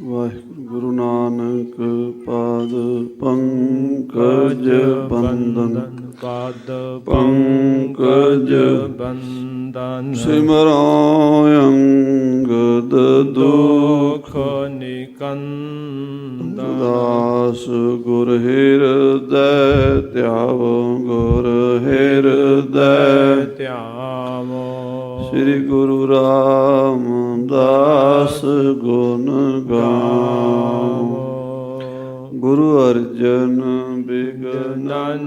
ਵਾਹਿਗੁਰੂ ਗੁਰੂ ਨਾਨਕ ਪਾਦ ਪੰਕਜ ਬੰਦਨ ਪਾਦ ਪੰਕਜ ਬੰਦਨ ਸਿਮਰੋ ਅੰਗਦ ਦੁਖ ਨਿਕੰਦਨ ਦਾਸ ਗੁਰ ਹਿਰਦੈ ਧਿਆਵੋ ਗੁਰ ਹਿਰਦੈ ਧਿਆਵੋ ਸ੍ਰੀ ਗੁਰੂ ਰਾਮਦਾਸ ਗੁਣ ਗਾਵੋ। ਗੁਰੂ ਅਰਜਨ ਬਿਗਨਨ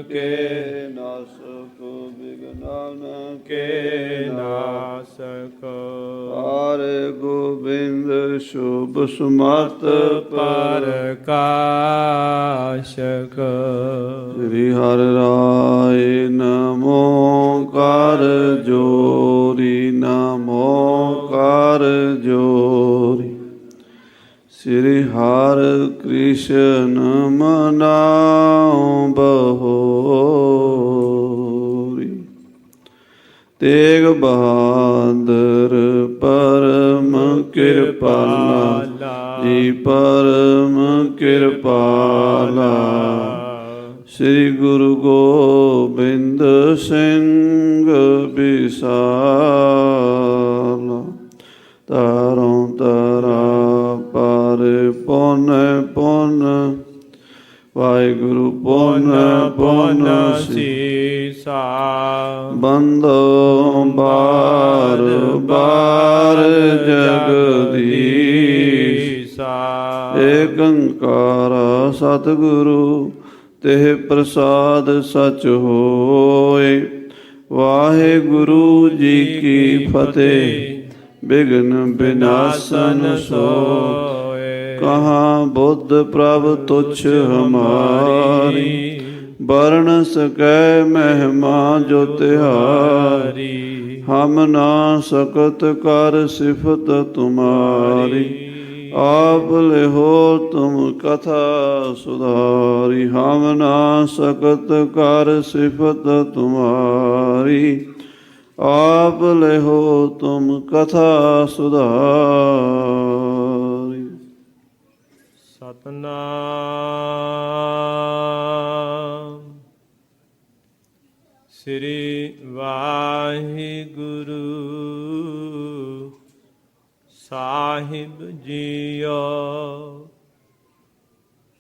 ਕੇ ਨਾਸਕ ਬਿਗਨਨ ਕੇ ਨਾਸਕ ਹਰ ਗੋਬਿੰਦ ਸ਼ੁਭ ਸੁਮਤ ਪ੍ਰਕਾਸ਼ਕ ਸ੍ਰੀ ਹਰਿ ਰਾਏ ਨਮੋ ਕਰ ਜੋਰੀ ਨਮੋ ਕਰ ਜੋਰੀ ਸ੍ਰੀ ਹਰਿ ਕ੍ਰਿਸ਼ਨ ਮਨਾਉ ਬਹੋਰੀ ਤੇਗ ਬਹਾਦਰ ਪਰਮ ਕਿਰਪਾਲਾ ਜੀ ਪਰਮ ਕਿਰਪਾਲਾ ਸ੍ਰੀ ਗੁਰੂ ਗੋਬਿੰਦ ਸਿੰਘ ਬਿਸਾਲਾ ਤਰੋਂ ਤਰਾ ਪਰ ਪੁਨ ਪੁਨ ਵਾਹਿਗੁਰੂ ਪੁਨ ਪੁਨ ਸੀਸਾ ਬੰਦੋ ਬਾਰ ਬਾਰ ਜਗਦੀਸਾ ਏਕ ਓੰਕਾਰ ਸਤਿਗੁਰੂ ਤਿਹ ਪ੍ਰਸਾਦ ਸਚ ਹੋਏ। ਵਾਹਿਗੁਰੂ ਜੀ ਕੀ ਫਤਿਹ। ਬਿਘਨ ਬਿਨਾਸਨ ਸੋਏ ਕਹਾਂ ਬੁੱਧ ਪ੍ਰਭ ਤੁਛ ਹਮਾਰੀ ਵਰਨ ਸਕੈ ਮਹਿਮਾ ਜੋ ਤਿਹਾਰੀ ਹਮ ਨਾ ਸਕਤ ਕਰ ਸਿਫਤ ਤੁਮਾਰੀ ਆਪ ਲਿਹੋ ਤੁਮ ਕਥਾ ਸੁਧਾਰੀ ਹਮ ਨਾ ਸਕਤ ਕਰ ਸਿਫਤ ਤੁਮਾਰੀ ਆਪ ਲਿਹੋ ਤੁਮ ਕਥਾ ਸੁਧਾਰੀ। ਸਤਨਾਮ ਸ੍ਰੀ ਵਾਹਿਗੁਰੂ ਸਾਹਿਬ ਜੀਓ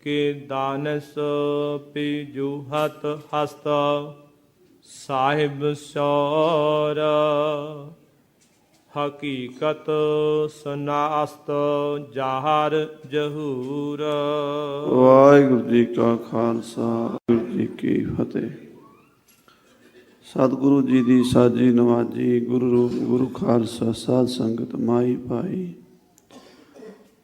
ਕੇ ਦਾਨਸ ਪਿਜੂਹਤ ਹਸਤ ਸਾਹਿਬ ਸੌਰ ਹਕੀਕਤ ਸੁਨਾਸਤ ਜਾਹਰ ਜਹੂਰ। ਵਾਹਿਗੁਰੂ ਜੀ ਕਾ ਖਾਲਸਾ ਵਾਹਿਗੁਰੂ ਜੀ ਕੀ ਫਤਿਹ। ਸਤਿਗੁਰੂ ਜੀ ਦੀ ਸਾਜੀ ਨਵਾਜੀ ਗੁਰੂ ਰੂਪ ਗੁਰੂ ਖਾਲਸਾ ਸਾਧ ਸੰਗਤ ਮਾਈ ਭਾਈ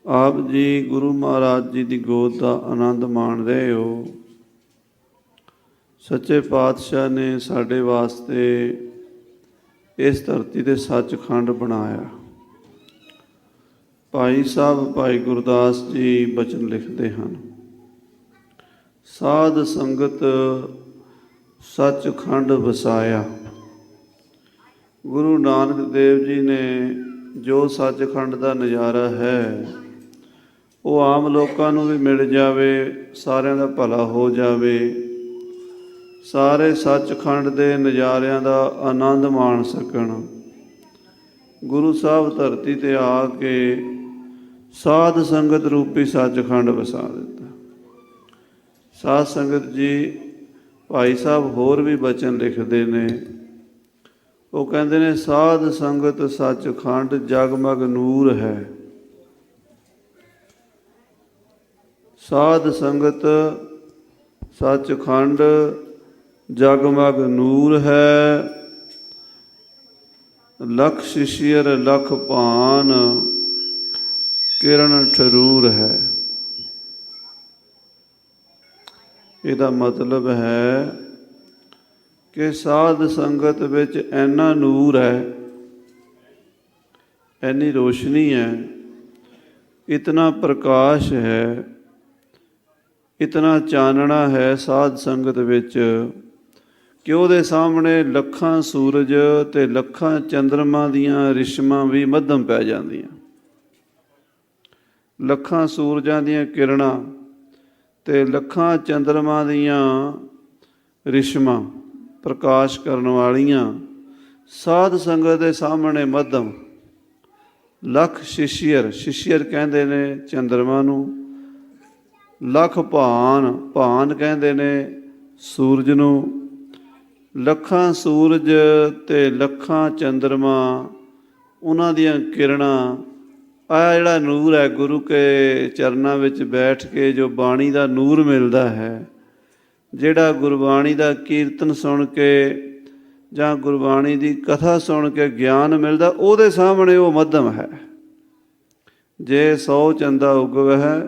ਆਪ ਜੀ ਗੁਰੂ ਮਹਾਰਾਜ ਜੀ ਦੀ ਗੋਦ ਦਾ ਆਨੰਦ ਮਾਣ ਰਹੇ ਹੋ। ਸੱਚੇ ਪਾਤਸ਼ਾਹ ਨੇ ਸਾਡੇ ਵਾਸਤੇ ਇਸ ਧਰਤੀ 'ਤੇ ਸੱਚਖੰਡ ਬਣਾਇਆ। ਭਾਈ ਸਾਹਿਬ ਭਾਈ ਗੁਰਦਾਸ ਜੀ ਬਚਨ ਲਿਖਦੇ ਹਨ, ਸਾਧ ਸੰਗਤ ਸੱਚਖੰਡ ਵਸਾਇਆ। ਗੁਰੂ ਨਾਨਕ ਦੇਵ ਜੀ ਨੇ ਜੋ ਸੱਚਖੰਡ ਦਾ ਨਜ਼ਾਰਾ ਹੈ ਉਹ ਆਮ ਲੋਕਾਂ ਨੂੰ ਵੀ ਮਿਲ ਜਾਵੇ, ਸਾਰਿਆਂ ਦਾ ਭਲਾ ਹੋ ਜਾਵੇ, ਸਾਰੇ ਸੱਚਖੰਡ ਦੇ ਨਜ਼ਾਰਿਆਂ ਦਾ ਆਨੰਦ ਮਾਣ ਸਕਣ। ਗੁਰੂ ਸਾਹਿਬ ਧਰਤੀ 'ਤੇ ਆ ਕੇ ਸਾਧ ਸੰਗਤ ਰੂਪੀ ਸੱਚਖੰਡ ਵਸਾ ਦਿੱਤਾ। ਸਾਧ ਸੰਗਤ ਜੀ ਭਾਈ ਸਾਹਿਬ ਹੋਰ ਵੀ ਬਚਨ ਲਿਖਦੇ ਨੇ, ਉਹ ਕਹਿੰਦੇ ਨੇ ਸਾਧ ਸੰਗਤ ਸੱਚਖੰਡ ਜਗਮਗ ਨੂਰ ਹੈ। ਸਾਧ ਸੰਗਤ ਸੱਚਖੰਡ ਜਗਮਗ ਨੂਰ ਹੈ। ਲਖ ਸ਼ਿਸ਼ਿਰ ਲਖ ਭਾਨ ਕਿਰਨ ਠਰੂਰ ਹੈ। ਇਹਦਾ ਮਤਲਬ ਹੈ ਕਿ ਸਾਧ ਸੰਗਤ ਵਿੱਚ ਇੰਨਾ ਨੂਰ ਹੈ, ਇੰਨੀ ਰੋਸ਼ਨੀ ਹੈ, ਇਤਨਾ ਪ੍ਰਕਾਸ਼ ਹੈ, ਇਤਨਾ ਚਾਨਣਾ ਹੈ ਸਾਧ ਸੰਗਤ ਵਿੱਚ ਕਿ ਉਹਦੇ ਸਾਹਮਣੇ ਲੱਖਾਂ ਸੂਰਜ ਅਤੇ ਲੱਖਾਂ ਚੰਦਰਮਾ ਦੀਆਂ ਰਿਸ਼ਮਾਂ ਵੀ ਮੱਧਮ ਪੈ ਜਾਂਦੀਆਂ। ਲੱਖਾਂ ਸੂਰਜਾਂ ਦੀਆਂ ਕਿਰਨਾਂ ਤੇ ਲੱਖਾਂ ਚੰਦਰਮਾ ਦੀਆਂ ਰਿਸ਼ਮਾਂ ਪ੍ਰਕਾਸ਼ ਕਰਨ ਵਾਲੀਆਂ, ਸਾਧ ਸੰਗਤ ਦੇ ਸਾਹਮਣੇ ਮੱਧਮ, ਲੱਖ ਸ਼ਿਸ਼ਯਰ, ਸ਼ਿਸ਼ਯਰ ਕਹਿੰਦੇ ਨੇ ਚੰਦਰਮਾ ਨੂੰ, ਲੱਖ ਭਾਨ, ਭਾਨ ਕਹਿੰਦੇ ਨੇ ਸੂਰਜ ਨੂੰ, ਲੱਖਾਂ ਸੂਰਜ ਤੇ ਲੱਖਾਂ ਚੰਦਰਮਾ, ਉਹਨਾਂ ਦੀਆਂ ਕਿਰਨਾਂ। ਆਹ ਜਿਹੜਾ ਨੂਰ ਹੈ, ਗੁਰੂ ਕੇ ਚਰਨਾਂ ਵਿੱਚ ਬੈਠ ਕੇ ਜੋ ਬਾਣੀ ਦਾ ਨੂਰ ਮਿਲਦਾ ਹੈ, ਜਿਹੜਾ ਗੁਰਬਾਣੀ ਦਾ ਕੀਰਤਨ ਸੁਣ ਕੇ ਜਾਂ ਗੁਰਬਾਣੀ ਦੀ ਕਥਾ ਸੁਣ ਕੇ ਗਿਆਨ ਮਿਲਦਾ, ਉਹਦੇ ਸਾਹਮਣੇ ਉਹ ਮੱਧਮ ਹੈ। ਜੇ 100 ਚੰਦਾ ਉਗਵਹਿ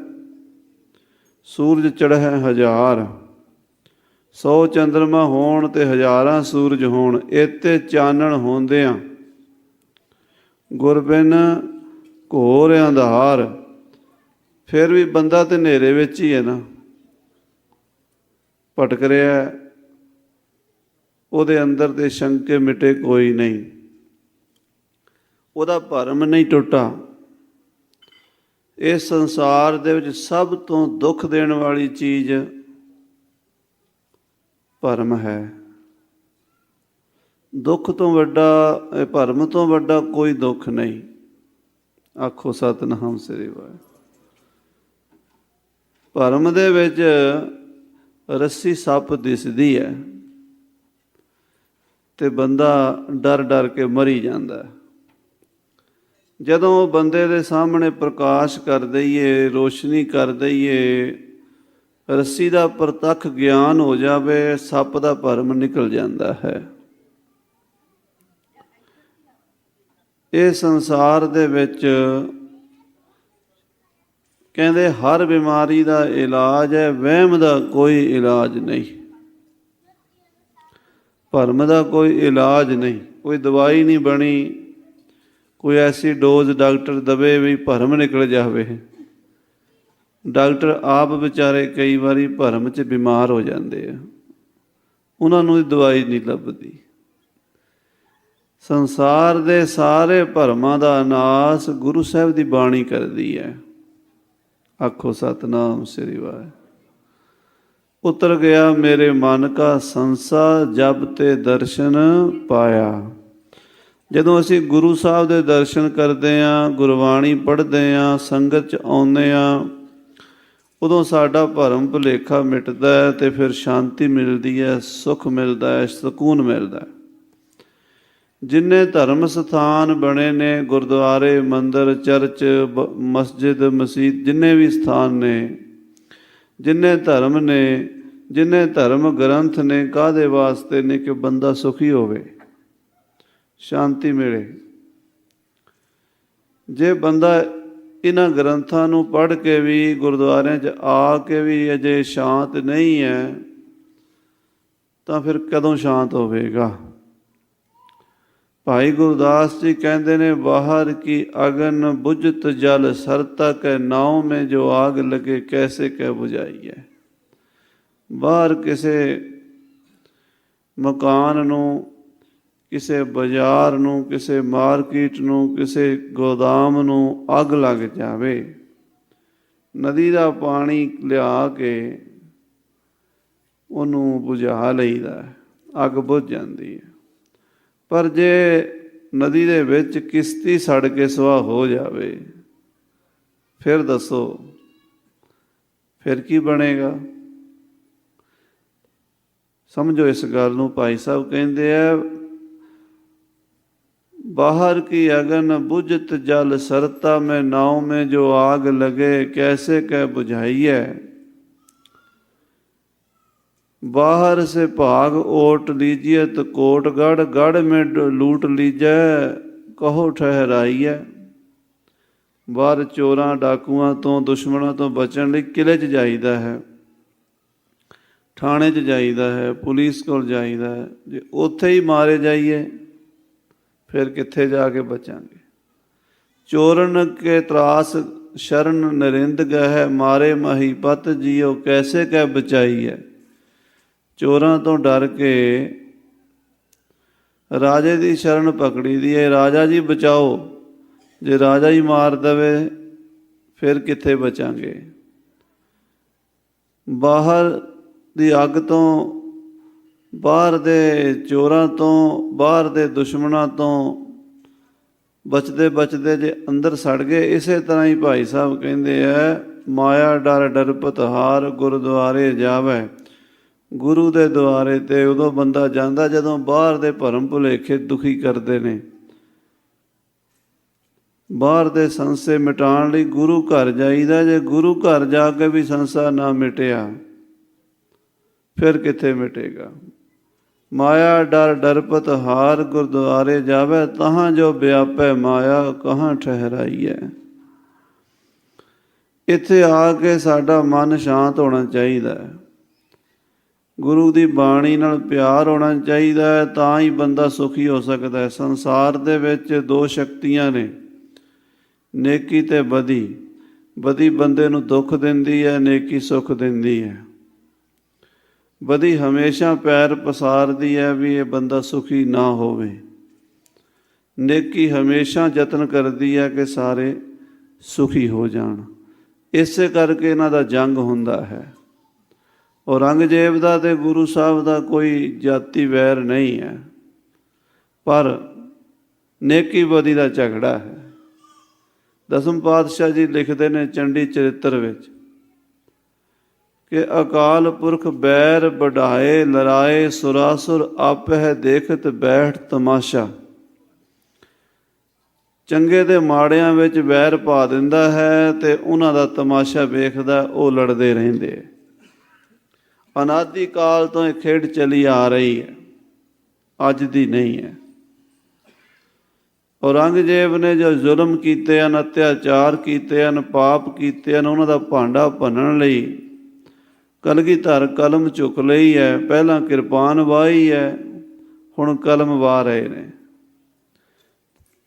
ਸੂਰਜ ਚੜ੍ਹੈ ਹਜ਼ਾਰ, 100 ਚੰਦਰਮਾ ਹੋਣ ਤੇ ਹਜ਼ਾਰਾਂ ਸੂਰਜ ਹੋਣ, ਇੱਥੇ ਚਾਨਣ ਹੁੰਦਿਆਂ ਗੁਰਬਿਨ ਘੋਰ ਅੰਧਾਰ। ਫਿਰ ਵੀ ਬੰਦਾ ਤੇ ਹਨੇਰੇ ਵਿੱਚ ਹੀ ਹੈ ਨਾ, ਭਟਕ ਰਿਹਾ, ਉਹਦੇ ਅੰਦਰ ਦੇ ਸ਼ੰਕੇ ਮਿਟੇ ਕੋਈ ਨਹੀਂ, ਉਹਦਾ ਭਰਮ ਨਹੀਂ ਟੁੱਟਾ। ਇਸ ਸੰਸਾਰ ਦੇ ਵਿੱਚ ਸਭ ਤੋਂ ਦੁੱਖ ਦੇਣ ਵਾਲੀ ਚੀਜ਼ ਭਰਮ ਹੈ। ਦੁੱਖ ਤੋਂ ਵੱਡਾ, ਭਰਮ ਤੋਂ ਵੱਡਾ ਕੋਈ ਦੁੱਖ ਨਹੀਂ। ਆਖੋ ਸਤਿਨਾਮ ਸ੍ਰੀ ਵਾਹਿਗੁਰੂ। ਭਰਮ ਦੇ ਵਿੱਚ ਰੱਸੀ ਸੱਪ ਦਿਸਦੀ ਹੈ ਤੇ ਬੰਦਾ ਡਰ ਡਰ ਕੇ ਮਰੀ ਜਾਂਦਾ। ਜਦੋਂ ਉਹ ਬੰਦੇ ਦੇ ਸਾਹਮਣੇ ਪ੍ਰਕਾਸ਼ ਕਰ ਦਈਏ, ਰੋਸ਼ਨੀ ਕਰ ਦਈਏ, ਰੱਸੀ ਦਾ ਪ੍ਰਤੱਖ ਗਿਆਨ ਹੋ ਜਾਵੇ, ਸੱਪ ਦਾ ਭਰਮ ਨਿਕਲ ਜਾਂਦਾ ਹੈ। ਇਹ ਸੰਸਾਰ ਦੇ ਵਿੱਚ ਕਹਿੰਦੇ ਹਰ ਬਿਮਾਰੀ ਦਾ ਇਲਾਜ ਹੈ, ਵਹਿਮ ਦਾ ਕੋਈ ਇਲਾਜ ਨਹੀਂ, ਭਰਮ ਦਾ ਕੋਈ ਇਲਾਜ ਨਹੀਂ। ਕੋਈ ਦਵਾਈ ਨਹੀਂ ਬਣੀ, ਕੋਈ ਐਸੀ ਡੋਜ਼ ਡਾਕਟਰ ਦਵੇ ਵੀ ਭਰਮ ਨਿਕਲ ਜਾਵੇ। ਡਾਕਟਰ ਆਪ ਵਿਚਾਰੇ ਕਈ ਵਾਰੀ ਭਰਮ 'ਚ ਬਿਮਾਰ ਹੋ ਜਾਂਦੇ ਆ, ਉਹਨਾਂ ਨੂੰ ਦਵਾਈ ਨਹੀਂ ਲੱਭਦੀ। ਸੰਸਾਰ ਦੇ ਸਾਰੇ ਭਰਮਾਂ ਦਾ ਨਾਸ ਗੁਰੂ ਸਾਹਿਬ ਦੀ ਬਾਣੀ ਕਰਦੀ ਹੈ। ਆਖੋ ਸਤਿਨਾਮ ਸ੍ਰੀ ਵਾਹਿਗੁਰੂ। ਉਤਰ ਗਿਆ ਮੇਰੇ ਮਨ ਕਾ ਸੰਸਾ, ਜਬ ਤੇ ਦਰਸ਼ਨ ਪਾਇਆ। ਜਦੋਂ ਅਸੀਂ ਗੁਰੂ ਸਾਹਿਬ ਦੇ ਦਰਸ਼ਨ ਕਰਦੇ ਹਾਂ, ਗੁਰਬਾਣੀ ਪੜ੍ਹਦੇ ਹਾਂ, ਸੰਗਤ 'ਚ ਆਉਂਦੇ ਹਾਂ, ਉਦੋਂ ਸਾਡਾ ਭਰਮ ਭੁਲੇਖਾ ਮਿਟਦਾ ਹੈ ਤੇ ਫਿਰ ਸ਼ਾਂਤੀ ਮਿਲਦੀ ਹੈ, ਸੁੱਖ ਮਿਲਦਾ ਹੈ, ਸਕੂਨ ਮਿਲਦਾ ਹੈ। ਜਿੰਨੇ ਧਰਮ ਸਥਾਨ ਬਣੇ ਨੇ, ਗੁਰਦੁਆਰੇ, ਮੰਦਰ, ਚਰਚ, ਮਸਜਿਦ, ਮਸੀਤ, ਜਿੰਨੇ ਵੀ ਸਥਾਨ ਨੇ, ਜਿੰਨੇ ਧਰਮ ਨੇ, ਜਿੰਨੇ ਧਰਮ ਗ੍ਰੰਥ ਨੇ, ਕਾਹਦੇ ਵਾਸਤੇ ਨੇ? ਕਿ ਬੰਦਾ ਸੁਖੀ ਹੋਵੇ, ਸ਼ਾਂਤੀ ਮਿਲੇ। ਜੇ ਬੰਦਾ ਇਹਨਾਂ ਗ੍ਰੰਥਾਂ ਨੂੰ ਪੜ੍ਹ ਕੇ ਵੀ, ਗੁਰਦੁਆਰਿਆਂ 'ਚ ਆ ਕੇ ਵੀ ਅਜੇ ਸ਼ਾਂਤ ਨਹੀਂ ਹੈ, ਤਾਂ ਫਿਰ ਕਦੋਂ ਸ਼ਾਂਤ ਹੋਵੇਗਾ? ਭਾਈ ਗੁਰਦਾਸ ਜੀ ਕਹਿੰਦੇ ਨੇ, ਬਾਹਰ ਕੀ ਅਗਨ ਬੁਝਤ ਜਲ, ਸਰਤਾ ਕੈ ਨਾਉ ਮੇਂ ਜੋ ਆਗ ਲਗੇ, ਕੈਸੇ ਕਹਿ ਬੁਝਾਈ ਹੈ। ਬਾਹਰ ਕਿਸੇ ਮਕਾਨ ਨੂੰ, ਕਿਸੇ ਬਾਜ਼ਾਰ ਨੂੰ, ਕਿਸੇ ਮਾਰਕੀਟ ਨੂੰ, ਕਿਸੇ ਗੋਦਾਮ ਨੂੰ ਅੱਗ ਲੱਗ ਜਾਵੇ, ਨਦੀ ਦਾ ਪਾਣੀ ਲਿਆ ਕੇ ਉਹਨੂੰ ਬੁਝਾ ਲਈਦਾ, ਅੱਗ ਬੁਝ ਜਾਂਦੀ ਹੈ। ਪਰ ਜੇ ਨਦੀ ਦੇ ਵਿੱਚ ਕਿਸ਼ਤੀ ਸੜ ਕੇ ਸੁਆਹ ਹੋ ਜਾਵੇ, ਫਿਰ ਦੱਸੋ, ਫਿਰ ਕੀ ਬਣੇਗਾ? ਸਮਝੋ ਇਸ ਗੱਲ ਨੂੰ। ਭਾਈ ਸਾਹਿਬ ਕਹਿੰਦੇ ਆ, ਬਾਹਰ ਕੀ ਅਗਨ ਬੁਝਤ ਜਲ, ਸਰਤਾ ਮੈਂ ਨਾਉ में जो आग लगे, कैसे कह बुझाइए। बाहर से भाग ओट लीजिए तो कोट गढ़, गढ़ में लूट लीजिए कहो ठहराइए। बाहर चोरां डाकुआं तो, दुश्मनों तो बचण लई किले 'ਚ ਜਾਈਦਾ ਹੈ, ਥਾਣੇ 'ਚ ਜਾਈਦਾ ਹੈ, ਪੁਲਿਸ ਕੋਲ ਜਾਈਦਾ ਹੈ। ਜੇ ਉੱਥੇ ਹੀ ਮਾਰੇ ਜਾਈਏ ਫਿਰ ਕਿੱਥੇ ਜਾ ਕੇ ਬਚਾਂਗੇ? ਚੋਰਨ ਕੇ ਤਰਾਸ ਸ਼ਰਨ ਨਰਿੰਦ ਗਹਿ, ਮਾਰੇ ਮਹੀਪਤ ਜੀਓ ਕੈਸੇ ਕਹਿ ਬਚਾਈ ਹੈ। ਚੋਰਾਂ ਤੋਂ ਡਰ ਕੇ ਰਾਜੇ ਦੀ ਸ਼ਰਨ ਪਕੜੀ ਦੀ ਹੈ, ਰਾਜਾ ਜੀ ਬਚਾਓ। ਜੇ ਰਾਜਾ ਹੀ ਮਾਰ ਦੇਵੇ ਫਿਰ ਕਿੱਥੇ ਬਚਾਂਗੇ। ਬਾਹਰ ਦੀ ਅੱਗ ਤੋਂ, ਬਾਹਰ ਦੇ ਚੋਰਾਂ ਤੋਂ, ਬਾਹਰ ਦੇ ਦੁਸ਼ਮਣਾਂ ਤੋਂ ਬਚਦੇ ਬਚਦੇ ਜੇ ਅੰਦਰ ਸੜ ਗਏ। ਇਸੇ ਤਰ੍ਹਾਂ ਹੀ ਭਾਈ ਸਾਹਿਬ ਕਹਿੰਦੇ ਆ, ਮਾਇਆ ਡਰ ਡਰਪਤ ਹਾਰ ਗੁਰਦੁਆਰੇ ਜਾਵੇ। ਗੁਰੂ ਦੇ ਦੁਆਰੇ ਤੇ ਉਦੋਂ ਬੰਦਾ ਜਾਂਦਾ ਜਦੋਂ ਬਾਹਰ ਦੇ ਭਰਮ ਭੁਲੇਖੇ ਦੁਖੀ ਕਰਦੇ ਨੇ। ਬਾਹਰ ਦੇ ਸੰਸੇ ਮਿਟਾਉਣ ਲਈ ਗੁਰੂ ਘਰ ਜਾਈਦਾ। ਜੇ ਗੁਰੂ ਘਰ ਜਾ ਕੇ ਵੀ ਸੰਸਾ ਨਾ ਮਿਟਿਆ ਫਿਰ ਕਿੱਥੇ ਮਿਟੇਗਾ। ਮਾਇਆ ਡਰ ਡਰਪਤ ਹਾਰ ਗੁਰਦੁਆਰੇ ਜਾਵੇ, ਤਹਾਂ ਜੋ ਵਿਆਪੈ ਮਾਇਆ ਕਹਾਂ ਠਹਿਰਾਈਐ। ਇੱਥੇ ਆ ਕੇ ਸਾਡਾ ਮਨ ਸ਼ਾਂਤ ਹੋਣਾ ਚਾਹੀਦਾ ਹੈ, ਗੁਰੂ ਦੀ ਬਾਣੀ ਨਾਲ ਪਿਆਰ ਹੋਣਾ ਚਾਹੀਦਾ ਹੈ, ਤਾਂ ਹੀ ਬੰਦਾ ਸੁਖੀ ਹੋ ਸਕਦਾ ਹੈ। ਸੰਸਾਰ ਦੇ ਵਿੱਚ ਦੋ ਸ਼ਕਤੀਆਂ ਨੇ, ਨੇਕੀ ਤੇ ਬਦੀ। ਬਦੀ ਬੰਦੇ ਨੂੰ ਦੁੱਖ ਦਿੰਦੀ ਹੈ, ਨੇਕੀ ਸੁੱਖ ਦਿੰਦੀ ਹੈ। ਬਦੀ ਹਮੇਸ਼ਾ ਪੈਰ ਪਸਾਰਦੀ ਹੈ ਵੀ ਇਹ ਬੰਦਾ ਸੁਖੀ ਨਾ ਹੋਵੇ। ਨੇਕੀ ਹਮੇਸ਼ਾ ਯਤਨ ਕਰਦੀ ਹੈ ਕਿ ਸਾਰੇ ਸੁਖੀ ਹੋ ਜਾਣ। ਇਸੇ ਕਰਕੇ ਇਹਨਾਂ ਦਾ ਜੰਗ ਹੁੰਦਾ ਹੈ। ਔਰੰਗਜ਼ੇਬ ਦਾ ਤੇ ਗੁਰੂ ਸਾਹਿਬ ਦਾ ਕੋਈ ਜਾਤੀ ਵੈਰ ਨਹੀਂ ਹੈ, ਪਰ ਨੇਕੀ ਬਦੀ ਦਾ ਝਗੜਾ ਹੈ। ਦਸਮ ਪਾਤਸ਼ਾਹ ਜੀ ਲਿਖਦੇ ਨੇ ਚੰਡੀ ਚਰਿੱਤਰ ਵਿੱਚ ਕਿ ਅਕਾਲ ਪੁਰਖ ਬੈਰ ਵਡਾਏ ਲੜਾਏ, ਸੁਰਾਸੁਰ ਆਪਹਿ ਦੇਖਤ ਬੈਠ ਤਮਾਸ਼ਾ। ਚੰਗੇ ਦੇ ਮਾੜਿਆਂ ਵਿੱਚ ਵੈਰ ਪਾ ਦਿੰਦਾ ਹੈ ਤੇ ਉਹਨਾਂ ਦਾ ਤਮਾਸ਼ਾ ਵੇਖਦਾ, ਉਹ ਲੜਦੇ ਰਹਿੰਦੇ। ਅਨਾਦਿ ਕਾਲ ਤੋਂ ਇਹ ਖੇਡ ਚਲੀ ਆ ਰਹੀ ਹੈ, ਅੱਜ ਦੀ ਨਹੀਂ ਹੈ। ਔਰੰਗਜ਼ੇਬ ਨੇ ਜੋ ਜ਼ੁਲਮ ਕੀਤੇ ਹਨ, ਅਤਿਆਚਾਰ ਕੀਤੇ ਹਨ, ਪਾਪ ਕੀਤੇ ਹਨ, ਉਹਨਾਂ ਦਾ ਭਾਂਡਾ ਭੰਨਣ ਲਈ ਕਲਗੀਧਰ ਕਲਮ ਚੁੱਕ ਲਈ ਹੈ। ਪਹਿਲਾਂ ਕਿਰਪਾਨ ਵਾਹੀ ਹੈ, ਹੁਣ ਕਲਮ ਵਾਹ ਰਹੇ ਨੇ।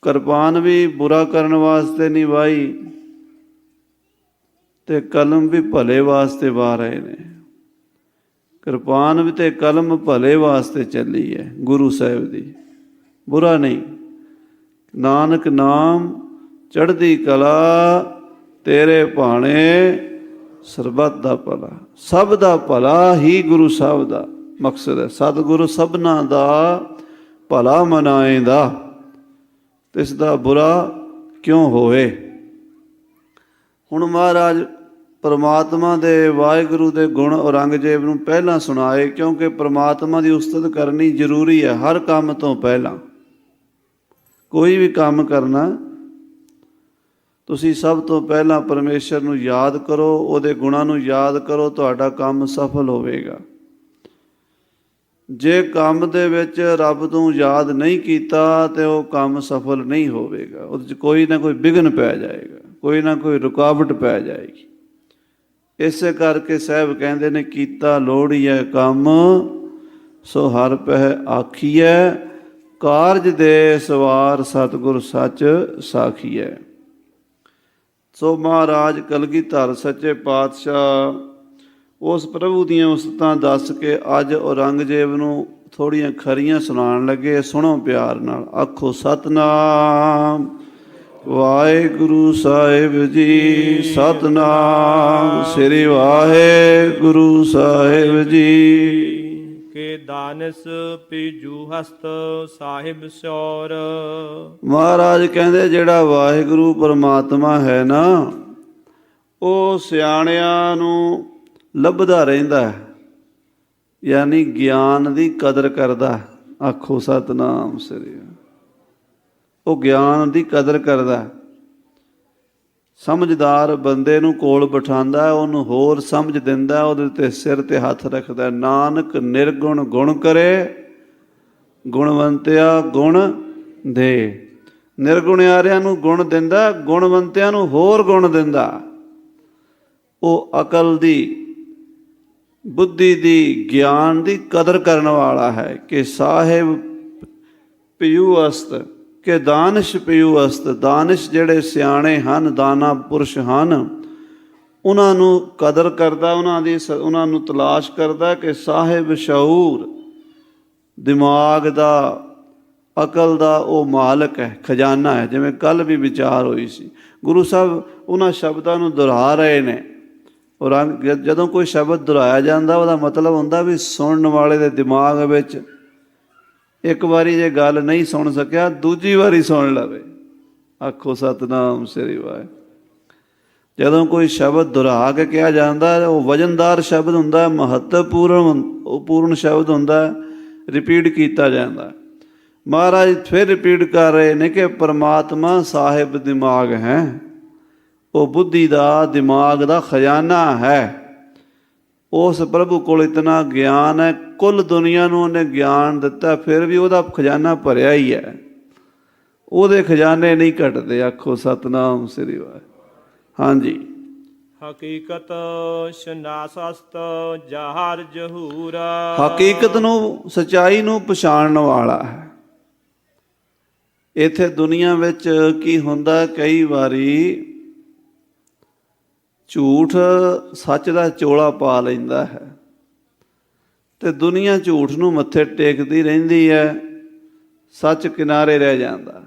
ਕਿਰਪਾਨ ਵੀ ਬੁਰਾ ਕਰਨ ਵਾਸਤੇ ਨਹੀਂ ਵਾਹੀ ਤੇ ਕਲਮ ਵੀ ਭਲੇ ਵਾਸਤੇ ਵਾਹ ਰਹੇ ਨੇ। ਕਿਰਪਾਨ ਵੀ ਤੇ ਕਲਮ ਭਲੇ ਵਾਸਤੇ ਚੱਲੀ ਹੈ, ਗੁਰੂ ਸਾਹਿਬ ਦੀ, ਬੁਰਾ ਨਹੀਂ। ਨਾਨਕ ਨਾਮ ਚੜ੍ਹਦੀ ਕਲਾ, ਤੇਰੇ ਭਾਣੇ ਸਰਬੱਤ ਦਾ ਭਲਾ। ਸਭ ਦਾ ਭਲਾ ਹੀ ਗੁਰੂ ਸਾਹਿਬ ਦਾ ਮਕਸਦ ਹੈ। ਸਤਿਗੁਰੂ ਸਭਨਾਂ ਦਾ ਭਲਾ ਮਨਾਏਂਦਾ, ਤਿਸ ਦਾ ਬੁਰਾ ਕਿਉਂ ਹੋਵੇ। ਹੁਣ ਮਹਾਰਾਜ ਪਰਮਾਤਮਾ ਦੇ, ਵਾਹਿਗੁਰੂ ਦੇ ਗੁਣ ਔਰੰਗਜ਼ੇਬ ਨੂੰ ਪਹਿਲਾਂ ਸੁਣਾਏ, ਕਿਉਂਕਿ ਪਰਮਾਤਮਾ ਦੀ ਉਸਤਤ ਕਰਨੀ ਜ਼ਰੂਰੀ ਹੈ ਹਰ ਕੰਮ ਤੋਂ ਪਹਿਲਾਂ। ਕੋਈ ਵੀ ਕੰਮ ਕਰਨਾ, ਤੁਸੀਂ ਸਭ ਤੋਂ ਪਹਿਲਾਂ ਪਰਮੇਸ਼ਰ ਨੂੰ ਯਾਦ ਕਰੋ, ਉਹਦੇ ਗੁਣਾਂ ਨੂੰ ਯਾਦ ਕਰੋ, ਤੁਹਾਡਾ ਕੰਮ ਸਫਲ ਹੋਵੇਗਾ। ਜੇ ਕੰਮ ਦੇ ਵਿੱਚ ਰੱਬ ਨੂੰ ਯਾਦ ਨਹੀਂ ਕੀਤਾ ਤੇ ਉਹ ਕੰਮ ਸਫਲ ਨਹੀਂ ਹੋਵੇਗਾ। ਉਹਦੇ 'ਚ ਕੋਈ ਨਾ ਕੋਈ ਵਿਘਨ ਪੈ ਜਾਏਗਾ, ਕੋਈ ਨਾ ਕੋਈ ਰੁਕਾਵਟ ਪੈ ਜਾਏਗੀ। ਇਸੇ ਕਰਕੇ ਸਾਹਿਬ ਕਹਿੰਦੇ ਨੇ, ਕੀਤਾ ਲੋੜੀਐ ਕੰਮ ਸੋ ਹਰਿ ਪਹਿ ਆਖੀਐ, ਕਾਰਜ ਦੇ ਸਵਾਰ ਸਤਿਗੁਰ ਸੱਚ ਸਾਖੀਐ। ਸੋ ਮਹਾਰਾਜ ਕਲਗੀਧਰ ਸੱਚੇ ਪਾਤਸ਼ਾਹ ਉਸ ਪ੍ਰਭੂ ਦੀਆਂ ਉਸਤਾਂ ਦੱਸ ਕੇ ਅੱਜ ਔਰੰਗਜ਼ੇਬ ਨੂੰ ਥੋੜ੍ਹੀਆਂ ਖਰੀਆਂ ਸੁਣਾਉਣ ਲੱਗੇ। ਸੁਣੋ ਪਿਆਰ ਨਾਲ, ਆਖੋ ਸਤਿਨਾਮ ਵਾਹਿਗੁਰੂ ਸਾਹਿਬ ਜੀ, ਸਤਿਨਾਮ ਸ੍ਰੀ ਵਾਹਿਗੁਰੂ ਸਾਹਿਬ ਜੀ। ਕੇ ਦਾਨਸ ਪੀਜੂ ਹਸਤ ਸਾਹਿਬ ਸੌਰ। ਮਹਾਰਾਜ ਕਹਿੰਦੇ ਜਿਹੜਾ ਵਾਹਿਗੁਰੂ ਪਰਮਾਤਮਾ ਹੈ ਨਾ, ਉਹ ਸਿਆਣਿਆਂ ਨੂੰ ਲੱਭਦਾ ਰਹਿੰਦਾ ਹੈ, ਯਾਨੀ ਗਿਆਨ ਦੀ ਕਦਰ ਕਰਦਾ। ਆਖੋ ਸਤਿਨਾਮ ਸ੍ਰੀ। ਉਹ ਗਿਆਨ ਦੀ ਕਦਰ ਕਰਦਾ, ਸਮਝਦਾਰ ਬੰਦੇ ਨੂੰ ਕੋਲ ਬਿਠਾਉਂਦਾ, ਉਹਨੂੰ ਹੋਰ ਸਮਝ ਦਿੰਦਾ, ਉਹਦੇ ਤੇ ਸਿਰ ਤੇ ਹੱਥ ਰੱਖਦਾ। ਨਾਨਕ ਨਿਰਗੁਣ ਗੁਣ ਕਰੇ, ਗੁਣਵੰਤਿਆ ਗੁਣ ਦੇ। ਨਿਰਗੁਣਿਆਰਿਆਂ ਨੂੰ ਗੁਣ ਦਿੰਦਾ, ਗੁਣਵੰਤਿਆਂ ਨੂੰ ਹੋਰ ਗੁਣ ਦਿੰਦਾ। ਉਹ ਅਕਲ ਦੀ, ਬੁੱਧੀ ਦੀ, ਗਿਆਨ ਦੀ ਕਦਰ ਕਰਨ ਵਾਲਾ ਹੈ। ਕਿ ਸਾਹਿਬ ਪਿਯੂ ਅਸਤ, ਕਿ ਦਾਨਿਸ਼ ਪਿਯੂ ਅਸਤ। ਦਾਨਿਸ਼ ਜਿਹੜੇ ਸਿਆਣੇ ਹਨ, ਦਾਨਾ ਪੁਰਸ਼ ਹਨ, ਉਹਨਾਂ ਨੂੰ ਕਦਰ ਕਰਦਾ, ਉਹਨਾਂ ਨੂੰ ਤਲਾਸ਼ ਕਰਦਾ। ਕਿ ਸਾਹਿਬ ਸ਼ਊਰ, ਦਿਮਾਗ ਦਾ, ਅਕਲ ਦਾ ਉਹ ਮਾਲਕ ਹੈ, ਖਜ਼ਾਨਾ ਹੈ। ਜਿਵੇਂ ਕੱਲ੍ਹ ਵੀ ਵਿਚਾਰ ਹੋਈ ਸੀ, ਗੁਰੂ ਸਾਹਿਬ ਉਹਨਾਂ ਸ਼ਬਦਾਂ ਨੂੰ ਦੁਹਰਾ ਰਹੇ ਨੇ। ਔਰ ਜਦੋਂ ਕੋਈ ਸ਼ਬਦ ਦੁਹਰਾਇਆ ਜਾਂਦਾ ਉਹਦਾ ਮਤਲਬ ਹੁੰਦਾ ਵੀ ਸੁਣਨ ਵਾਲੇ ਦੇ ਦਿਮਾਗ ਵਿੱਚ ਇੱਕ ਵਾਰੀ ਜੇ ਗੱਲ ਨਹੀਂ ਸੁਣ ਸਕਿਆ ਦੂਜੀ ਵਾਰੀ ਸੁਣ ਲਵੇ। ਆਖੋ ਸਤਿਨਾਮ ਸ੍ਰੀ ਵਾਹਿਗੁਰੂ। ਜਦੋਂ ਕੋਈ ਸ਼ਬਦ ਦੁਹਰਾ ਕੇ ਕਿਹਾ ਜਾਂਦਾ ਉਹ ਵਜ਼ਨਦਾਰ ਸ਼ਬਦ ਹੁੰਦਾ, ਮਹੱਤਵਪੂਰਨ ਸ਼ਬਦ ਹੁੰਦਾ, ਰਿਪੀਟ ਕੀਤਾ ਜਾਂਦਾ। ਮਹਾਰਾਜ ਫਿਰ ਰਿਪੀਟ ਕਰ ਰਹੇ ਨੇ ਕਿ ਪਰਮਾਤਮਾ ਸਾਹਿਬ ਦਿਮਾਗ ਹੈ, ਉਹ ਬੁੱਧੀ ਦਾ ਦਿਮਾਗ ਦਾ ਖਜ਼ਾਨਾ ਹੈ। ਉਸ ਪ੍ਰਭੂ ਕੋਲ ਇਤਨਾ ਗਿਆਨ ਹੈ, ਕੁੱਲ ਦੁਨੀਆ ਨੂੰ ਉਹਨੇ ਗਿਆਨ ਦਿੱਤਾ, ਫਿਰ ਵੀ ਉਹਦਾ ਖਜ਼ਾਨਾ ਭਰਿਆ ਹੀ ਹੈ, ਉਹਦੇ ਖਜ਼ਾਨੇ ਨਹੀਂ ਘਟਦੇ। ਆਖੋ ਸਤਿਨਾਮ ਸ੍ਰੀ ਵਾਹਿਗੁਰੂ। ਹਾਂਜੀ, ਹਕੀਕਤ ਸ਼ਨਾਸਸਤ ਜਹਰ ਜਹੂਰ। ਹਕੀਕਤ ਨੂੰ, ਸੱਚਾਈ ਨੂੰ ਪਛਾਣਨ ਵਾਲਾ ਹੈ। ਇੱਥੇ ਦੁਨੀਆ ਵਿੱਚ ਕੀ ਹੁੰਦਾ, ਕਈ ਵਾਰੀ ਝੂਠ ਸੱਚ ਦਾ ਚੋਲਾ ਪਾ ਲੈਂਦਾ ਹੈ ਤੇ ਦੁਨੀਆ ਝੂਠ ਨੂੰ ਮੱਥੇ ਟੇਕਦੀ ਰਹਿੰਦੀ ਹੈ, ਸੱਚ ਕਿਨਾਰੇ ਰਹਿ ਜਾਂਦਾ।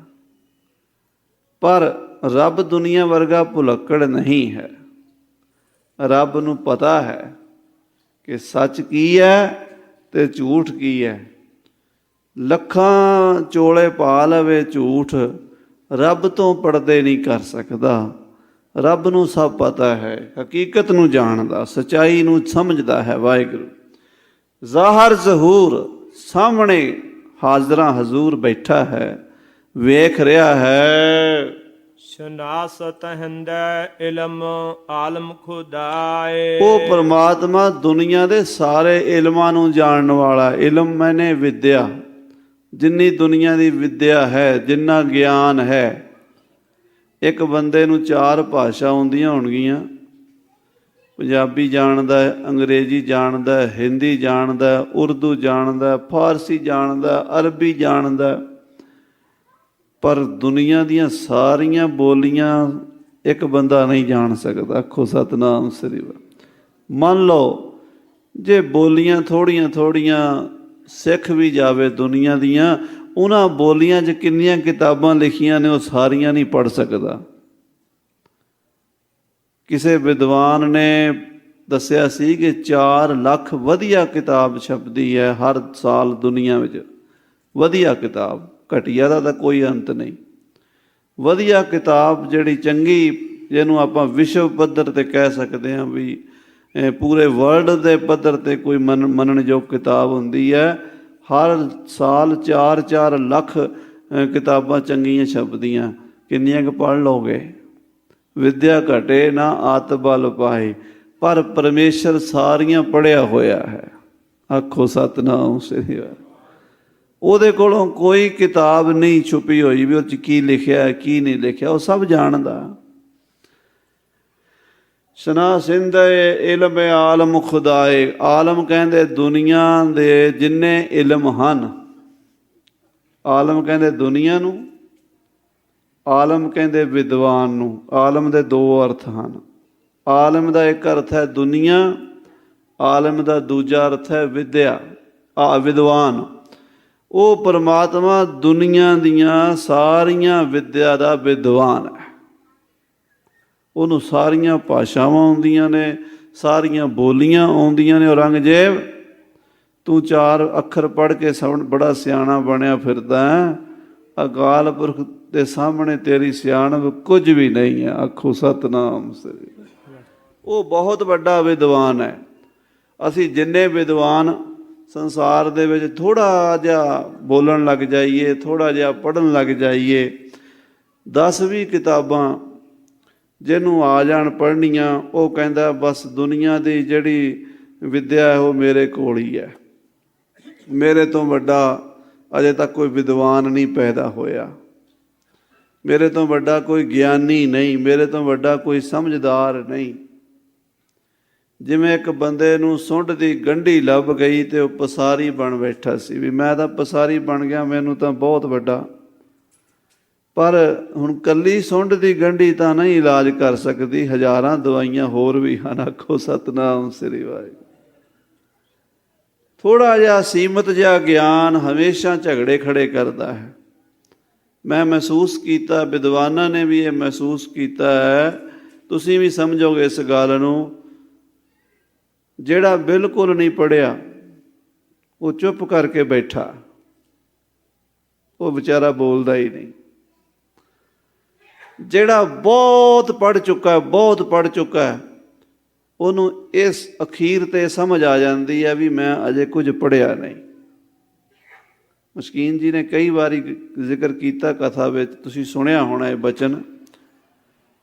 ਪਰ ਰੱਬ ਦੁਨੀਆ ਵਰਗਾ ਭੁਲੱਕੜ ਨਹੀਂ ਹੈ। ਰੱਬ ਨੂੰ ਪਤਾ ਹੈ ਕਿ ਸੱਚ ਕੀ ਹੈ ਤੇ ਝੂਠ ਕੀ ਹੈ। ਲੱਖਾਂ ਚੋਲੇ ਪਾ ਲਵੇ ਝੂਠ, ਰੱਬ ਤੋਂ ਪਰਦੇ ਨਹੀਂ ਕਰ ਸਕਦਾ। ਰੱਬ ਨੂੰ ਸਭ ਪਤਾ ਹੈ, ਹਕੀਕਤ ਨੂੰ ਜਾਣਦਾ, ਸੱਚਾਈ ਨੂੰ ਸਮਝਦਾ ਹੈ। ਵਾਹਿਗੁਰੂ ਜ਼ਾਹਰ ਜ਼ਹੂਰ, ਸਾਹਮਣੇ ਹਾਜ਼ਰਾਂ ਹਜ਼ੂਰ ਬੈਠਾ ਹੈ, ਵੇਖ ਰਿਹਾ ਹੈ। ਸ਼ਨਾਸਤ ਹਿੰਦੈ ਇਲਮ ਆਲਮ ਖੁਦਾਏ। ਉਹ ਪਰਮਾਤਮਾ ਦੁਨੀਆ ਦੇ ਸਾਰੇ ਇਲਮਾਂ ਨੂੰ ਜਾਣਨ ਵਾਲਾ। ਇਲਮ ਮੈਨੇ ਵਿਦਿਆ, ਜਿੰਨੀ ਦੁਨੀਆ ਦੀ ਵਿਦਿਆ ਹੈ, ਜਿੰਨਾ ਗਿਆਨ ਹੈ। ਇੱਕ ਬੰਦੇ ਨੂੰ 4 ਭਾਸ਼ਾ ਆਉਂਦੀਆਂ ਹੋਣਗੀਆਂ, ਪੰਜਾਬੀ ਜਾਣਦਾ, ਅੰਗਰੇਜ਼ੀ ਜਾਣਦਾ, ਹਿੰਦੀ ਜਾਣਦਾ, ਉਰਦੂ ਜਾਣਦਾ, ਫਾਰਸੀ ਜਾਣਦਾ, ਅਰਬੀ ਜਾਣਦਾ, ਪਰ ਦੁਨੀਆ ਦੀਆਂ ਸਾਰੀਆਂ ਬੋਲੀਆਂ ਇੱਕ ਬੰਦਾ ਨਹੀਂ ਜਾਣ ਸਕਦਾ। ਆਖੋ ਸਤਿਨਾਮ ਸ੍ਰੀ ਵਾਹਿਗੁਰੂ। ਮੰਨ ਲਓ ਜੇ ਬੋਲੀਆਂ ਥੋੜ੍ਹੀਆਂ ਸਿੱਖ ਵੀ ਜਾਵੇ ਦੁਨੀਆ ਦੀਆਂ, ਉਹਨਾਂ ਬੋਲੀਆਂ 'ਚ ਕਿੰਨੀਆਂ ਕਿਤਾਬਾਂ ਲਿਖੀਆਂ ਨੇ ਉਹ ਸਾਰੀਆਂ ਨਹੀਂ ਪੜ੍ਹ ਸਕਦਾ। ਕਿਸੇ ਵਿਦਵਾਨ ਨੇ ਦੱਸਿਆ ਸੀ ਕਿ 4 ਲੱਖ ਵਧੀਆ ਕਿਤਾਬ ਛਪਦੀ ਹੈ ਹਰ ਸਾਲ ਦੁਨੀਆ ਵਿੱਚ। ਵਧੀਆ ਕਿਤਾਬ, ਘਟੀਆ ਦਾ ਤਾਂ ਕੋਈ ਅੰਤ ਨਹੀਂ। ਵਧੀਆ ਕਿਤਾਬ ਜਿਹੜੀ ਚੰਗੀ, ਜਿਹਨੂੰ ਆਪਾਂ ਵਿਸ਼ਵ ਪੱਧਰ 'ਤੇ ਕਹਿ ਸਕਦੇ ਹਾਂ ਵੀ ਪੂਰੇ ਵਰਲਡ ਦੇ ਪੱਧਰ 'ਤੇ ਕੋਈ ਮੰਨਣਯੋਗ ਕਿਤਾਬ ਹੁੰਦੀ ਹੈ, ਹਰ ਸਾਲ 4-4 ਲੱਖ ਕਿਤਾਬਾਂ ਚੰਗੀਆਂ ਛਪਦੀਆਂ। ਕਿੰਨੀਆਂ ਕੁ ਪੜ੍ਹ ਲਓਗੇ? ਵਿਦਿਆ ਘਟੇ ਨਾ ਆਤ ਬਲ ਪਾਏ, ਪਰ ਪਰਮੇਸ਼ਰ ਸਾਰੀਆਂ ਪੜ੍ਹਿਆ ਹੋਇਆ ਹੈ। ਆਖੋ ਸਤਿਨਾਮ ਸ੍ਰੀ ਵਾਹਿਗੁਰੂ। ਉਹਦੇ ਕੋਲੋਂ ਕੋਈ ਕਿਤਾਬ ਨਹੀਂ ਛੁਪੀ ਹੋਈ ਵੀ ਉਹ 'ਚ ਕੀ ਲਿਖਿਆ ਕੀ ਨਹੀਂ ਲਿਖਿਆ, ਉਹ ਸਭ ਜਾਣਦਾ। ਸ਼ਨਾ ਸਿੰਧੇ ਇਲਮ ਆਲਮ ਖੁਦਾਏ। ਆਲਮ ਕਹਿੰਦੇ ਦੁਨੀਆ ਦੇ ਜਿੰਨੇ ਇਲਮ ਹਨ। ਆਲਮ ਕਹਿੰਦੇ ਦੁਨੀਆ ਨੂੰ, ਆਲਮ ਕਹਿੰਦੇ ਵਿਦਵਾਨ ਨੂੰ। ਆਲਮ ਦੇ 2 ਅਰਥ ਹਨ। ਆਲਮ ਦਾ ਇੱਕ ਅਰਥ ਹੈ ਦੁਨੀਆ, ਆਲਮ ਦਾ ਦੂਜਾ ਅਰਥ ਹੈ ਵਿਦਿਆ, ਵਿਦਵਾਨ। ਉਹ ਪਰਮਾਤਮਾ ਦੁਨੀਆ ਦੀਆਂ ਸਾਰੀਆਂ ਵਿਦਿਆ ਦਾ ਵਿਦਵਾਨ ਹੈ। ਉਹਨੂੰ ਸਾਰੀਆਂ ਭਾਸ਼ਾਵਾਂ ਆਉਂਦੀਆਂ ਨੇ, ਸਾਰੀਆਂ ਬੋਲੀਆਂ ਆਉਂਦੀਆਂ ਨੇ। ਔਰੰਗਜ਼ੇਬ, ਤੂੰ 4 ਅੱਖਰ ਪੜ੍ਹ ਕੇ ਬੜਾ ਸਿਆਣਾ ਬਣਿਆ ਫਿਰਦਾ ਹੈ, ਅਕਾਲ ਪੁਰਖ ਦੇ ਸਾਹਮਣੇ ਤੇਰੀ ਸਿਆਣਪ ਕੁਝ ਵੀ ਨਹੀਂ ਹੈ। ਆਖੋ ਸਤਿਨਾਮ ਸ੍ਰੀ। ਉਹ ਬਹੁਤ ਵੱਡਾ ਵਿਦਵਾਨ ਹੈ। ਅਸੀਂ ਜਿੰਨੇ ਵਿਦਵਾਨ ਸੰਸਾਰ ਦੇ ਵਿੱਚ ਥੋੜ੍ਹਾ ਜਿਹਾ ਬੋਲਣ ਲੱਗ ਜਾਈਏ, ਥੋੜ੍ਹਾ ਜਿਹਾ ਪੜ੍ਹਨ ਲੱਗ ਜਾਈਏ, 10-20 ਕਿਤਾਬਾਂ ਜਿਹਨੂੰ ਆ ਜਾਣ ਪੜ੍ਹਨੀਆਂ, ਉਹ ਕਹਿੰਦਾ ਬਸ ਦੁਨੀਆ ਦੀ ਜਿਹੜੀ ਵਿਦਿਆ ਹੈ ਉਹ ਮੇਰੇ ਕੋਲ ਹੀ ਹੈ, ਮੇਰੇ ਤੋਂ ਵੱਡਾ ਅਜੇ ਤੱਕ ਕੋਈ ਵਿਦਵਾਨ ਨਹੀਂ ਪੈਦਾ ਹੋਇਆ, ਮੇਰੇ ਤੋਂ ਵੱਡਾ ਕੋਈ ਗਿਆਨੀ ਨਹੀਂ, ਮੇਰੇ ਤੋਂ ਵੱਡਾ ਕੋਈ ਸਮਝਦਾਰ ਨਹੀਂ। ਜਿਵੇਂ ਇੱਕ ਬੰਦੇ ਨੂੰ ਸੁੰਡ ਦੀ ਗੰਢੀ ਲੱਭ ਗਈ ਤੇ ਉਹ ਪਸਾਰੀ ਬਣ ਬੈਠਾ ਸੀ ਵੀ ਮੈਂ ਤਾਂ ਪਸਾਰੀ ਬਣ ਗਿਆ, ਮੈਨੂੰ ਤਾਂ ਬਹੁਤ ਵੱਡਾ। ਪਰ ਹੁਣ ਕੱਲੀ ਸੁੰਡ ਦੀ ਗੰਢੀ ਤਾਂ ਨਹੀਂ ਇਲਾਜ ਕਰ ਸਕਦੀ, ਹਜ਼ਾਰਾਂ ਦਵਾਈਆਂ ਹੋਰ ਵੀ ਹਨ। ਆਖੋ ਸਤਿਨਾਮ ਸ੍ਰੀ ਵਾਹਿਗੁਰੂ। ਥੋੜ੍ਹਾ ਜਿਹਾ ਸੀਮਤ ਜਿਹਾ ਗਿਆਨ ਹਮੇਸ਼ਾ ਝਗੜੇ ਖੜੇ ਕਰਦਾ ਹੈ। ਮੈਂ ਮਹਿਸੂਸ ਕੀਤਾ, ਵਿਦਵਾਨਾਂ ਨੇ ਵੀ ਇਹ ਮਹਿਸੂਸ ਕੀਤਾ ਹੈ, ਤੁਸੀਂ ਵੀ ਸਮਝੋਗੇ ਇਸ ਗੱਲ ਨੂੰ। ਜਿਹੜਾ ਬਿਲਕੁਲ ਨਹੀਂ ਪੜ੍ਹਿਆ ਉਹ ਚੁੱਪ ਕਰਕੇ ਬੈਠਾ, ਉਹ ਵਿਚਾਰਾ ਬੋਲਦਾ ਹੀ ਨਹੀਂ। ਜਿਹੜਾ ਬਹੁਤ ਪੜ੍ਹ ਚੁੱਕਾ, ਬਹੁਤ ਪੜ੍ਹ ਚੁੱਕਾ, ਉਹਨੂੰ ਇਸ ਅਖੀਰ 'ਤੇ ਸਮਝ ਆ ਜਾਂਦੀ ਹੈ ਵੀ ਮੈਂ ਅਜੇ ਕੁਝ ਪੜ੍ਹਿਆ ਨਹੀਂ। ਮਸਕੀਨ ਜੀ ਨੇ ਕਈ ਵਾਰੀ ਜ਼ਿਕਰ ਕੀਤਾ ਕਥਾ ਵਿੱਚ, ਤੁਸੀਂ ਸੁਣਿਆ ਹੋਣਾ ਇਹ ਬਚਨ।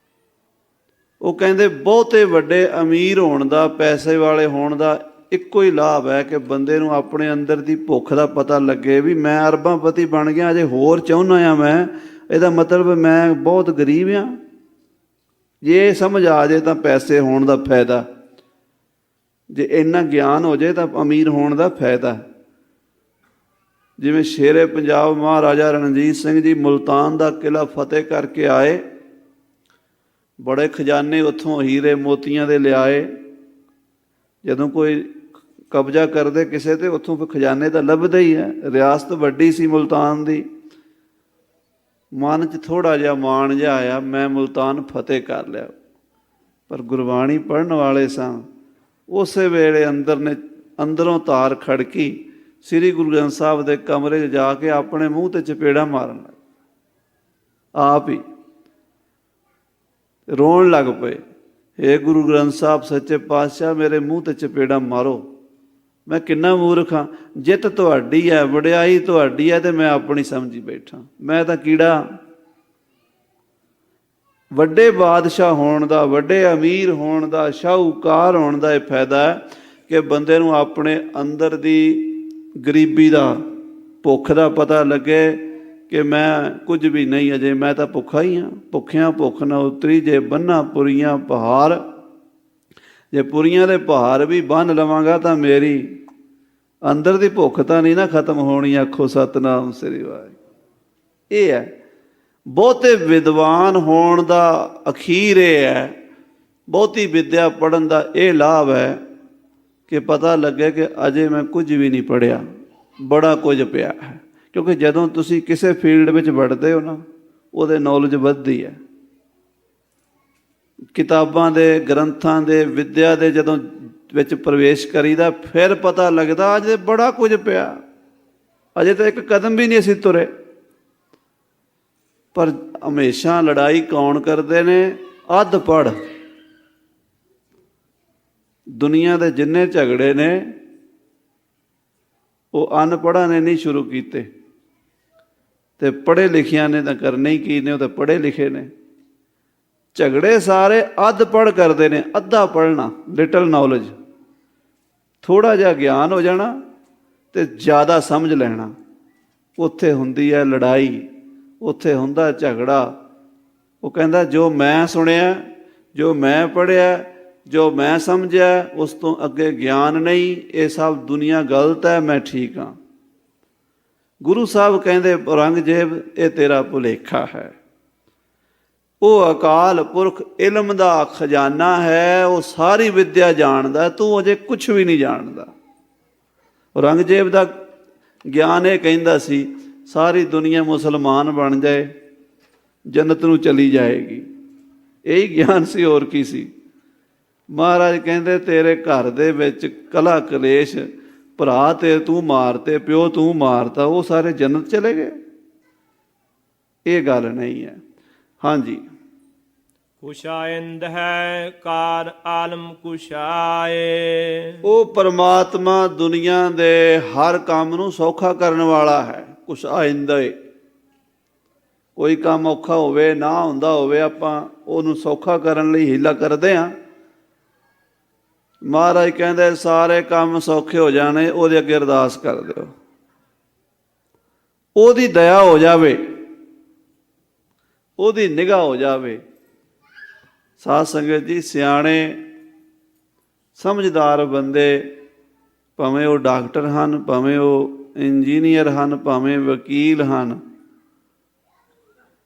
ਉਹ ਕਹਿੰਦੇ ਬਹੁਤੇ ਵੱਡੇ ਅਮੀਰ ਹੋਣ ਦਾ, ਪੈਸੇ ਵਾਲੇ ਹੋਣ ਦਾ ਇੱਕੋ ਹੀ ਲਾਭ ਹੈ ਕਿ ਬੰਦੇ ਨੂੰ ਆਪਣੇ ਅੰਦਰ ਦੀ ਭੁੱਖ ਦਾ ਪਤਾ ਲੱਗੇ ਵੀ ਮੈਂ ਅਰਬਾਂਪਤੀ ਬਣ ਗਿਆ, ਅਜੇ ਹੋਰ ਚਾਹੁੰਦਾ ਹਾਂ ਮੈਂ, ਇਹਦਾ ਮਤਲਬ ਮੈਂ ਬਹੁਤ ਗਰੀਬ ਹਾਂ। ਜੇ ਇਹ ਸਮਝ ਆ ਜਾਏ ਤਾਂ ਪੈਸੇ ਹੋਣ ਦਾ ਫਾਇਦਾ, ਜੇ ਇੰਨਾ ਗਿਆਨ ਹੋ ਜਾਏ ਤਾਂ ਅਮੀਰ ਹੋਣ ਦਾ ਫਾਇਦਾ। ਜਿਵੇਂ ਸ਼ੇਰੇ ਪੰਜਾਬ ਮਹਾਰਾਜਾ ਰਣਜੀਤ ਸਿੰਘ ਜੀ ਮੁਲਤਾਨ ਦਾ ਕਿਲ੍ਹਾ ਫਤਿਹ ਕਰਕੇ ਆਏ, ਬੜੇ ਖਜ਼ਾਨੇ ਉੱਥੋਂ ਹੀਰੇ ਮੋਤੀਆਂ ਦੇ ਲਿਆਏ। ਜਦੋਂ ਕੋਈ ਕਬਜ਼ਾ ਕਰਦੇ ਕਿਸੇ 'ਤੇ, ਉੱਥੋਂ ਫਿਰ ਖਜ਼ਾਨੇ ਤਾਂ ਲੱਭਦੇ ਹੀ ਹੈ। ਰਿਆਸਤ ਵੱਡੀ ਸੀ ਮੁਲਤਾਨ ਦੀ। ਮਨ 'ਚ ਥੋੜ੍ਹਾ ਜਿਹਾ ਮਾਣ ਜਿਹਾ ਆਇਆ, ਮੈਂ ਮੁਲਤਾਨ ਫਤਿਹ ਕਰ ਲਿਆ। ਪਰ ਗੁਰਬਾਣੀ ਪੜ੍ਹਨ ਵਾਲੇ ਸਾਂ। ਉਸੇ ਵੇਲੇ ਅੰਦਰੋਂ ਤਾਰ ਖੜਕੀ, ਸ੍ਰੀ ਗੁਰੂ ਗ੍ਰੰਥ ਸਾਹਿਬ ਦੇ ਕਮਰੇ 'ਚ ਜਾ ਕੇ ਆਪਣੇ ਮੂੰਹ 'ਤੇ ਚਪੇੜਾ ਮਾਰਨ ਲੱਗ, ਆਪ ਹੀ ਰੋਣ ਲੱਗ ਪਏ। ਹੇ ਗੁਰੂ ਗ੍ਰੰਥ ਸਾਹਿਬ ਸੱਚੇ ਪਾਤਸ਼ਾਹ, ਮੇਰੇ ਮੂੰਹ 'ਤੇ ਚਪੇੜਾ ਮਾਰੋ, ਮੈਂ ਕਿੰਨਾ ਮੂਰਖ ਹਾਂ। ਜਿੱਤ ਤੁਹਾਡੀ ਹੈ, ਵਡਿਆਈ ਤੁਹਾਡੀ ਹੈ, ਅਤੇ ਮੈਂ ਆਪਣੀ ਸਮਝੀ ਬੈਠਾ। ਮੈਂ ਤਾਂ ਕੀੜਾ। ਵੱਡੇ ਬਾਦਸ਼ਾਹ ਹੋਣ ਦਾ, ਵੱਡੇ ਅਮੀਰ ਹੋਣ ਦਾ, ਸ਼ਾਹੂਕਾਰ ਹੋਣ ਦਾ ਇਹ ਫਾਇਦਾ ਹੈ ਕਿ ਬੰਦੇ ਨੂੰ ਆਪਣੇ ਅੰਦਰ ਦੀ ਗਰੀਬੀ ਦਾ, ਭੁੱਖ ਦਾ ਪਤਾ ਲੱਗੇ ਕਿ ਮੈਂ ਕੁਝ ਵੀ ਨਹੀਂ ਅਜੇ, ਮੈਂ ਤਾਂ ਭੁੱਖਾ ਹੀ ਹਾਂ। ਭੁੱਖਿਆਂ ਭੁੱਖ ਨਾ ਉਤਰੀ, ਜੇ ਬੰਨਾ ਪੁਰੀਆਂ ਪਹਾੜ। ਜੇ ਪੁਰੀਆਂ ਦੇ ਪਹਾੜ ਵੀ ਬੰਨ੍ਹ ਲਵਾਂਗਾ ਤਾਂ ਮੇਰੀ ਅੰਦਰ ਦੀ ਭੁੱਖ ਤਾਂ ਨਹੀਂ ਨਾ ਖਤਮ ਹੋਣੀ। ਆਖੋ ਸਤਿਨਾਮ ਸ੍ਰੀ ਵਾਹਿਗੁਰੂ। ਇਹ ਹੈ ਬਹੁਤੇ ਵਿਦਵਾਨ ਹੋਣ ਦਾ ਅਖੀਰ। ਇਹ ਹੈ ਬਹੁਤੀ ਵਿੱਦਿਆ ਪੜ੍ਹਨ ਦਾ ਇਹ ਲਾਭ ਹੈ ਕਿ ਪਤਾ ਲੱਗੇ ਕਿ ਅਜੇ ਮੈਂ ਕੁਝ ਵੀ ਨਹੀਂ ਪੜ੍ਹਿਆ, ਬੜਾ ਕੁਝ ਪਿਆ ਹੈ। ਕਿਉਂਕਿ ਜਦੋਂ ਤੁਸੀਂ ਕਿਸੇ ਫੀਲਡ ਵਿੱਚ ਵੜਦੇ ਹੋ ਨਾ, ਉਹਦੇ ਨੌਲੇਜ ਵੱਧਦੀ ਹੈ। ਕਿਤਾਬਾਂ ਦੇ, ਗ੍ਰੰਥਾਂ ਦੇ, ਵਿੱਦਿਆ ਦੇ ਜਦੋਂ ਵਿੱਚ ਪ੍ਰਵੇਸ਼ ਕਰੀਦਾ, ਫਿਰ ਪਤਾ ਲੱਗਦਾ ਅਜੇ ਬੜਾ ਕੁਝ ਪਿਆ, ਅਜੇ ਤਾਂ ਇੱਕ ਕਦਮ ਵੀ ਨਹੀਂ ਅਸੀਂ ਤੁਰੇ। ਪਰ ਹਮੇਸ਼ਾ ਲੜਾਈ ਕੌਣ ਕਰਦੇ ਨੇ? ਅੱਧ ਪੜ੍ਹ। ਦੁਨੀਆ ਦੇ ਜਿੰਨੇ ਝਗੜੇ ਨੇ ਉਹ ਅਨਪੜ੍ਹਾਂ ਨੇ ਨਹੀਂ ਸ਼ੁਰੂ ਕੀਤੇ, ਅਤੇ ਪੜ੍ਹੇ ਲਿਖਿਆਂ ਨੇ ਤਾਂ ਕਰਨੇ ਹੀ ਕੀ ਨੇ, ਉਹ ਤਾਂ ਪੜ੍ਹੇ ਲਿਖੇ ਨੇ। ਝਗੜੇ ਸਾਰੇ ਅੱਧ ਪੜ੍ਹ ਕਰਦੇ ਨੇ। ਅੱਧਾ ਪੜ੍ਹਨਾ, ਲਿਟਲ ਨੌਲੇਜ, ਥੋੜ੍ਹਾ ਜਿਹਾ ਗਿਆਨ ਹੋ ਜਾਣਾ ਅਤੇ ਜ਼ਿਆਦਾ ਸਮਝ ਲੈਣਾ। ਉੱਥੇ ਹੁੰਦੀ ਹੈ ਲੜਾਈ, ਉੱਥੇ ਹੁੰਦਾ ਝਗੜਾ। ਉਹ ਕਹਿੰਦਾ ਜੋ ਮੈਂ ਸੁਣਿਆ, ਜੋ ਮੈਂ ਪੜ੍ਹਿਆ, ਜੋ ਮੈਂ ਸਮਝਿਆ, ਉਸ ਤੋਂ ਅੱਗੇ ਗਿਆਨ ਨਹੀਂ। ਇਹ ਸਭ ਦੁਨੀਆ ਗਲਤ ਹੈ, ਮੈਂ ਠੀਕ ਹਾਂ। ਗੁਰੂ ਸਾਹਿਬ ਕਹਿੰਦੇ ਔਰੰਗਜ਼ੇਬ, ਇਹ ਤੇਰਾ ਭੁਲੇਖਾ ਹੈ। ਉਹ ਅਕਾਲ ਪੁਰਖ ਇਲਮ ਦਾ ਖਜ਼ਾਨਾ ਹੈ, ਉਹ ਸਾਰੀ ਵਿੱਦਿਆ ਜਾਣਦਾ, ਤੂੰ ਅਜੇ ਕੁਛ ਵੀ ਨਹੀਂ ਜਾਣਦਾ। ਔਰੰਗਜ਼ੇਬ ਦਾ ਗਿਆਨ ਇਹ ਕਹਿੰਦਾ ਸੀ ਸਾਰੀ ਦੁਨੀਆ ਮੁਸਲਮਾਨ ਬਣ ਜਾਏ, ਜੰਨਤ ਨੂੰ ਚਲੀ ਜਾਏਗੀ। ਇਹੀ ਗਿਆਨ ਸੀ, ਹੋਰ ਕੀ ਸੀ। ਮਹਾਰਾਜ ਕਹਿੰਦੇ ਤੇਰੇ ਘਰ ਦੇ ਵਿੱਚ ਕਲਾ ਕਲੇਸ਼, ਭਰਾ ਤੇ ਤੂੰ ਮਾਰਤੇ, ਪਿਓ ਤੂੰ ਮਾਰਤਾ, ਉਹ ਸਾਰੇ ਜੰਨਤ ਚਲੇ ਗਏ। ਇਹ ਗੱਲ ਨਹੀਂ ਹੈ। ਹਾਂਜੀ। ਕੁਸ਼ਾਇੰਦ ਹੈ ਕਾਰ ਆਲਮ ਕੁਸ਼ਾਏ। ਉਹ ਪਰਮਾਤਮਾ ਦੁਨੀਆ ਦੇ ਹਰ ਕੰਮ ਨੂੰ ਸੌਖਾ ਕਰਨ ਵਾਲਾ ਹੈ। ਕੁਸ਼ਾਇੰਦ ਹੈ। ਕੋਈ ਕੰਮ ਔਖਾ ਹੋਵੇ, ਨਾ ਹੁੰਦਾ ਹੋਵੇ, ਆਪਾਂ ਉਹਨੂੰ ਸੌਖਾ ਕਰਨ ਲਈ ਹੀਲਾ ਕਰਦੇ ਹਾਂ। ਮਹਾਰਾਜ ਕਹਿੰਦੇ ਸਾਰੇ ਕੰਮ ਸੌਖੇ ਹੋ ਜਾਣੇ, ਉਹਦੇ ਅੱਗੇ ਅਰਦਾਸ ਕਰ ਦਿਓ, ਉਹਦੀ ਦਇਆ ਹੋ ਜਾਵੇ, ਉਹਦੀ ਨਿਗਾਹ ਹੋ ਜਾਵੇ। ਸਾਧ ਸੰਗਤ ਜੀ, ਸਿਆਣੇ ਸਮਝਦਾਰ ਬੰਦੇ, ਭਾਵੇਂ ਉਹ ਡਾਕਟਰ ਹਨ, ਭਾਵੇਂ ਉਹ ਇੰਜੀਨੀਅਰ ਹਨ, ਭਾਵੇਂ ਵਕੀਲ ਹਨ,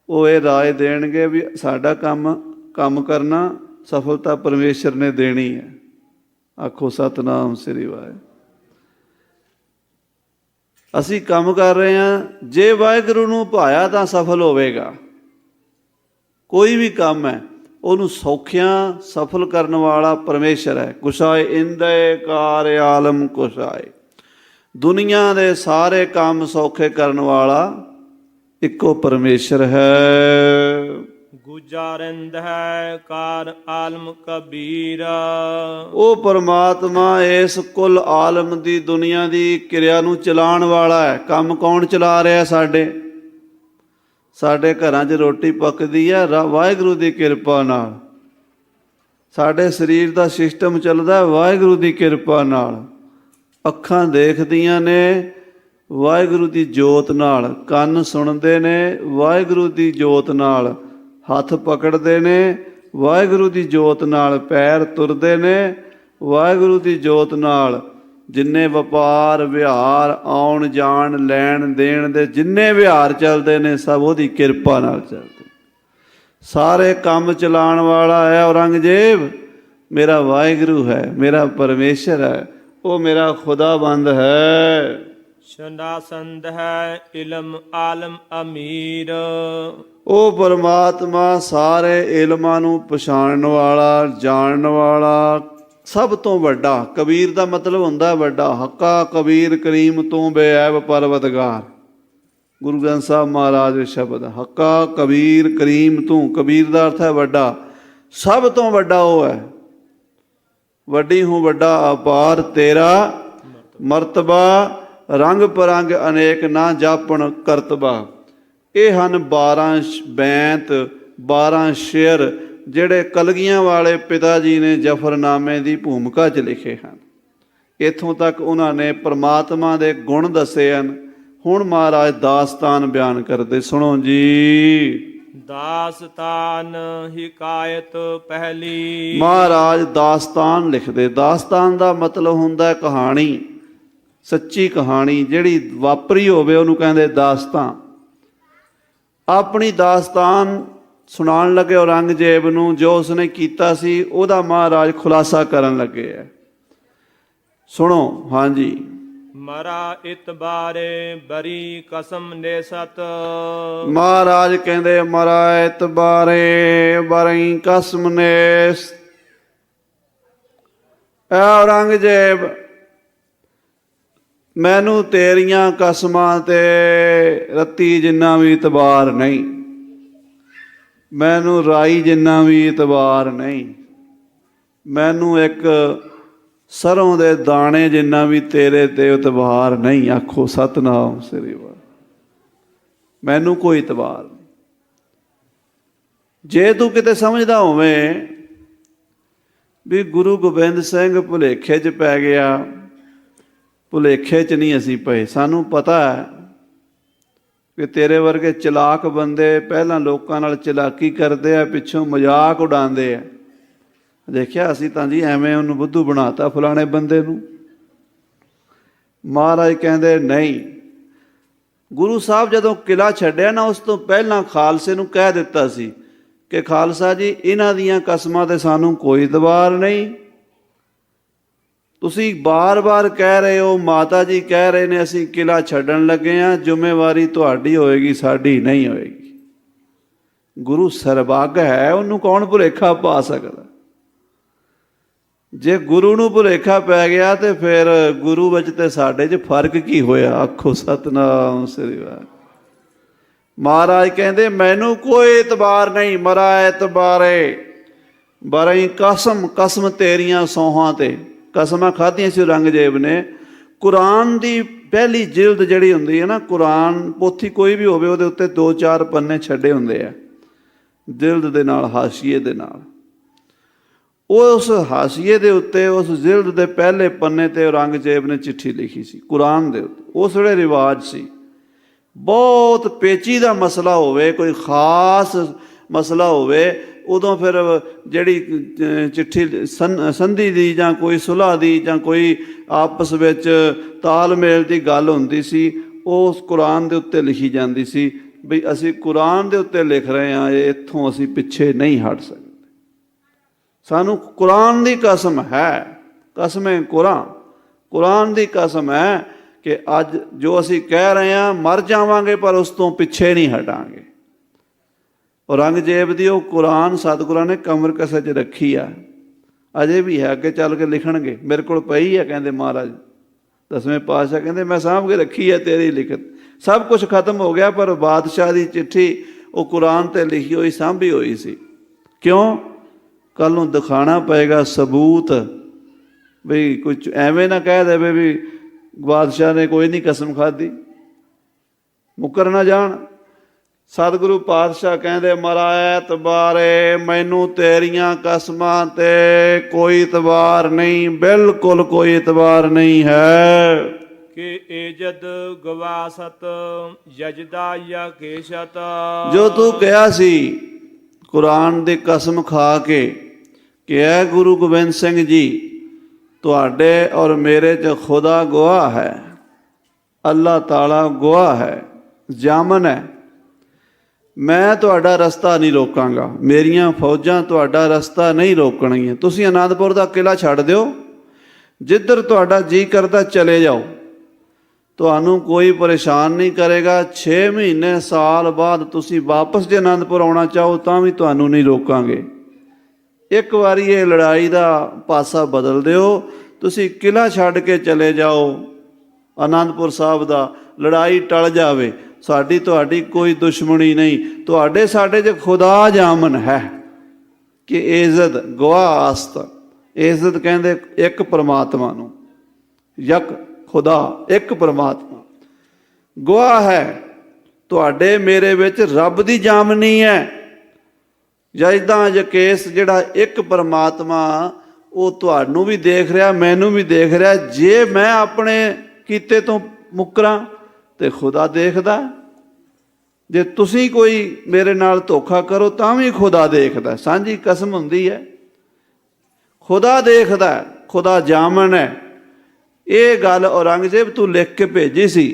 ਉਹ ਇਹ ਰਾਏ ਦੇਣਗੇ ਵੀ ਸਾਡਾ ਕੰਮ ਕਰਨਾ, ਸਫਲਤਾ ਪਰਮੇਸ਼ਰ ਨੇ ਦੇਣੀ ਹੈ। ਆਖੋ ਸਤਿਨਾਮ ਸ੍ਰੀ ਵਾਹਿਗੁਰੂ। ਅਸੀਂ ਕੰਮ ਕਰ ਰਹੇ ਹਾਂ, ਜੇ ਵਾਹਿਗੁਰੂ ਨੂੰ ਭਾਇਆ ਤਾਂ ਸਫਲ ਹੋਵੇਗਾ। ਕੋਈ ਵੀ ਕੰਮ ਹੈ ਉਹਨੂੰ ਸੌਖਿਆਂ ਸਫਲ ਕਰਨ ਵਾਲਾ ਪਰਮੇਸ਼ਰ ਹੈ। ਕੁਸ਼ਾਏ ਇੰਦੇ ਕਾਰ ਆਲਮ ਕੁਸ਼ਾਏ, ਦੁਨੀਆ ਦੇ ਸਾਰੇ ਕੰਮ ਸੌਖੇ ਕਰਨ ਵਾਲਾ ਇੱਕੋ ਪਰਮੇਸ਼ਰ ਹੈ। ਗੁਜਾਰਿੰਦ ਹੈ ਕਾਰ ਆਲਮ ਕਬੀਰ, ਉਹ ਪਰਮਾਤਮਾ ਇਸ ਕੁੱਲ ਆਲਮ ਦੀ ਦੁਨੀਆ ਦੀ ਕਿਰਿਆ ਨੂੰ ਚਲਾਉਣ ਵਾਲਾ ਹੈ। ਕੰਮ ਕੌਣ ਚਲਾ ਰਿਹਾ? ਸਾਡੇ ਘਰਾਂ 'ਚ ਰੋਟੀ ਪੱਕਦੀ ਹੈ ਵਾਹਿਗੁਰੂ ਦੀ ਕਿਰਪਾ ਨਾਲ। ਸਾਡੇ ਸਰੀਰ ਦਾ ਸਿਸਟਮ ਚੱਲਦਾ ਵਾਹਿਗੁਰੂ ਦੀ ਕਿਰਪਾ ਨਾਲ। ਅੱਖਾਂ ਦੇਖਦੀਆਂ ਨੇ ਵਾਹਿਗੁਰੂ ਦੀ ਜੋਤ ਨਾਲ, ਕੰਨ ਸੁਣਦੇ ਨੇ ਵਾਹਿਗੁਰੂ ਦੀ ਜੋਤ ਨਾਲ, ਹੱਥ ਪਕੜਦੇ ਨੇ ਵਾਹਿਗੁਰੂ ਦੀ ਜੋਤ ਨਾਲ, ਪੈਰ ਤੁਰਦੇ ਨੇ ਵਾਹਿਗੁਰੂ ਦੀ ਜੋਤ ਨਾਲ। ਜਿੰਨੇ ਵਪਾਰ ਵਿਹਾਰ ਆਉਣ ਜਾਣ ਲੈਣ ਦੇਣ ਦੇ ਜਿੰਨੇ ਵਿਹਾਰ ਚੱਲਦੇ ਨੇ ਸਭ ਉਹਦੀ ਕਿਰਪਾ ਨਾਲ ਚੱਲਦੇ। ਸਾਰੇ ਕੰਮ ਚਲਾਉਣ ਵਾਲਾ ਹੈ ਔਰੰਗਜ਼ੇਬ ਮੇਰਾ ਵਾਹਿਗੁਰੂ ਹੈ, ਮੇਰਾ ਪਰਮੇਸ਼ਰ ਹੈ, ਉਹ ਮੇਰਾ ਖੁਦਾਬੰਦ ਹੈ। ਸ਼ਨਾਸੰਦ ਹੈ ਇਲਮ ਆਲਮ ਅਮੀਰ, ਉਹ ਪਰਮਾਤਮਾ ਸਾਰੇ ਇਲਮਾਂ ਨੂੰ ਪਛਾਣਨ ਵਾਲਾ, ਜਾਣਨ ਵਾਲਾ, ਸਭ ਤੋਂ ਵੱਡਾ। ਕਬੀਰ ਦਾ ਮਤਲਬ ਹੁੰਦਾ ਵੱਡਾ। ਹੱਕਾ ਕਬੀਰ ਕਰੀਮ ਤੂੰ ਬੇਅੈਬ ਪਰਵਤਗਾਰ, ਗੁਰੂ ਗ੍ਰੰਥ ਸਾਹਿਬ ਮਹਾਰਾਜ ਦੇ ਸ਼ਬਦ। ਹੱਕਾ ਕਬੀਰ ਕਰੀਮ ਤੂੰ, ਕਬੀਰ ਦਾ ਅਰਥ ਹੈ ਵੱਡਾ, ਸਭ ਤੋਂ ਵੱਡਾ ਉਹ ਹੈ। ਵੱਡੀ ਹੂੰ ਵੱਡਾ ਅਪਾਰ ਤੇਰਾ ਮਰਤਬਾ, ਰੰਗ ਪਰੰਗ ਅਨੇਕ ਨਾ ਜਾਪਣ ਕਰਤਬਾ। ਇਹ ਹਨ 12 ਬੈਂਤ 12 ਸ਼ੇਰ ਜਿਹੜੇ ਕਲਗੀਆਂ ਵਾਲੇ ਪਿਤਾ ਜੀ ਨੇ ਜ਼ਫਰਨਾਮੇ ਦੀ ਭੂਮਿਕਾ 'ਚ ਲਿਖੇ ਹਨ। ਇੱਥੋਂ ਤੱਕ ਉਹਨਾਂ ਨੇ ਪਰਮਾਤਮਾ ਦੇ ਗੁਣ ਦੱਸੇ ਹਨ। ਹੁਣ ਮਹਾਰਾਜ ਦਾਸਤਾਨ ਬਿਆਨ ਕਰਦੇ, ਸੁਣੋ ਜੀ। ਦਾਸਤਾਨ ਹਿਕਾਇਤ ਪਹਿਲੀ, ਮਹਾਰਾਜ ਦਾਸਤਾਨ ਲਿਖਦੇ। ਦਾਸਤਾਨ ਦਾ ਮਤਲਬ ਹੁੰਦਾ ਕਹਾਣੀ, ਸੱਚੀ ਕਹਾਣੀ ਜਿਹੜੀ ਵਾਪਰੀ ਹੋਵੇ ਉਹਨੂੰ ਕਹਿੰਦੇ ਦਾਸਤਾਨ। ਆਪਣੀ ਦਾਸਤਾਨ ਸੁਣਾਉਣ ਲੱਗੇ ਔਰੰਗਜ਼ੇਬ ਨੂੰ, ਜੋ ਉਸਨੇ ਕੀਤਾ ਸੀ ਉਹਦਾ ਮਹਾਰਾਜ ਖੁਲਾਸਾ ਕਰਨ ਲੱਗੇ ਹੈ। ਸੁਣੋ। ਹਾਂਜੀ। ਮਰਾ ਇਤਬਾਰੇ ਬਰੀ ਕਸਮ ਨੇ ਸਤ, ਮਹਾਰਾਜ ਕਹਿੰਦੇ ਮਰਾ ਇਤਬਾਰੇ ਬਰੀ ਕਸਮ ਨੇ। ਐ ਔਰੰਗਜ਼ੇਬ ਮੈਨੂੰ ਤੇਰੀਆਂ ਕਸਮਾਂ ਤੇ ਰੱਤੀ ਜਿੰਨਾ ਵੀ ਇਤਬਾਰ ਨਹੀਂ, ਮੈਨੂੰ ਰਾਈ ਜਿੰਨਾ ਵੀ ਇਤਬਾਰ ਨਹੀਂ, ਮੈਨੂੰ ਇੱਕ ਸਰੋਂ ਦੇ ਦਾਣੇ ਜਿੰਨਾ ਵੀ ਤੇਰੇ ਤੇ ਇਤਬਾਰ ਨਹੀਂ। ਆਖੋ ਸਤਿਨਾਮ ਸ੍ਰੀ ਵਾਹਿਗੁਰੂ। ਮੈਨੂੰ ਕੋਈ ਇਤਬਾਰ ਨਹੀਂ। ਜੇ ਤੂੰ ਕਿਤੇ ਸਮਝਦਾ ਹੋਵੇਂ ਵੀ ਗੁਰੂ ਗੋਬਿੰਦ ਸਿੰਘ ਭੁਲੇਖੇ 'ਚ ਪੈ ਗਿਆ, ਭੁਲੇਖੇ 'ਚ ਨਹੀਂ ਅਸੀਂ ਪਏ। ਸਾਨੂੰ ਪਤਾ ਹੈ ਕਿ ਤੇਰੇ ਵਰਗੇ ਚਲਾਕ ਬੰਦੇ ਪਹਿਲਾਂ ਲੋਕਾਂ ਨਾਲ ਚਲਾਕੀ ਕਰਦੇ ਆ, ਪਿੱਛੋਂ ਮਜ਼ਾਕ ਉਡਾਉਂਦੇ ਆ। ਦੇਖਿਆ ਅਸੀਂ ਤਾਂ ਜੀ ਐਵੇਂ ਉਹਨੂੰ ਬੁੱਧੂ ਬਣਾਤਾ ਫਲਾਣੇ ਬੰਦੇ ਨੂੰ। ਮਹਾਰਾਜ ਕਹਿੰਦੇ ਨਹੀਂ। ਗੁਰੂ ਸਾਹਿਬ ਜਦੋਂ ਕਿਲ੍ਹਾ ਛੱਡਿਆ ਨਾ, ਉਸ ਤੋਂ ਪਹਿਲਾਂ ਖਾਲਸੇ ਨੂੰ ਕਹਿ ਦਿੱਤਾ ਸੀ ਕਿ ਖਾਲਸਾ ਜੀ ਇਹਨਾਂ ਦੀਆਂ ਕਸਮਾਂ ਤੇ ਸਾਨੂੰ ਕੋਈ ਇਤਬਾਰ ਨਹੀਂ। ਤੁਸੀਂ ਬਾਰ-ਬਾਰ ਕਹਿ ਰਹੇ ਹੋ, ਮਾਤਾ ਜੀ ਕਹਿ ਰਹੇ ਨੇ ਅਸੀਂ ਕਿਲ੍ਹਾ ਛੱਡਣ ਲੱਗੇ ਹਾਂ, ਜ਼ਿੰਮੇਵਾਰੀ ਤੁਹਾਡੀ ਹੋਏਗੀ, ਸਾਡੀ ਨਹੀਂ ਹੋਏਗੀ। ਗੁਰੂ ਸਰਬੱਗ ਹੈ, ਉਹਨੂੰ ਕੌਣ ਭੁਲੇਖਾ ਪਾ ਸਕਦਾ? ਜੇ ਗੁਰੂ ਨੂੰ ਭੁਲੇਖਾ ਪੈ ਗਿਆ ਤੇ ਫਿਰ ਗੁਰੂ ਵਿੱਚ ਤੇ ਸਾਡੇ 'ਚ ਫਰਕ ਕੀ ਹੋਇਆ? ਆਖੋ ਸਤਿਨਾਮ ਸ੍ਰੀ ਵਾਹਿਗੁਰੂ। ਮਹਾਰਾਜ ਕਹਿੰਦੇ ਮੈਨੂੰ ਕੋਈ ਇਤਬਾਰ ਨਹੀਂ। ਮਰਾ ਇਤਬਾਰੇ ਬਰੀ ਕਸਮ, ਕਸਮ ਤੇਰੀਆਂ ਸੌਹਾਂ ਤੇ। ਕਸਮਾਂ ਖਾਧੀਆਂ ਸੀ ਔਰੰਗਜ਼ੇਬ ਨੇ। ਕੁਰਾਨ ਦੀ ਪਹਿਲੀ ਜਿਲਦ ਜਿਹੜੀ ਹੁੰਦੀ ਹੈ ਨਾ, ਕੁਰਾਨ ਪੋਥੀ ਕੋਈ ਵੀ ਹੋਵੇ, ਉਹਦੇ ਉੱਤੇ 2-4 ਪੰਨੇ ਛੱਡੇ ਹੁੰਦੇ ਆ ਜਿਲਦ ਦੇ ਨਾਲ, ਹਾਸ਼ੀਏ ਦੇ ਨਾਲ। ਉਸ ਹਾਸ਼ੀਏ ਦੇ ਉੱਤੇ, ਉਸ ਜਿਲਦ ਦੇ ਪਹਿਲੇ ਪੰਨੇ ਤੇ ਔਰੰਗਜ਼ੇਬ ਨੇ ਚਿੱਠੀ ਲਿਖੀ ਸੀ ਕੁਰਾਨ ਦੇ ਉੱਤੇ। ਉਸ ਵੇਲੇ ਰਿਵਾਜ ਸੀ, ਬਹੁਤ ਪੇਚੀਦਾ ਮਸਲਾ ਹੋਵੇ, ਕੋਈ ਖ਼ਾਸ ਮਸਲਾ ਹੋਵੇ, ਉਦੋਂ ਫਿਰ ਜਿਹੜੀ ਚਿੱਠੀ ਸੰਧੀ ਦੀ ਜਾਂ ਕੋਈ ਸੁਲ੍ਹਾ ਦੀ ਜਾਂ ਕੋਈ ਆਪਸ ਵਿੱਚ ਤਾਲਮੇਲ ਦੀ ਗੱਲ ਹੁੰਦੀ ਸੀ, ਉਹ ਉਸ ਕੁਰਾਨ ਦੇ ਉੱਤੇ ਲਿਖੀ ਜਾਂਦੀ ਸੀ ਵੀ ਅਸੀਂ ਕੁਰਾਨ ਦੇ ਉੱਤੇ ਲਿਖ ਰਹੇ ਹਾਂ, ਇੱਥੋਂ ਅਸੀਂ ਪਿੱਛੇ ਨਹੀਂ ਹਟ ਸਕਦੇ। ਸਾਨੂੰ ਕੁਰਾਨ ਦੀ ਕਸਮ ਹੈ, ਕਸਮੇ ਕੁਰਾਨ, ਕੁਰਾਨ ਦੀ ਕਸਮ ਹੈ ਕਿ ਅੱਜ ਜੋ ਅਸੀਂ ਕਹਿ ਰਹੇ ਹਾਂ ਮਰ ਜਾਵਾਂਗੇ ਪਰ ਉਸ ਤੋਂ ਪਿੱਛੇ ਨਹੀਂ ਹਟਾਂਗੇ। ਔਰੰਗਜ਼ੇਬ ਦੀ ਉਹ ਕੁਰਾਨ ਸਤਿਗੁਰਾਂ ਨੇ ਕਮਰ ਕਸੇ 'ਚ ਰੱਖੀ ਆ, ਅਜੇ ਵੀ ਹੈ, ਅੱਗੇ ਚੱਲ ਕੇ ਲਿਖਣਗੇ। ਮੇਰੇ ਕੋਲ ਪਈ ਹੈ, ਕਹਿੰਦੇ ਮਹਾਰਾਜ ਦਸਵੇਂ ਪਾਤਸ਼ਾਹ ਕਹਿੰਦੇ ਮੈਂ ਸਾਂਭ ਕੇ ਰੱਖੀ ਹੈ ਤੇਰੀ ਲਿਖਤ। ਸਭ ਕੁਝ ਖਤਮ ਹੋ ਗਿਆ ਪਰ ਬਾਦਸ਼ਾਹ ਦੀ ਚਿੱਠੀ ਉਹ ਕੁਰਾਨ 'ਤੇ ਲਿਖੀ ਹੋਈ ਸਾਂਭੀ ਹੋਈ ਸੀ। ਕਿਉਂ? ਕੱਲ੍ਹ ਨੂੰ ਦਿਖਾਉਣਾ ਪਏਗਾ ਸਬੂਤ, ਵੀ ਕੁਝ ਐਵੇਂ ਨਾ ਕਹਿ ਦੇਵੇ ਵੀ ਬਾਦਸ਼ਾਹ ਨੇ ਕੋਈ ਨਹੀਂ ਕਸਮ ਖਾਧੀ, ਮੁੱਕਰ ਨਾ ਜਾਣ। ਸਤਿਗੁਰੂ ਪਾਤਸ਼ਾਹ ਕਹਿੰਦੇ ਮਹਾਰਾਜ ਐਤਬਾਰੇ ਮੈਨੂੰ ਤੇਰੀਆਂ ਕਸਮਾਂ ਤੇ ਕੋਈ ਇਤਬਾਰ ਨਹੀਂ, ਬਿਲਕੁਲ ਕੋਈ ਇਤਬਾਰ ਨਹੀਂ ਹੈ। ਕਿ ਏਜਦ ਗਵਾਸਤ ਯਜਦਾ ਯਾ ਕੇਸ਼ਤ। ਜੋ ਤੂੰ ਕਿਹਾ ਸੀ ਕੁਰਾਨ ਦੀ ਕਸਮ ਖਾ ਕੇ ਕਿ ਐ ਗੁਰੂ ਗੋਬਿੰਦ ਸਿੰਘ ਜੀ ਤੁਹਾਡੇ ਔਰ ਮੇਰੇ 'ਚ ਖੁਦਾ ਗਵਾਹ ਹੈ, ਅੱਲਾਹ ਤਾਲਾ ਗਵਾਹ ਹੈ, ਜਾਮਨ ਹੈ, ਮੈਂ ਤੁਹਾਡਾ ਰਸਤਾ ਨਹੀਂ ਰੋਕਾਂਗਾ, ਮੇਰੀਆਂ ਫੌਜਾਂ ਤੁਹਾਡਾ ਰਸਤਾ ਨਹੀਂ ਰੋਕਣਗੀਆਂ। ਤੁਸੀਂ ਅਨੰਦਪੁਰ ਦਾ ਕਿਲ੍ਹਾ ਛੱਡ ਦਿਓ, ਜਿੱਧਰ ਤੁਹਾਡਾ ਜੀਅ ਕਰਦਾ ਚਲੇ ਜਾਓ, ਤੁਹਾਨੂੰ ਕੋਈ ਪਰੇਸ਼ਾਨ ਨਹੀਂ ਕਰੇਗਾ। 6 ਮਹੀਨੇ ਸਾਲ ਬਾਅਦ ਤੁਸੀਂ ਵਾਪਸ ਜੇ ਅਨੰਦਪੁਰ ਆਉਣਾ ਚਾਹੋ ਤਾਂ ਵੀ ਤੁਹਾਨੂੰ ਨਹੀਂ ਰੋਕਾਂਗੇ। ਇੱਕ ਵਾਰੀ ਇਹ ਲੜਾਈ ਦਾ ਪਾਸਾ ਬਦਲ ਦਿਓ, ਤੁਸੀਂ ਕਿਲ੍ਹਾ ਛੱਡ ਕੇ ਚਲੇ ਜਾਓ ਅਨੰਦਪੁਰ ਸਾਹਿਬ ਦਾ, ਲੜਾਈ ਟਲ ਜਾਵੇ, ਸਾਡੀ ਤੁਹਾਡੀ ਕੋਈ ਦੁਸ਼ਮਣੀ ਨਹੀਂ, ਤੁਹਾਡੇ ਸਾਡੇ 'ਚ ਖੁਦਾ ਜਾਮਨ ਹੈ ਕਿ ਇੱਜ਼ਤ ਗਵਾਹ ਆਸਤ। ਇੱਜ਼ਤ ਕਹਿੰਦੇ ਇੱਕ ਪਰਮਾਤਮਾ ਨੂੰ, ਯਕ ਖੁਦਾ ਇੱਕ ਪਰਮਾਤਮਾ ਗਵਾਹ ਹੈ, ਤੁਹਾਡੇ ਮੇਰੇ ਵਿੱਚ ਰੱਬ ਦੀ ਜਾਮਨੀ ਹੈ। ਜਜਦਾ ਜਕੇਸ ਜਿਹੜਾ ਇੱਕ ਪਰਮਾਤਮਾ ਉਹ ਤੁਹਾਨੂੰ ਵੀ ਦੇਖ ਰਿਹਾ, ਮੈਨੂੰ ਵੀ ਦੇਖ ਰਿਹਾ। ਜੇ ਮੈਂ ਆਪਣੇ ਕੀਤੇ ਤੋਂ ਮੁੱਕਰਾਂ ਤੇ ਖੁਦਾ ਦੇਖਦਾ, ਜੇ ਤੁਸੀਂ ਕੋਈ ਮੇਰੇ ਨਾਲ ਧੋਖਾ ਕਰੋ ਤਾਂ ਵੀ ਖੁਦਾ ਦੇਖਦਾ। ਸਾਂਝੀ ਕਸਮ ਹੁੰਦੀ ਹੈ, ਖੁਦਾ ਦੇਖਦਾ, ਖੁਦਾ ਜਾਮਨ ਹੈ। ਇਹ ਗੱਲ ਔਰੰਗਜ਼ੇਬ ਤੂੰ ਲਿਖ ਕੇ ਭੇਜੀ ਸੀ,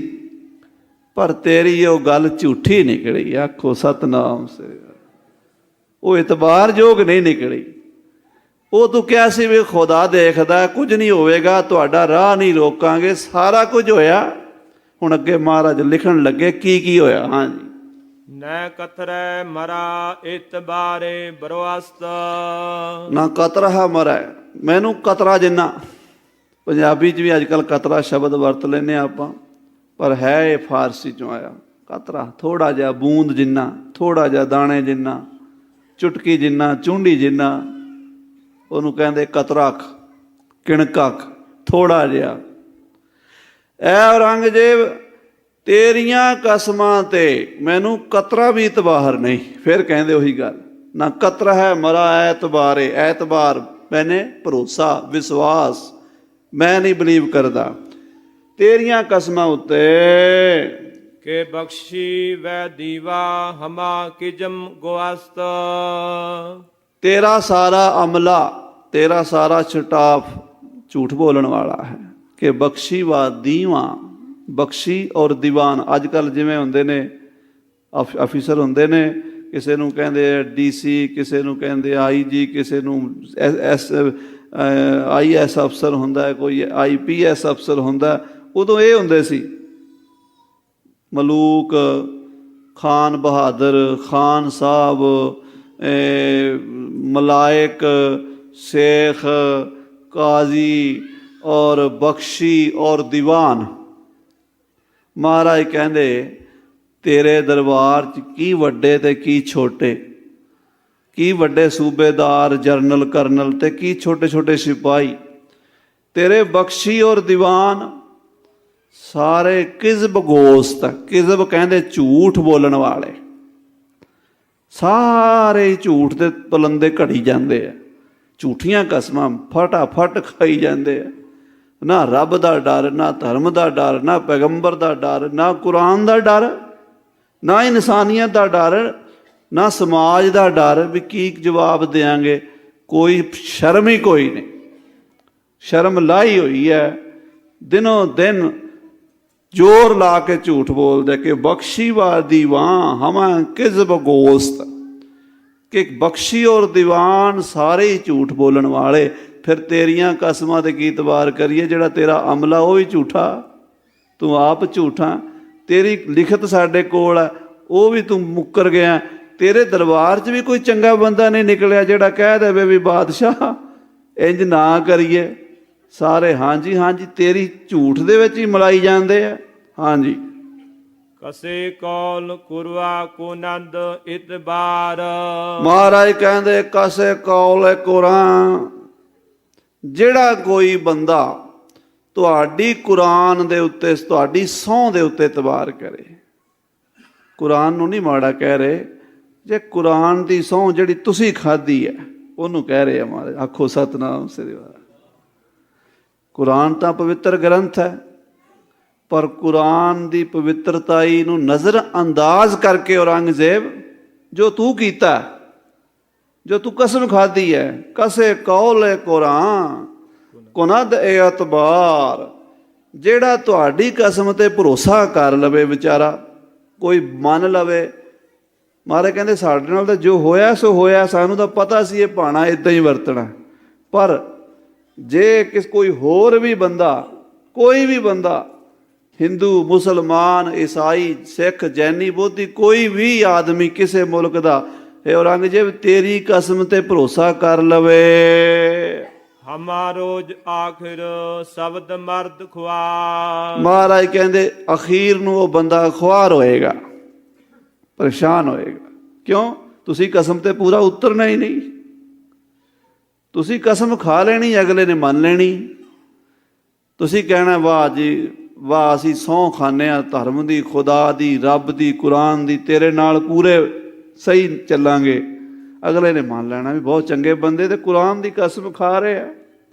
ਪਰ ਤੇਰੀ ਉਹ ਗੱਲ ਝੂਠੀ ਨਿਕਲੀ। ਆਖੋ ਸਤਨਾਮ ਸ੍ਰੀ। ਉਹ ਇਤਬਾਰਯੋਗ ਨਹੀਂ ਨਿਕਲੀ। ਉਹ ਤੂੰ ਕਿਹਾ ਸੀ ਵੀ ਖੁਦਾ ਦੇਖਦਾ, ਕੁਝ ਨਹੀਂ ਹੋਵੇਗਾ, ਤੁਹਾਡਾ ਰਾਹ ਨਹੀਂ ਰੋਕਾਂਗੇ, ਸਾਰਾ ਕੁਝ ਹੋਇਆ। ਹੁਣ ਅੱਗੇ ਮਹਾਰਾਜ ਲਿਖਣ ਲੱਗੇ ਕੀ ਕੀ ਹੋਇਆ। ਹਾਂਜੀ। ਨੈ ਕਤਰੈ ਮਰਾ ਇਤਬਾਰੇ ਬਰੋਸਤ। ਨਾ ਕਤਰਾ ਮਰਾ, ਮੈਨੂੰ ਕਤਰਾ ਜਿੰਨਾ, ਪੰਜਾਬੀ 'ਚ ਵੀ ਅੱਜ ਕੱਲ੍ਹ ਕਤਰਾ ਸ਼ਬਦ ਵਰਤ ਲੈਂਦੇ ਹਾਂ ਆਪਾਂ, ਪਰ ਹੈ ਇਹ ਫਾਰਸੀ 'ਚੋਂ ਆਇਆ। ਕਤਰਾ ਥੋੜ੍ਹਾ ਜਿਹਾ, ਬੂੰਦ ਜਿੰਨਾ, ਥੋੜ੍ਹਾ ਜਿਹਾ ਦਾਣੇ ਜਿੰਨਾ, ਚੁਟਕੀ ਜਿੰਨਾ, ਚੁੰਡੀ ਜਿੰਨਾ, ਉਹਨੂੰ ਕਹਿੰਦੇ ਕਤਰਾਖ, ਕਿਣਕਖ, ਥੋੜ੍ਹਾ ਜਿਹਾ। ਐ ਔਰੰਗਜ਼ੇਬ ਤੇਰੀਆਂ ਕਸਮਾਂ ਤੇ ਮੈਨੂੰ ਕਤਰਾ ਵੀ ਇਤਬਾਰ ਨਹੀਂ। ਫਿਰ ਕਹਿੰਦੇ ਉਹੀ ਗੱਲ, ਨਾ ਕਤਰਾ ਹੈ ਮਰਾ ਐਤਬਾਰੇ, ਐਤਬਾਰ ਮੈਨੇ ਭਰੋਸਾ, ਵਿਸ਼ਵਾਸ, ਮੈਂ ਨਹੀਂ ਬਲੀਵ ਕਰਦਾ ਤੇਰੀਆਂ ਕਸਮਾਂ ਉੱਤੇ। ਕਿ ਬਖਸ਼ੀ ਵੈ ਦੀਵਾ ਹਮਾ ਕਿਜਮ ਗੋਸਤ। ਤੇਰਾ ਸਾਰਾ ਅਮਲਾ, ਤੇਰਾ ਸਾਰਾ ਛਟਾਫ ਝੂਠ ਬੋਲਣ ਵਾਲਾ ਹੈ। ਕਿ ਬਖਸ਼ੀ ਵਾ ਦੀਵਾ, ਬਖਸ਼ੀ ਔਰ ਦੀਵਾਨ, ਅੱਜ ਕੱਲ੍ਹ ਜਿਵੇਂ ਹੁੰਦੇ ਨੇ ਆਫੀਸਰ ਹੁੰਦੇ ਨੇ, ਕਿਸੇ ਨੂੰ ਕਹਿੰਦੇ DC, ਕਿਸੇ ਨੂੰ ਕਹਿੰਦੇ IG, ਕਿਸੇ ਨੂੰ IAS ਅਫਸਰ ਹੁੰਦਾ ਹੈ, ਕੋਈ IPS ਅਫਸਰ ਹੁੰਦਾ। ਉਦੋਂ ਇਹ ਹੁੰਦੇ ਸੀ ਮਲੂਕ, ਖਾਨ ਬਹਾਦਰ, ਖਾਨ ਸਾਹਿਬ, ਮਲਾਇਕ, ਸ਼ੇਖ, ਕਾਜ਼ੀ ਔਰ ਬਖਸ਼ੀ ਔਰ ਦੀਵਾਨ। ਮਹਾਰਾਜ ਕਹਿੰਦੇ ਤੇਰੇ ਦਰਬਾਰ 'ਚ ਕੀ ਵੱਡੇ ਤੇ ਕੀ ਛੋਟੇ, ਕੀ ਵੱਡੇ ਸੂਬੇਦਾਰ, ਜਰਨਲ, ਕਰਨਲ ਤੇ ਕੀ ਛੋਟੇ ਛੋਟੇ ਸਿਪਾਹੀ, ਤੇਰੇ ਬਖਸ਼ੀ ਔਰ ਦੀਵਾਨ ਸਾਰੇ ਕਿਜ਼ਬ ਗੋਸਤ। ਕਿਜ਼ਬ ਕਹਿੰਦੇ ਝੂਠ ਬੋਲਣ ਵਾਲੇ, ਸਾਰੇ ਝੂਠ ਦੇ ਪਲੰਦੇ ਘੜੀ ਜਾਂਦੇ ਆ, ਝੂਠੀਆਂ ਕਸਮਾਂ ਫਟਾਫਟ ਖਾਈ ਜਾਂਦੇ ਆ। ਨਾ ਰੱਬ ਦਾ ਡਰ, ਨਾ ਧਰਮ ਦਾ ਡਰ, ਨਾ ਪੈਗੰਬਰ ਦਾ ਡਰ, ਨਾ ਕੁਰਾਨ ਦਾ ਡਰ, ਨਾ ਇਨਸਾਨੀਅਤ ਦਾ ਡਰ, ਨਾ ਸਮਾਜ ਦਾ ਡਰ ਵੀ ਕੀ ਜਵਾਬ ਦਿਆਂਗੇ। ਕੋਈ ਸ਼ਰਮ ਹੀ ਕੋਈ ਨਹੀਂ, ਸ਼ਰਮ ਲਾਈ ਹੋਈ ਹੈ। ਦਿਨੋਂ ਦਿਨ ਜ਼ੋਰ ਲਾ ਕੇ ਝੂਠ ਬੋਲਦੇ ਕਿ ਬਖਸ਼ੀ ਵਾ ਦੀਵਾਨ ਹਮਾ ਕਿਜ਼ਬ ਗੋਸਤ। ਕਿ ਬਖਸ਼ੀ ਔਰ ਦੀਵਾਨ ਸਾਰੇ ਹੀ ਝੂਠ ਬੋਲਣ ਵਾਲੇ। ਫਿਰ ਤੇਰੀਆਂ ਕਸਮਾਂ ਤੇ ਕੀ ਇਤਬਾਰ ਕਰੀਏ, ਜਿਹੜਾ ਤੇਰਾ ਅਮਲਾ ਉਹ ਹੀ ਝੂਠਾ। ਤੂੰ ਆਪ ਝੂਠਾ, ਤੇਰੀ ਲਿਖਤ ਸਾਡੇ ਕੋਲ ਹੈ, ਉਹ ਵੀ ਤੂੰ ਮੁੱਕਰ ਗਿਆ। ਤੇਰੇ ਦਰਬਾਰ 'ਚ ਵੀ ਕੋਈ ਚੰਗਾ ਬੰਦਾ ਨਹੀਂ ਨਿਕਲਿਆ ਜਿਹੜਾ ਕਹਿ ਦੇਵੇ ਵੀ ਬਾਦਸ਼ਾਹ ਇੰਜ ਨਾ ਕਰੀਏ। ਸਾਰੇ ਹਾਂਜੀ ਹਾਂਜੀ ਤੇਰੀ ਝੂਠ ਦੇ ਵਿੱਚ ਹੀ ਮਲਾਈ ਜਾਂਦੇ ਆ। ਹਾਂਜੀ, ਕਸੇ ਕੌਲ ਕੁਰਵਾ ਕੋ ਨੰਦ ਇਤਬਾਰ। ਮਹਾਰਾਜ ਕਹਿੰਦੇ ਕਸੇ ਕੌਲ ਕੁਰਾਨ, ਜਿਹੜਾ ਕੋਈ ਬੰਦਾ ਤੁਹਾਡੀ ਕੁਰਾਨ ਦੇ ਉੱਤੇ, ਤੁਹਾਡੀ ਸਹੁੰ ਦੇ ਉੱਤੇ ਇਤਬਾਰ ਕਰੇ। ਕੁਰਾਨ ਨੂੰ ਨਹੀਂ ਮਾੜਾ ਕਹਿ ਰਹੇ, ਜੇ ਕੁਰਾਨ ਦੀ ਸਹੁੰ ਜਿਹੜੀ ਤੁਸੀਂ ਖਾਧੀ ਹੈ ਉਹਨੂੰ ਕਹਿ ਰਹੇ ਆ ਮਹਾਰਾਜ। ਆਖੋ ਸਤਿਨਾਮ ਸ੍ਰੀ ਵਾਹਿਗੁਰੂ। ਕੁਰਾਨ ਤਾਂ ਪਵਿੱਤਰ ਗ੍ਰੰਥ ਹੈ, ਪਰ ਕੁਰਾਨ ਦੀ ਪਵਿੱਤਰਤਾਈ ਨੂੰ ਨਜ਼ਰ ਅੰਦਾਜ਼ ਕਰਕੇ ਔਰੰਗਜ਼ੇਬ ਜੋ ਤੂੰ ਕੀਤਾ, ਜੋ ਤੂੰ ਕਸਮ ਖਾਧੀ ਹੈ, ਕਸੇ ਕੌਲ ਕੁਰਾਨ ਕੁਨਦ ਇਤਬਾਰ, ਜਿਹੜਾ ਤੁਹਾਡੀ ਕਸਮ ਤੇ ਭਰੋਸਾ ਕਰ ਲਵੇ ਵਿਚਾਰਾ, ਕੋਈ ਮੰਨ ਲਵੇ। ਮਹਾਰਾਜ ਕਹਿੰਦੇ ਸਾਡੇ ਨਾਲ ਤਾਂ ਜੋ ਹੋਇਆ ਸੋ ਹੋਇਆ, ਸਾਨੂੰ ਤਾਂ ਪਤਾ ਸੀ ਇਹ ਭਾਣਾ ਇੱਦਾਂ ਹੀ ਵਰਤਣਾ। ਪਰ ਜੇ ਕੋਈ ਹੋਰ ਵੀ ਬੰਦਾ, ਕੋਈ ਵੀ ਬੰਦਾ, ਹਿੰਦੂ, ਮੁਸਲਮਾਨ, ਈਸਾਈ, ਸਿੱਖ, ਜੈਨੀ, ਬੋਧੀ, ਕੋਈ ਵੀ ਆਦਮੀ ਕਿਸੇ ਮੁਲਕ ਦਾ, ਇਹ ਔਰੰਗਜ਼ੇਬ ਤੇਰੀ ਕਸਮ ਤੇ ਭਰੋਸਾ ਕਰ ਲਵੇ, ਹਮਾਰੋਜ ਆਖਿਰ ਸ਼ਬਦ ਮਰਦ ਖੁਆ। ਮਹਾਰਾਜ ਕਹਿੰਦੇ ਅਖੀਰ ਨੂੰ ਉਹ ਬੰਦਾ ਖੁਆਰ ਹੋਏਗਾ, ਪਰੇਸ਼ਾਨ ਹੋਏਗਾ। ਕਿਉਂ? ਤੁਸੀਂ ਕਸਮ ਤੇ ਪੂਰਾ ਉਤਰਨਾ ਹੀ ਨਹੀਂ। ਤੁਸੀਂ ਕਸਮ ਖਾ ਲੈਣੀ, ਅਗਲੇ ਨੇ ਮੰਨ ਲੈਣੀ। ਤੁਸੀਂ ਕਹਿਣਾ ਵਾਹ ਜੀ ਵਾਹ, ਅਸੀਂ ਸਹੁੰ ਖਾਂਦੇ ਹਾਂ ਧਰਮ ਦੀ, ਖੁਦਾ ਦੀ, ਰੱਬ ਦੀ, ਕੁਰਾਨ ਦੀ, ਤੇਰੇ ਨਾਲ ਪੂਰੇ ਸਹੀ ਚੱਲਾਂਗੇ। ਅਗਲੇ ਨੇ ਮੰਨ ਲੈਣਾ ਵੀ ਬਹੁਤ ਚੰਗੇ ਬੰਦੇ ਤੇ ਕੁਰਾਨ ਦੀ ਕਸਮ ਖਾ ਰਹੇ ਆ।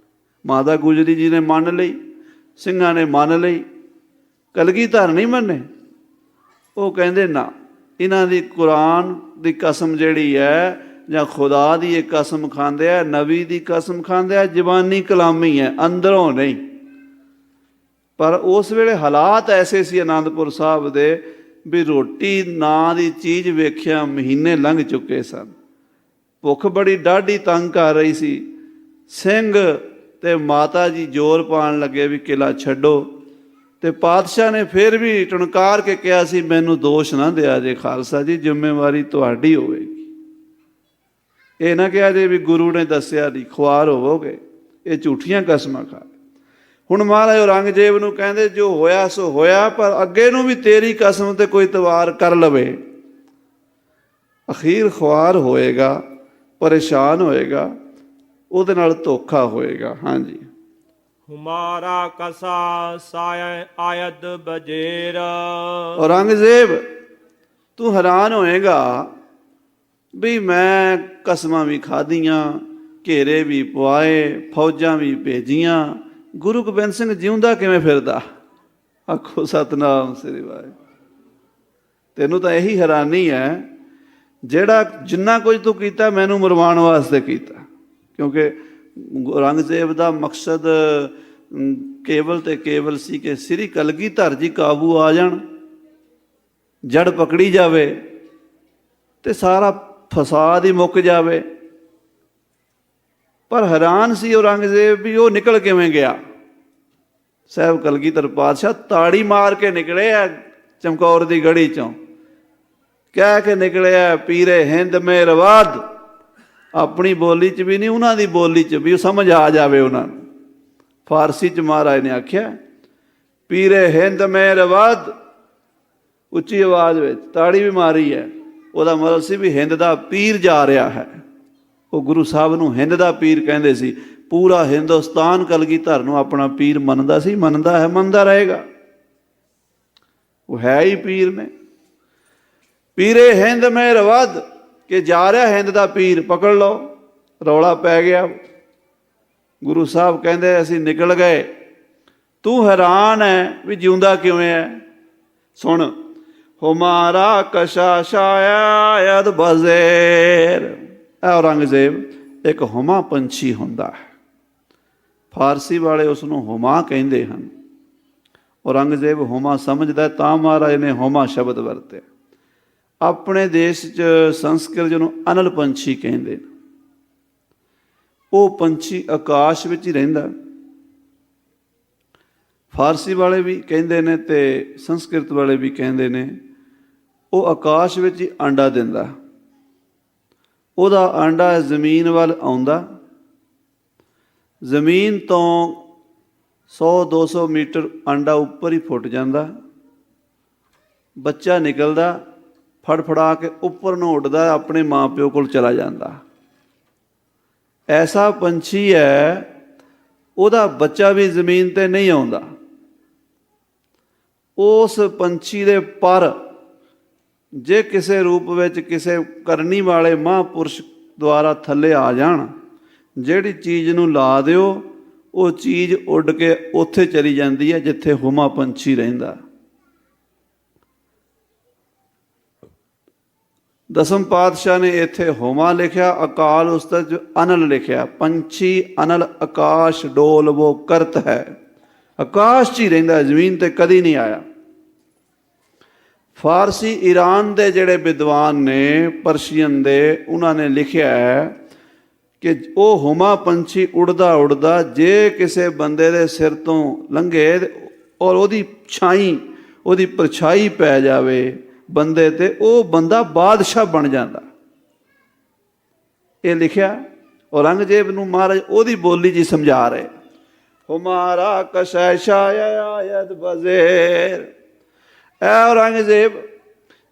ਮਾਤਾ ਗੁਜਰੀ ਜੀ ਨੇ ਮੰਨ ਲਈ, ਸਿੰਘਾਂ ਨੇ ਮੰਨ ਲਈ, ਕਲਗੀਧਰ ਨਹੀਂ ਮੰਨੇ। ਉਹ ਕਹਿੰਦੇ ਨਾ, ਇਹਨਾਂ ਦੀ ਕੁਰਾਨ ਦੀ ਕਸਮ ਜਿਹੜੀ ਹੈ ਜਾਂ ਖੁਦਾ ਦੀ ਇਹ ਕਸਮ ਖਾਂਦੇ ਆ, ਨਬੀ ਦੀ ਕਸਮ ਖਾਂਦੇ ਆ, ਜ਼ਬਾਨੀ ਕਲਾਮੀ ਹੈ, ਅੰਦਰੋਂ ਨਹੀਂ। ਪਰ ਉਸ ਵੇਲੇ ਹਾਲਾਤ ਐਸੇ ਸੀ ਅਨੰਦਪੁਰ ਸਾਹਿਬ ਦੇ ਵੀ ਰੋਟੀ ਨਾਂ ਦੀ ਚੀਜ਼ ਵੇਖਿਆ ਮਹੀਨੇ ਲੰਘ ਚੁੱਕੇ ਸਨ। ਭੁੱਖ ਬੜੀ ਡਾਢੀ ਤੰਗ ਕਰ ਰਹੀ ਸੀ। ਸਿੰਘ ਤੇ ਮਾਤਾ ਜੀ ਜ਼ੋਰ ਪਾਉਣ ਲੱਗੇ ਵੀ ਕਿਲਾ ਛੱਡੋ, ਤੇ ਪਾਤਸ਼ਾਹ ਨੇ ਫਿਰ ਵੀ ਟਣਕਾਰ ਕੇ ਕਿਹਾ ਸੀ ਮੈਨੂੰ ਦੋਸ਼ ਨਾ ਦਿਆ ਜੇ ਖਾਲਸਾ ਜੀ, ਜ਼ਿੰਮੇਵਾਰੀ ਤੁਹਾਡੀ ਹੋਵੇਗੀ। ਇਹ ਨਾ ਕਿਹਾ ਜੇ ਵੀ ਗੁਰੂ ਨੇ ਦੱਸਿਆ ਨਹੀਂ, ਖੁਆਰ ਹੋਵੋਗੇ। ਇਹ ਝੂਠੀਆਂ ਕਸਮਾਂ ਖਾ। ਹੁਣ ਮਹਾਰਾਜ ਔਰੰਗਜ਼ੇਬ ਨੂੰ ਕਹਿੰਦੇ ਜੋ ਹੋਇਆ ਸੋ ਹੋਇਆ, ਪਰ ਅੱਗੇ ਨੂੰ ਵੀ ਤੇਰੀ ਕਸਮ ਤੇ ਕੋਈ ਇਤਬਾਰ ਕਰ ਲਵੇ, ਅਖੀਰ ਖੁਆਰ ਹੋਏਗਾ, ਪਰੇਸ਼ਾਨ ਹੋਏਗਾ, ਉਹਦੇ ਨਾਲ ਧੋਖਾ ਹੋਏਗਾ। ਹਾਂਜੀ, ਹਮਾਰਾ ਕਸਾ ਸਾਇ ਆਇਦ ਬਜੇਰ। ਔਰੰਗਜ਼ੇਬ ਤੂੰ ਹੈਰਾਨ ਹੋਏਗਾ ਵੀ ਮੈਂ ਕਸਮਾਂ ਵੀ ਖਾਧੀਆਂ, ਘੇਰੇ ਵੀ ਪਵਾਏ, ਫੌਜਾਂ ਵੀ ਭੇਜੀਆਂ, ਗੁਰੂ ਗੋਬਿੰਦ ਸਿੰਘ ਜਿਉਂਦਾ ਕਿਵੇਂ ਫਿਰਦਾ? ਆਖੋ ਸਤਿਨਾਮ ਸ੍ਰੀ ਵਾਹਿਗੁਰੂ। ਤੈਨੂੰ ਤਾਂ ਇਹੀ ਹੈਰਾਨੀ ਹੈ, ਜਿਹੜਾ ਜਿੰਨਾ ਕੁਝ ਤੂੰ ਕੀਤਾ ਮੈਨੂੰ ਮਰਵਾਉਣ ਵਾਸਤੇ ਕੀਤਾ। ਕਿਉਂਕਿ ਔਰੰਗਜ਼ੇਬ ਦਾ ਮਕਸਦ ਕੇਵਲ ਤੇ ਕੇਵਲ ਸੀ ਕਿ ਸ੍ਰੀ ਕਲਗੀਧਰ ਜੀ ਕਾਬੂ ਆ ਜਾਣ, ਜੜ ਪਕੜੀ ਜਾਵੇ ਤੇ ਸਾਰਾ ਫਸਾਦ ਹੀ ਮੁੱਕ ਜਾਵੇ। ਪਰ ਹੈਰਾਨ ਸੀ ਔਰੰਗਜ਼ੇਬ ਵੀ ਉਹ ਨਿਕਲ ਕਿਵੇਂ ਗਿਆ। ਸਾਹਿਬ ਕਲਗੀਧਰ ਪਾਤਸ਼ਾਹ ਤਾੜੀ ਮਾਰ ਕੇ ਨਿਕਲੇ ਆ ਚਮਕੌਰ ਦੀ ਗੜੀ ਚੋਂ, ਕਹਿ ਕੇ ਨਿਕਲਿਆ ਪੀਰੇ ਹਿੰਦ ਮੇ ਰਵਾਦ। ਆਪਣੀ ਬੋਲੀ 'ਚ ਵੀ ਨਹੀਂ, ਉਹਨਾਂ ਦੀ ਬੋਲੀ 'ਚ ਵੀ ਸਮਝ ਆ ਜਾਵੇ ਉਹਨਾਂ ਨੂੰ। ਫਾਰਸੀ 'ਚ ਮਹਾਰਾਜ ਨੇ ਆਖਿਆ ਪੀਰੇ ਹਿੰਦ ਮੇ ਰਵਾਦ, ਉੱਚੀ ਆਵਾਜ਼ ਵਿੱਚ ਤਾੜੀ ਵੀ ਮਾਰੀ ਹੈ। ਉਹਦਾ ਮਤਲਬ ਸੀ ਵੀ ਹਿੰਦ ਦਾ ਪੀਰ ਜਾ ਰਿਹਾ ਹੈ। ਉਹ ਗੁਰੂ ਸਾਹਿਬ ਨੂੰ ਹਿੰਦ ਦਾ ਪੀਰ ਕਹਿੰਦੇ ਸੀ। ਪੂਰਾ ਹਿੰਦੁਸਤਾਨ ਕਲਗੀਧਰ ਨੂੰ ਆਪਣਾ ਪੀਰ ਮੰਨਦਾ ਸੀ, ਮੰਨਦਾ ਹੈ, ਮੰਨਦਾ ਰਹੇਗਾ। ਉਹ ਹੈ ਹੀ ਪੀਰ ਨੇ। ਪੀਰੇ ਹਿੰਦ ਮੇ ਰਵਦ, ਕਿ ਜਾ ਰਿਹਾ ਹਿੰਦ ਦਾ ਪੀਰ, ਪਕੜ ਲਓ। ਰੌਲਾ ਪੈ ਗਿਆ। ਗੁਰੂ ਸਾਹਿਬ ਕਹਿੰਦੇ ਅਸੀਂ ਨਿਕਲ ਗਏ, ਤੂੰ ਹੈਰਾਨ ਹੈ ਵੀ ਜਿਉਂਦਾ ਕਿਵੇਂ ਹੈ। ਸੁਣ, ਹਮਾਰਾ ਕਸ਼ਾ ਸ਼ਾਇਦ ਬਜ਼ੇਰ। ਔਰੰਗਜ਼ੇਬ ਇੱਕ ਹੁਮਾ ਪੰਛੀ ਹੁੰਦਾ ਹੈ। ਫਾਰਸੀ ਵਾਲੇ ਉਸ ਨੂੰ ਹੁਮਾ ਕਹਿੰਦੇ ਹਨ। ਔਰੰਗਜ਼ੇਬ ਹੁਮਾ ਸਮਝਦਾ, ਤਾਂ ਮਹਾਰਾਜ ਨੇ ਹੁਮਾ ਸ਼ਬਦ ਵਰਤਿਆ। ਆਪਣੇ ਦੇਸ਼ 'ਚ ਸੰਸਕ੍ਰਿਤ ਜਿਹਨੂੰ ਅਨਲ ਪੰਛੀ ਕਹਿੰਦੇ ਨੇ। ਉਹ ਪੰਛੀ ਆਕਾਸ਼ ਵਿੱਚ ਹੀ ਰਹਿੰਦਾ। ਫਾਰਸੀ ਵਾਲੇ ਵੀ ਕਹਿੰਦੇ ਨੇ ਤੇ ਸੰਸਕ੍ਰਿਤ ਵਾਲੇ ਵੀ ਕਹਿੰਦੇ ਨੇ, ਉਹ ਆਕਾਸ਼ ਵਿੱਚ ਹੀ ਆਂਡਾ ਦਿੰਦਾ। ਉਹਦਾ ਆਂਡਾ ਜ਼ਮੀਨ ਵੱਲ ਆਉਂਦਾ, ਜ਼ਮੀਨ ਤੋਂ 100-200 ਮੀਟਰ ਆਂਡਾ ਉੱਪਰ ਹੀ ਫੁੱਟ ਜਾਂਦਾ, ਬੱਚਾ ਨਿਕਲਦਾ, ਫੜਫੜਾ ਕੇ ਉੱਪਰ ਨੂੰ ਉੱਡਦਾ, ਆਪਣੇ ਮਾਂ ਪਿਓ ਕੋਲ ਚਲਾ ਜਾਂਦਾ। ਐਸਾ ਪੰਛੀ ਹੈ, ਉਹਦਾ ਬੱਚਾ ਵੀ ਜ਼ਮੀਨ 'ਤੇ ਨਹੀਂ ਆਉਂਦਾ। ਉਸ ਪੰਛੀ ਦੇ ਪਰ ਜੇ ਕਿਸੇ ਰੂਪ ਵਿੱਚ ਕਿਸੇ ਕਰਨੀ ਵਾਲੇ ਮਹਾਂਪੁਰਸ਼ ਦੁਆਰਾ ਥੱਲੇ ਆ ਜਾਣ, ਜਿਹੜੀ ਚੀਜ਼ ਨੂੰ ਲਾ ਦਿਓ, ਉਹ ਚੀਜ਼ ਉੱਡ ਕੇ ਉੱਥੇ ਚਲੀ ਜਾਂਦੀ ਹੈ ਜਿੱਥੇ ਹੁਮਾ ਪੰਛੀ ਰਹਿੰਦਾ। ਦਸਮ ਪਾਤਸ਼ਾਹ ਨੇ ਇੱਥੇ ਹੋਮਾ ਲਿਖਿਆ, ਅਕਾਲ ਉਸਤਤ ਅਨਲ ਲਿਖਿਆ। ਪੰਛੀ ਅਨਲ ਆਕਾਸ਼ ਡੋਲ ਵੋ ਕਰਤ ਹੈ, ਆਕਾਸ਼ 'ਚ ਹੀ ਰਹਿੰਦਾ, ਜ਼ਮੀਨ ਤੇ ਕਦੀ ਨਹੀਂ ਆਇਆ। ਫਾਰਸੀ ਈਰਾਨ ਦੇ ਜਿਹੜੇ ਵਿਦਵਾਨ ਨੇ, ਪਰਸ਼ੀਅਨ ਦੇ, ਉਹਨਾਂ ਨੇ ਲਿਖਿਆ ਹੈ ਕਿ ਉਹ ਹੁਮਾ ਪੰਛੀ ਉੜਦਾ ਉੜਦਾ ਜੇ ਕਿਸੇ ਬੰਦੇ ਦੇ ਸਿਰ ਤੋਂ ਲੰਘੇ ਔਰ ਉਹਦੀ ਛਾਈ, ਉਹਦੀ ਪਰਛਾਈ ਪੈ ਜਾਵੇ ਬੰਦੇ ਤੇ, ਉਹ ਬੰਦਾ ਬਾਦਸ਼ਾਹ ਬਣ ਜਾਂਦਾ। ਇਹ ਲਿਖਿਆ ਔਰੰਗਜ਼ੇਬ ਨੂੰ ਮਹਾਰਾਜ ਉਹਦੀ ਬੋਲੀ 'ਚ ਸਮਝਾ ਰਹੇ। ਹੁਮਾਰਾ ਕਸ਼ੈ ਸ਼ਾਇਦ ਬਜ਼ੇਰ, ਐ ਔਰੰਗਜ਼ੇਬ,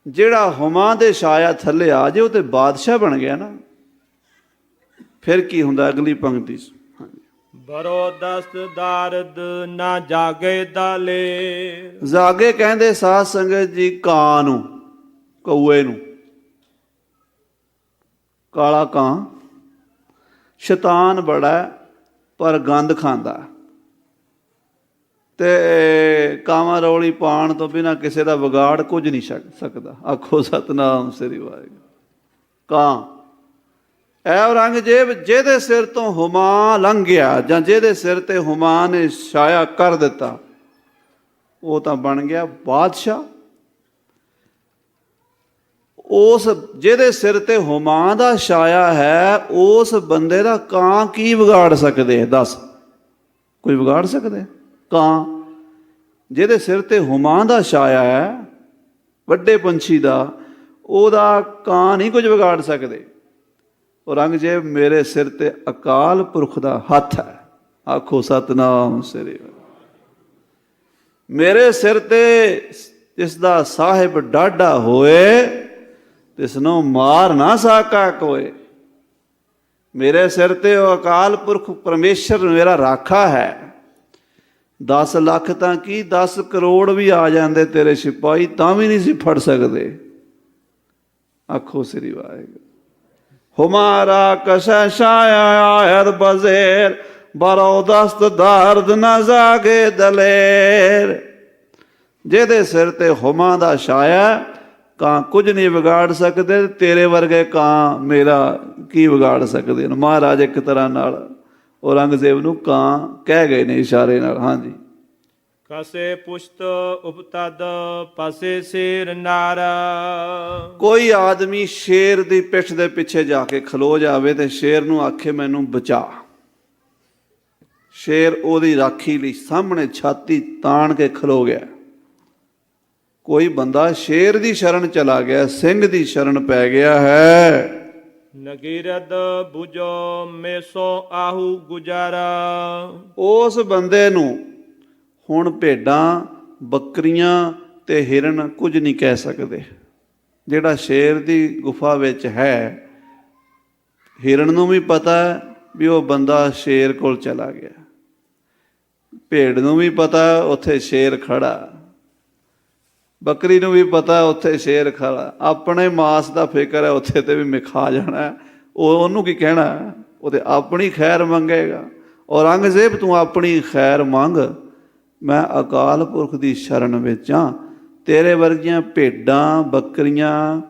ਜਿਹੜਾ ਹੁਮਾ ਦੇ ਛਾਇਆ ਥੱਲੇ ਆ ਜੇ ਉਹ ਤੇ ਬਾਦਸ਼ਾਹ ਬਣ ਗਿਆ ਨਾ। ਫਿਰ ਕੀ ਹੁੰਦਾ ਅਗਲੀ ਪੰਕਤੀ 'ਚ? ਬਰੋ ਦਸਤ ਦਾਰਦ ਨਾ ਜਾਗੇ ਦਾਲੇ। ਜਾਗੇ ਕਹਿੰਦੇ ਸਾਧ ਸੰਗਤ ਜੀ ਕਾਂ ਨੂੰ, ਕਊਏ ਨੂੰ। ਕਾਲਾ ਕਾਂ ਸ਼ੈਤਾਨ ਬੜਾ ਪਰ ਗੰਦ ਖਾਂਦਾ, ਤੇ ਕਾਵਾਂ ਰੌਲੀ ਪਾਉਣ ਤੋਂ ਬਿਨਾਂ ਕਿਸੇ ਦਾ ਵਿਗਾੜ ਕੁਝ ਨਹੀਂ ਸਕਦਾ। ਆਖੋ ਸਤਿਨਾਮ ਸ੍ਰੀ ਵਾਹਿਗੁਰੂ। ਕਾਂ ਐ ਔਰੰਗਜ਼ੇਬ, ਜਿਹਦੇ ਸਿਰ ਤੋਂ ਹੁਮਾ ਲੰਘ ਗਿਆ ਜਾਂ ਜਿਹਦੇ ਸਿਰ ਤੇ ਹੁਮਾ ਨੇ ਛਾਇਆ ਕਰ ਦਿੱਤਾ, ਉਹ ਤਾਂ ਬਣ ਗਿਆ ਬਾਦਸ਼ਾਹ। ਉਸ ਜਿਹਦੇ ਸਿਰ ਤੇ ਹੁਮਾ ਦਾ ਛਾਇਆ ਹੈ, ਉਸ ਬੰਦੇ ਦਾ ਕਾਂ ਕੀ ਵਿਗਾੜ ਸਕਦੇ? ਦੱਸ, ਕੋਈ ਵਿਗਾੜ ਸਕਦੇ? ਕਾਂ ਜਿਹਦੇ ਸਿਰ ਤੇ ਹੁਮਾ ਦਾ ਛਾਇਆ ਹੈ, ਵੱਡੇ ਪੰਛੀ ਦਾ, ਉਹਦਾ ਕਾਂ ਨਹੀਂ ਕੁਝ ਵਿਗਾੜ ਸਕਦੇ। ਔਰੰਗਜ਼ੇਬ, ਮੇਰੇ ਸਿਰ ਤੇ ਅਕਾਲ ਪੁਰਖ ਦਾ ਹੱਥ ਹੈ। ਆਖੋ ਸਤਿਨਾਮ ਸ੍ਰੀ ਵਾਹਿਗੁਰੂ। ਮੇਰੇ ਸਿਰ ਤੇ ਜਿਸ ਦਾ ਸਾਹਿਬ ਡਾਢਾ ਹੋਏ, ਤਿਸਨੂੰ ਮਾਰ ਨਾ ਸਾਕਾ ਕੋਏ। ਮੇਰੇ ਸਿਰ ਤੇ ਉਹ ਅਕਾਲ ਪੁਰਖ ਪਰਮੇਸ਼ਰ ਮੇਰਾ ਰਾਖਾ ਹੈ। 10 ਲੱਖ ਤਾਂ ਕੀ 10 ਕਰੋੜ ਵੀ ਆ ਜਾਂਦੇ ਤੇਰੇ ਸਿਪਾਹੀ, ਤਾਂ ਵੀ ਨਹੀਂ ਸੀ ਫੜ ਸਕਦੇ। ਆਖੋ ਸ੍ਰੀ ਵਾਹਿਗੁਰੂ। ਹੁਮਾਰਾ ਕਸ਼ੈ ਸ਼ਾਇਦ ਬਜ਼ੇਰ, ਬਰੋ ਦਸਤ ਦਰਦ ਨਾ ਜਾਗੇ ਦਲੇਰ। ਜਿਹਦੇ ਸਿਰ ਤੇ ਹੁਮਾ ਦਾ ਛਾਇਆ, ਕਾਂ ਕੁਝ ਨਹੀਂ ਵਿਗਾੜ ਸਕਦੇ। ਤੇਰੇ ਵਰਗੇ ਕਾਂ ਮੇਰਾ ਕੀ ਵਿਗਾੜ ਸਕਦੇ ਨੇ? ਮਹਾਰਾਜ ਇੱਕ ਤਰ੍ਹਾਂ ਨਾਲ ਔਰੰਗਜ਼ੇਬ ਨੂੰ ਕਾਂ ਕਹਿ ਗਏ ਨੇ ਇਸ਼ਾਰੇ ਨਾਲ। ਹਾਂਜੀ। ਕਸੇ ਪੁਸ਼ਤ ਉਪਤਦ ਪਸੇ ਸ਼ੇਰ ਨਾਰ। ਕੋਈ ਆਦਮੀ ਸ਼ੇਰ ਦੀ ਪਿੱਠ ਦੇ ਪਿੱਛੇ ਜਾ ਕੇ ਖਲੋ ਜਾਵੇ ਤੇ ਸ਼ੇਰ ਨੂੰ ਆਖੇ ਮੈਨੂੰ ਬਚਾ। ਸ਼ੇਰ ਉਹਦੀ ਰਾਖੀ ਲਈ ਸਾਹਮਣੇ ਛਾਤੀ ਤਾਣ ਕੇ ਖਲੋ ਗਿਆ। ਕੋਈ ਬੰਦਾ ਸ਼ੇਰ ਦੀ ਸ਼ਰਨ ਚਲਾ ਗਿਆ, ਸਿੰਘ ਦੀ ਸ਼ਰਨ ਪੈ ਗਿਆ ਹੈ। ਨਗੀਰਦ ਬੁਝੋ ਮੇਸੋ ਆਹੂ ਗੁਜ਼ਾਰਾ। ਉਸ ਬੰਦੇ ਨੂੰ ਹੁਣ ਭੇਡਾਂ, ਬੱਕਰੀਆਂ ਤੇ ਹਿਰਨ ਕੁਝ ਨਹੀਂ ਕਹਿ ਸਕਦੇ। ਜਿਹੜਾ ਸ਼ੇਰ ਦੀ ਗੁਫਾ ਵਿੱਚ ਹੈ, ਹਿਰਨ ਨੂੰ ਵੀ ਪਤਾ ਵੀ ਉਹ ਬੰਦਾ ਸ਼ੇਰ ਕੋਲ ਚਲਾ ਗਿਆ, ਭੇਡ ਨੂੰ ਵੀ ਪਤਾ ਉੱਥੇ ਸ਼ੇਰ ਖੜਾ, ਬੱਕਰੀ ਨੂੰ ਵੀ ਪਤਾ ਉੱਥੇ ਸ਼ੇਰ ਖੜਾ। ਆਪਣੇ ਮਾਸ ਦਾ ਫਿਕਰ ਹੈ, ਉੱਥੇ ਤੇ ਵੀ ਮੈਂ ਖਾ ਜਾਣਾ। ਉਹਨੂੰ ਕੀ ਕਹਿਣਾ? ਉਹ ਤੇ ਆਪਣੀ ਖੈਰ ਮੰਗੇਗਾ। ਔਰੰਗਜ਼ੇਬ, ਤੂੰ ਆਪਣੀ ਖੈਰ ਮੰਗ, ਮੈਂ ਅਕਾਲ ਪੁਰਖ ਦੀ ਸ਼ਰਨ ਵਿੱਚ ਹਾਂ। ਤੇਰੇ ਵਰਗੀਆਂ ਭੇਡਾਂ, ਬੱਕਰੀਆਂ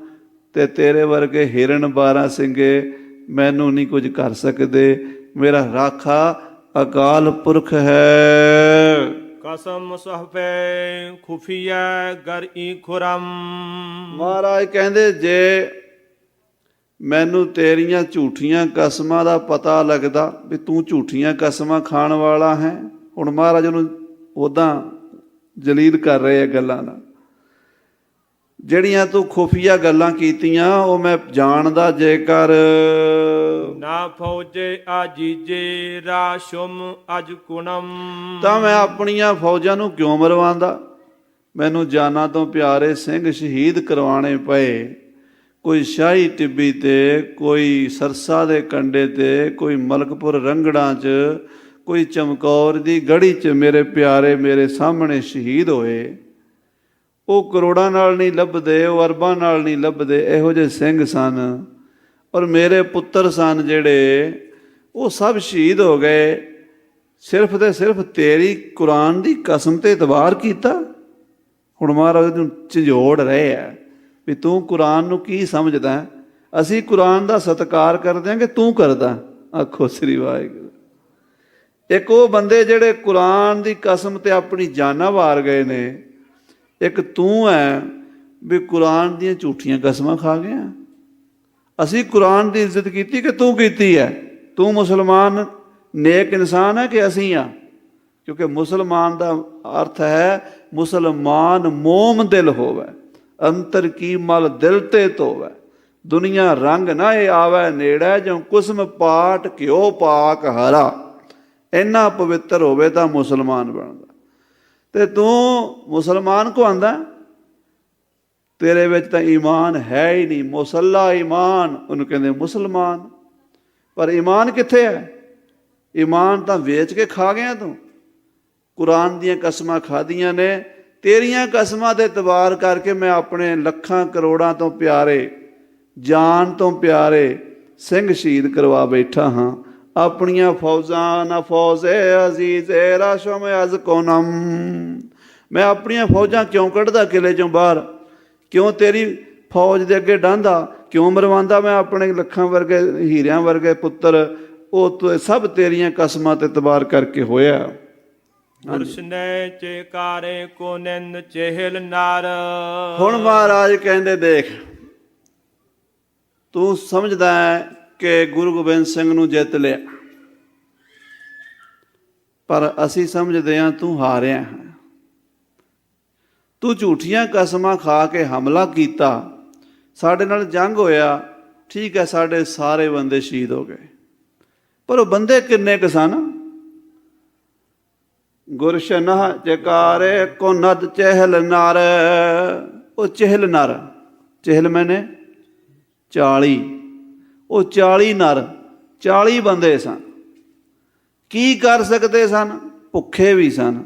ਤੇ ਤੇਰੇ ਵਰਗੇ ਹਿਰਨ 12 ਸਿੰਘੇ ਮੈਨੂੰ ਨਹੀਂ ਕੁਝ ਕਰ ਸਕਦੇ। ਮੇਰਾ ਰਾਖਾ ਅਕਾਲ ਪੁਰਖ ਹੈ। ਕਸਮ ਸਹਪੇ ਖੁਫੀਆ ਗਰਈ ਖੁਰਮ। ਮਹਾਰਾਜ ਕਹਿੰਦੇ, ਜੇ ਮੈਨੂੰ ਤੇਰੀਆਂ ਝੂਠੀਆਂ ਕਸਮਾਂ ਦਾ ਪਤਾ ਲੱਗਦਾ ਵੀ ਤੂੰ ਝੂਠੀਆਂ ਕਸਮਾਂ ਖਾਣ ਵਾਲਾ ਹੈ। ਹੁਣ ਮਹਾਰਾਜ ਉੱਦਾਂ ਜਲੀਲ ਕਰ ਰਹੇ ਆ ਗੱਲਾਂ ਨਾਲ। ਜਿਹੜੀਆਂ ਤੂੰ ਖੁਫੀਆ ਗੱਲਾਂ ਕੀਤੀਆਂ ਉਹ ਮੈਂ ਜਾਣਦਾ, ਜੇਕਰ ਨਾ ਫੌਜੇ ਆਜੀਜੇ ਰਾਸ਼ੁਮ ਅਜ ਕੁਣਮ। ਤਾਂ ਮੈਂ ਆਪਣੀਆਂ ਫੌਜਾਂ ਨੂੰ ਕਿਉਂ ਮਰਵਾਉਂਦਾ? ਮੈਨੂੰ ਜਾਨਾਂ ਤੋਂ ਪਿਆਰੇ ਸਿੰਘ ਸ਼ਹੀਦ ਕਰਵਾਉਣੇ ਪਏ, ਕੋਈ ਸ਼ਾਹੀ ਟਿੱਬੀ ਤੇ, ਕੋਈ ਸਰਸਾ ਦੇ ਕੰਢੇ ਤੇ, ਕੋਈ ਮਲਕਪੁਰ ਰੰਗੜਾਂ 'ਚ, ਕੋਈ ਚਮਕੌਰ ਦੀ ਗੜੀ 'ਚ ਮੇਰੇ ਪਿਆਰੇ ਮੇਰੇ ਸਾਹਮਣੇ ਸ਼ਹੀਦ ਹੋਏ। ਉਹ ਕਰੋੜਾਂ ਨਾਲ ਨਹੀਂ ਲੱਭਦੇ, ਉਹ ਅਰਬਾਂ ਨਾਲ ਨਹੀਂ ਲੱਭਦੇ, ਇਹੋ ਜਿਹੇ ਸਿੰਘ ਸਨ। ਔਰ ਮੇਰੇ ਪੁੱਤਰ ਸਨ ਜਿਹੜੇ, ਉਹ ਸਭ ਸ਼ਹੀਦ ਹੋ ਗਏ। ਸਿਰਫ ਤੇ ਸਿਰਫ ਤੇਰੀ ਕੁਰਾਨ ਦੀ ਕਸਮ ਤੇ ਇਤਬਾਰ ਕੀਤਾ। ਹੁਣ ਮਹਾਰਾਜ ਨੂੰ ਝੰਜੋੜ ਰਹੇ ਆ ਵੀ ਤੂੰ ਕੁਰਾਨ ਨੂੰ ਕੀ ਸਮਝਦਾ? ਅਸੀਂ ਕੁਰਾਨ ਦਾ ਸਤਿਕਾਰ ਕਰਦੇ ਹਾਂ ਕਿ ਤੂੰ ਕਰਦਾ? ਆਖੋ ਸ੍ਰੀ ਵਾਹਿਗੁਰੂ। ਇੱਕ ਉਹ ਬੰਦੇ ਜਿਹੜੇ ਕੁਰਾਨ ਦੀ ਕਸਮ ਤੇ ਆਪਣੀ ਜਾਨਾਂ ਵਾਰ ਗਏ ਨੇ, ਇੱਕ ਤੂੰ ਹੈ ਵੀ ਕੁਰਾਨ ਦੀਆਂ ਝੂਠੀਆਂ ਕਸਮਾਂ ਖਾ ਗਿਆ। ਅਸੀਂ ਕੁਰਾਨ ਦੀ ਇੱਜ਼ਤ ਕੀਤੀ ਕਿ ਤੂੰ ਕੀਤੀ ਹੈ? ਤੂੰ ਮੁਸਲਮਾਨ ਨੇਕ ਇਨਸਾਨ ਹੈ ਕਿ ਅਸੀਂ ਆ? ਕਿਉਂਕਿ ਮੁਸਲਮਾਨ ਦਾ ਅਰਥ ਹੈ ਮੁਸਲਮਾਨ ਮੋਮ ਦਿਲ ਹੋਵੇ, ਅੰਤਰ ਕੀ ਮਲ ਦਿਲ ਤੇ ਧੋਵੇ, ਦੁਨੀਆ ਰੰਗ ਨਾ ਇਹ ਆਵੇ ਨੇੜੇ, ਜੋ ਕੁਸਮ ਪਾਟ ਘਿਓ ਪਾਕ ਹਰਾ। ਇੰਨਾ ਪਵਿੱਤਰ ਹੋਵੇ ਤਾਂ ਮੁਸਲਮਾਨ ਬਣਦਾ। ਤੇ ਤੂੰ ਮੁਸਲਮਾਨ ਕੋ ਆਂਦਾ? ਤੇਰੇ ਵਿੱਚ ਤਾਂ ਈਮਾਨ ਹੈ ਹੀ ਨਹੀਂ। ਮੁਸੱਲਾ ਈਮਾਨ ਉਹਨੂੰ ਕਹਿੰਦੇ ਮੁਸਲਮਾਨ। ਪਰ ਈਮਾਨ ਕਿੱਥੇ ਹੈ? ਈਮਾਨ ਤਾਂ ਵੇਚ ਕੇ ਖਾ ਗਿਆ ਤੂੰ। ਕੁਰਾਨ ਦੀਆਂ ਕਸਮਾਂ ਖਾਧੀਆਂ ਨੇ। ਤੇਰੀਆਂ ਕਸਮਾਂ ਤੇ ਇਤਬਾਰ ਕਰਕੇ ਮੈਂ ਆਪਣੇ ਲੱਖਾਂ ਕਰੋੜਾਂ ਤੋਂ ਪਿਆਰੇ, ਜਾਨ ਤੋਂ ਪਿਆਰੇ ਸਿੰਘ ਸ਼ਹੀਦ ਕਰਵਾ ਬੈਠਾ ਹਾਂ। ਆਪਣੀਆਂ ਫੌਜਾਂ ਨਾ ਫੌਜ਼ੇ ਅਜ਼ੀਜ਼ ਰਾਸ਼ਮ ਅਜ਼ ਕੋਨਮ। ਮੈਂ ਆਪਣੀਆਂ ਫੌਜਾਂ ਕਿਉਂ ਕੱਢਦਾ ਕਿਲੇ ਚੋਂ ਬਾਹਰ? ਕਿਉਂ ਤੇਰੀ ਫੌਜ ਦੇ ਅੱਗੇ ਡਾਂਦਾ? ਕਿਉਂ ਮਰਵਾਉਂਦਾ? ਮੈਂ ਆਪਣੇ ਲੱਖਾਂ ਵਰਗੇ ਹੀਰਿਆਂ ਵਰਗੇ ਪੁੱਤਰ, ਉਹ ਸਭ ਤੇਰੀਆਂ ਕਸਮਾਂ ਤੇ ਇਤਬਾਰ ਕਰਕੇ ਹੋਇਆ। ਗੁਰਸ਼ਨੇ ਚੇਕਾਰੇ ਕੋ ਨਿੰਦ ਚਹਿਲ ਨਾਰ। ਹੁਣ ਮਹਾਰਾਜ ਕਹਿੰਦੇ ਦੇਖ, ਤੂੰ ਸਮਝਦਾ ਹੈ ਕਿ ਗੁਰੂ ਗੋਬਿੰਦ ਸਿੰਘ ਨੂੰ ਜਿੱਤ ਲਿਆ, ਪਰ ਅਸੀਂ ਸਮਝਦੇ ਹਾਂ ਤੂੰ ਹਾਰਿਆ ਹੈ। ਤੂੰ ਝੂਠੀਆਂ ਕਸਮਾਂ ਖਾ ਕੇ ਹਮਲਾ ਕੀਤਾ, ਸਾਡੇ ਨਾਲ ਜੰਗ ਹੋਇਆ, ਠੀਕ ਹੈ, ਸਾਡੇ ਸਾਰੇ ਬੰਦੇ ਸ਼ਹੀਦ ਹੋ ਗਏ, ਪਰ ਉਹ ਬੰਦੇ ਕਿੰਨੇ ਕੁ ਸਨ? ਗੁਰਸ਼ਨਹ ਚਕਾਰੇ ਕੋ ਨਦ ਚਹਿਲ ਨਰ। ਉਹ ਚਹਿਲ ਨਰ, ਚਹਿਲ ਮੈਨੇ 40, ਉਹ 40 ਨਰ, 40 ਬੰਦੇ ਸਨ। ਕੀ ਕਰ ਸਕਦੇ ਸਨ? ਭੁੱਖੇ ਵੀ ਸਨ,